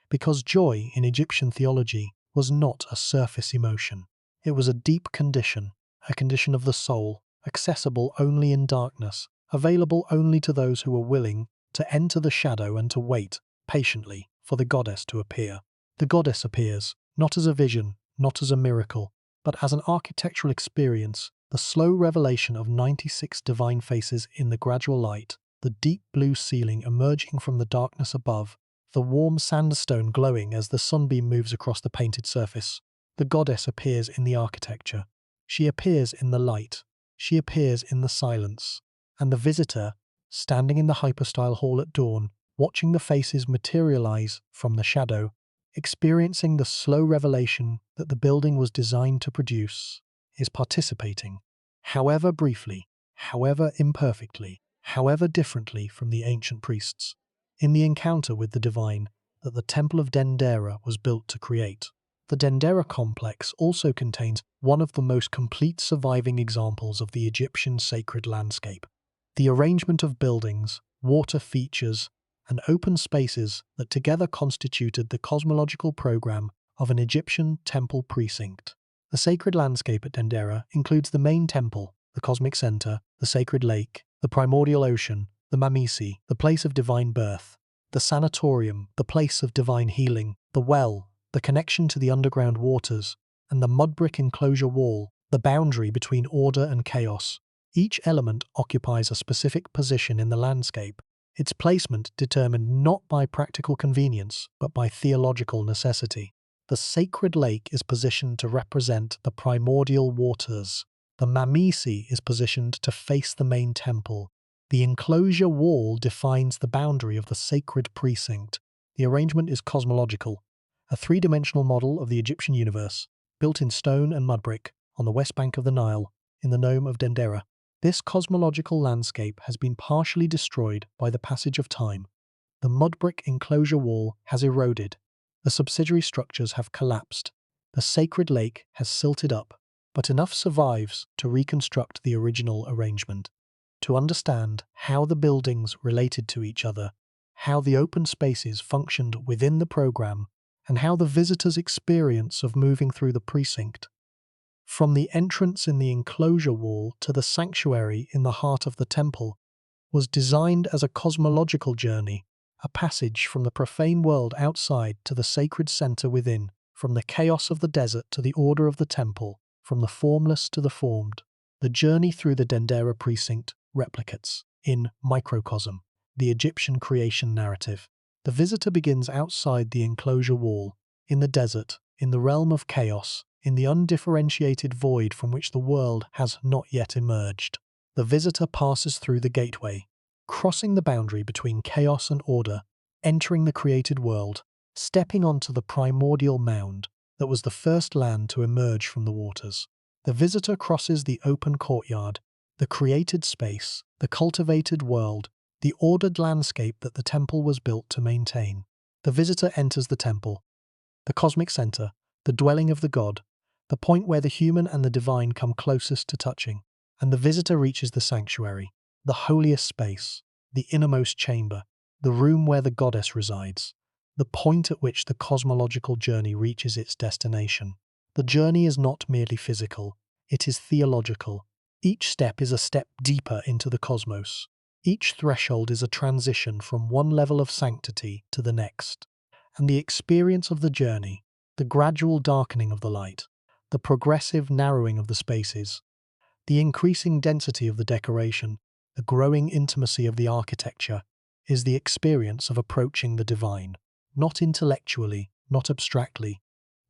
because joy in Egyptian theology was not a surface emotion. It was a deep condition, a condition of the soul, accessible only in darkness, available only to those who were willing to enter the shadow and to wait patiently for the goddess to appear. The goddess appears, not as a vision, not as a miracle, but as an architectural experience, the slow revelation of 96 divine faces in the gradual light, the deep blue ceiling emerging from the darkness above, the warm sandstone glowing as the sunbeam moves across the painted surface. The goddess appears in the architecture. She appears in the light. She appears in the silence. And the visitor, standing in the hypostyle hall at dawn, watching the faces materialize from the shadow, experiencing the slow revelation that the building was designed to produce, is participating, however briefly, however imperfectly, however differently from the ancient priests, in the encounter with the divine that the Temple of Dendera was built to create. The Dendera complex also contains one of the most complete surviving examples of the Egyptian sacred landscape. The arrangement of buildings, water features, and open spaces that together constituted the cosmological program of an Egyptian temple precinct. The sacred landscape at Dendera includes the main temple, the cosmic center, the sacred lake, the primordial ocean, the Mamisi, the place of divine birth, the sanatorium, the place of divine healing, the well, the connection to the underground waters, and the mud brick enclosure wall, the boundary between order and chaos. Each element occupies a specific position in the landscape, its placement determined not by practical convenience, but by theological necessity. The sacred lake is positioned to represent the primordial waters. The Mamisi is positioned to face the main temple. The enclosure wall defines the boundary of the sacred precinct. The arrangement is cosmological, a three-dimensional model of the Egyptian universe, built in stone and mud brick on the west bank of the Nile, in the nome of Dendera. This cosmological landscape has been partially destroyed by the passage of time. The mud brick enclosure wall has eroded. The subsidiary structures have collapsed. The sacred lake has silted up, but enough survives to reconstruct the original arrangement, to understand how the buildings related to each other, how the open spaces functioned within the program, and how the visitor's experience of moving through the precinct, from the entrance in the enclosure wall to the sanctuary in the heart of the temple, was designed as a cosmological journey, a passage from the profane world outside to the sacred center within, from the chaos of the desert to the order of the temple, from the formless to the formed. The journey through the Dendera precinct replicates, in microcosm, the Egyptian creation narrative. The visitor begins outside the enclosure wall, in the desert, in the realm of chaos, in the undifferentiated void from which the world has not yet emerged. The visitor passes through the gateway, crossing the boundary between chaos and order, entering the created world, stepping onto the primordial mound that was the first land to emerge from the waters. The visitor crosses the open courtyard, the created space, the cultivated world, the ordered landscape that the temple was built to maintain. The visitor enters the temple, the cosmic center, the dwelling of the god, the point where the human and the divine come closest to touching. And the visitor reaches the sanctuary, the holiest space, the innermost chamber, the room where the goddess resides, the point at which the cosmological journey reaches its destination. The journey is not merely physical, it is theological. Each step is a step deeper into the cosmos. Each threshold is a transition from one level of sanctity to the next. And the experience of the journey, the gradual darkening of the light, the progressive narrowing of the spaces, the increasing density of the decoration, the growing intimacy of the architecture, is the experience of approaching the divine, not intellectually, not abstractly,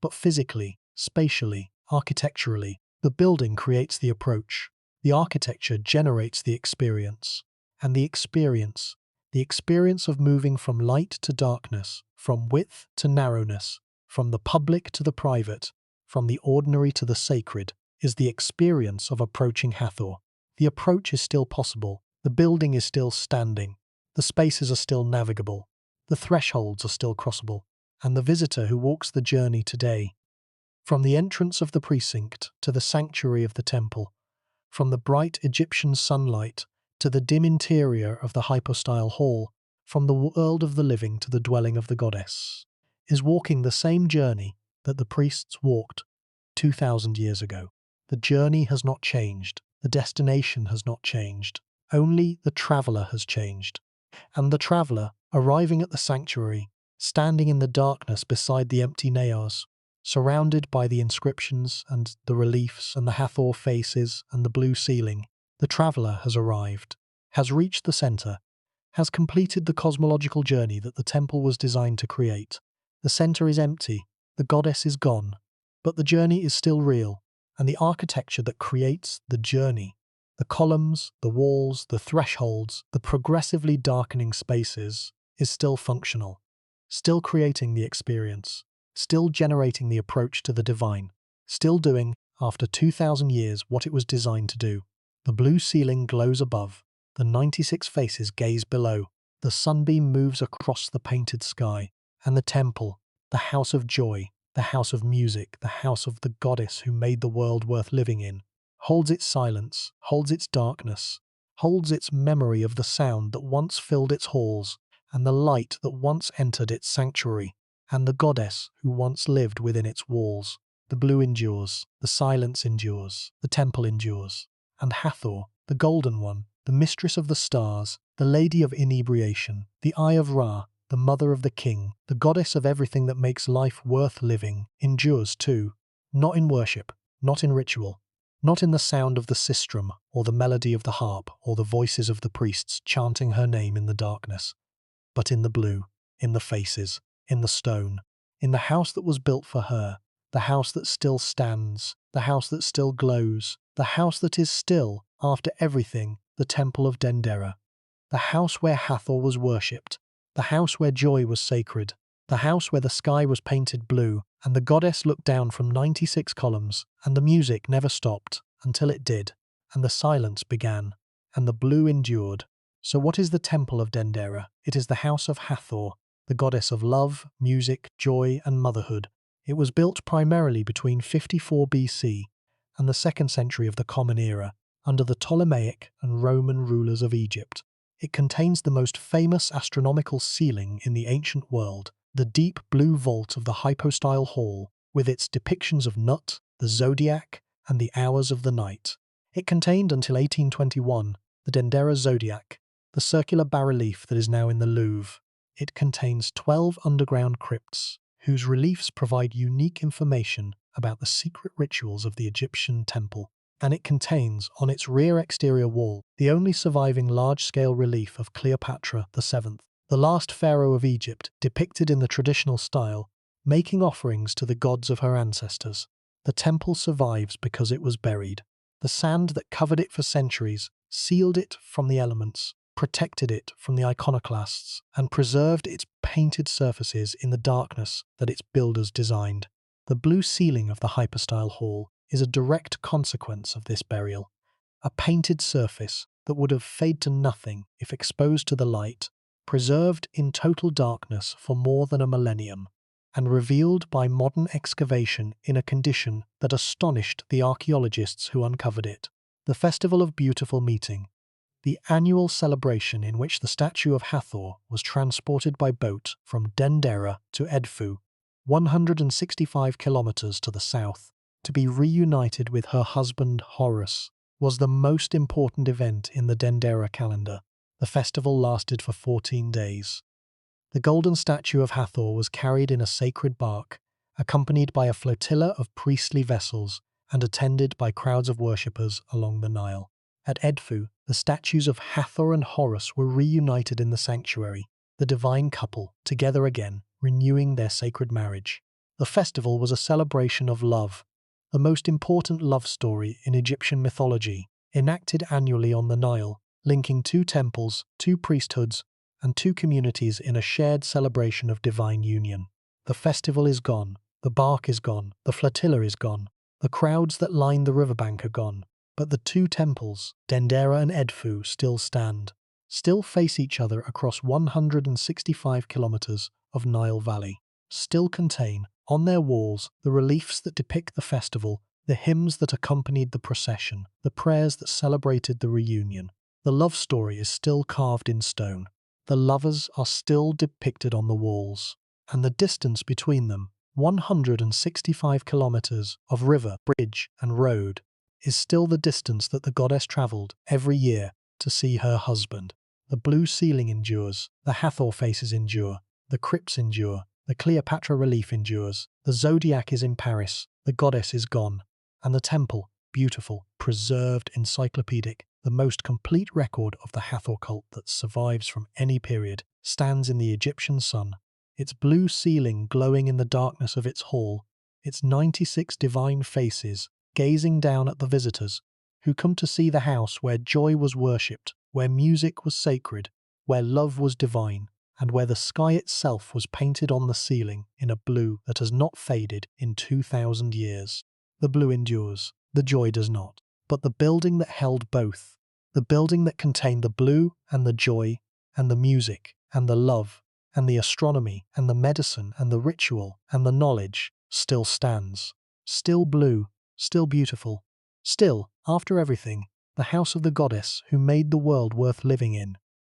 but physically, spatially, architecturally. The building creates the approach, the architecture generates the experience, and the experience of moving from light to darkness, from width to narrowness, from the public to the private, from the ordinary to the sacred, is the experience of approaching Hathor. The approach is still possible, the building is still standing, the spaces are still navigable, the thresholds are still crossable, and the visitor who walks the journey today, from the entrance of the precinct to the sanctuary of the temple, from the bright Egyptian sunlight to the dim interior of the hypostyle hall, from the world of the living to the dwelling of the goddess, is walking the same journey that the priests walked 2,000 years ago. The journey has not changed, the destination has not changed, only the traveller has changed. And the traveller, arriving at the sanctuary, standing in the darkness beside the empty naos, surrounded by the inscriptions and the reliefs and the Hathor faces and the blue ceiling, the traveller has arrived, has reached the centre, has completed the cosmological journey that the temple was designed to create. The centre is empty, the goddess is gone, but the journey is still real, and the architecture that creates the journey, the columns, the walls, the thresholds, the progressively darkening spaces, is still functional, still creating the experience, still generating the approach to the divine, still doing, after 2,000 years, what it was designed to do. The blue ceiling glows above, the 96 faces gaze below, the sunbeam moves across the painted sky, and the temple, the house of joy, the house of music, the house of the goddess who made the world worth living in, holds its silence, holds its darkness, holds its memory of the sound that once filled its halls, and the light that once entered its sanctuary, and the goddess who once lived within its walls. The blue endures, the silence endures, the temple endures, and Hathor, the golden one, the mistress of the stars, the lady of inebriation, the eye of Ra, the mother of the king, the goddess of everything that makes life worth living, endures too, not in worship, not in ritual, not in the sound of the sistrum, or the melody of the harp, or the voices of the priests chanting her name in the darkness, but in the blue, in the faces, in the stone, in the house that was built for her, the house that still stands, the house that still glows, the house that is still, after everything, the Temple of Dendera, the house where Hathor was worshipped, the house where joy was sacred, the house where the sky was painted blue, and the goddess looked down from 96 columns, and the music never stopped, until it did, and the silence began, and the blue endured. So what is the Temple of Dendera? It is the house of Hathor, the goddess of love, music, joy, and motherhood, It was built primarily between 54 BC and the 2nd century of the Common Era, under the Ptolemaic and Roman rulers of Egypt. It contains the most famous astronomical ceiling in the ancient world, the deep blue vault of the hypostyle hall, with its depictions of Nut, the zodiac, and the hours of the night. It contained until 1821 the Dendera zodiac, the circular bas-relief that is now in the Louvre. It contains 12 underground crypts, whose reliefs provide unique information about the secret rituals of the Egyptian temple. And it contains, on its rear exterior wall, the only surviving large-scale relief of Cleopatra VII, the last pharaoh of Egypt, depicted in the traditional style, making offerings to the gods of her ancestors. The temple survives because it was buried. The sand that covered it for centuries sealed it from the elements, protected it from the iconoclasts, and preserved its painted surfaces in the darkness that its builders designed. The blue ceiling of the hypostyle hall is a direct consequence of this burial. A painted surface that would have faded to nothing if exposed to the light, preserved in total darkness for more than a millennium, and revealed by modern excavation in a condition that astonished the archaeologists who uncovered it. The Festival of Beautiful Meeting, the annual celebration in which the statue of Hathor was transported by boat from Dendera to Edfu, 165 kilometers to the south, to be reunited with her husband Horus, was the most important event in the Dendera calendar. The festival lasted for 14 days. The golden statue of Hathor was carried in a sacred bark, accompanied by a flotilla of priestly vessels and attended by crowds of worshippers along the Nile. At Edfu, the statues of Hathor and Horus were reunited in the sanctuary, the divine couple together again, renewing their sacred marriage. The festival was a celebration of love, the most important love story in Egyptian mythology, enacted annually on the Nile, linking 2 temples, 2 priesthoods, and 2 communities in a shared celebration of divine union. The festival is gone, the bark is gone, the flotilla is gone, the crowds that line the riverbank are gone, but the 2 temples, Dendera and Edfu, still stand, still face each other across 165 kilometers of Nile Valley, still contain, on their walls, the reliefs that depict the festival, the hymns that accompanied the procession, the prayers that celebrated the reunion. The love story is still carved in stone. The lovers are still depicted on the walls. And the distance between them, 165 kilometers of river, bridge, and road, is still the distance that the goddess traveled every year to see her husband. The blue ceiling endures, the Hathor faces endure, the crypts endure, the Cleopatra relief endures, the zodiac is in Paris, the goddess is gone, and the temple, beautiful, preserved, encyclopedic, the most complete record of the Hathor cult that survives from any period, stands in the Egyptian sun, its blue ceiling glowing in the darkness of its hall, its 96 divine faces gazing down at the visitors who come to see the house where joy was worshipped, where music was sacred, where love was divine, and where the sky itself was painted on the ceiling in a blue that has not faded in 2,000 years. The blue endures, the joy does not. But the building that held both, the building that contained the blue and the joy and the music and the love and the astronomy and the medicine and the ritual and the knowledge, still stands. Still blue, still beautiful. Still, after everything, the house of the goddess who made the world worth living in.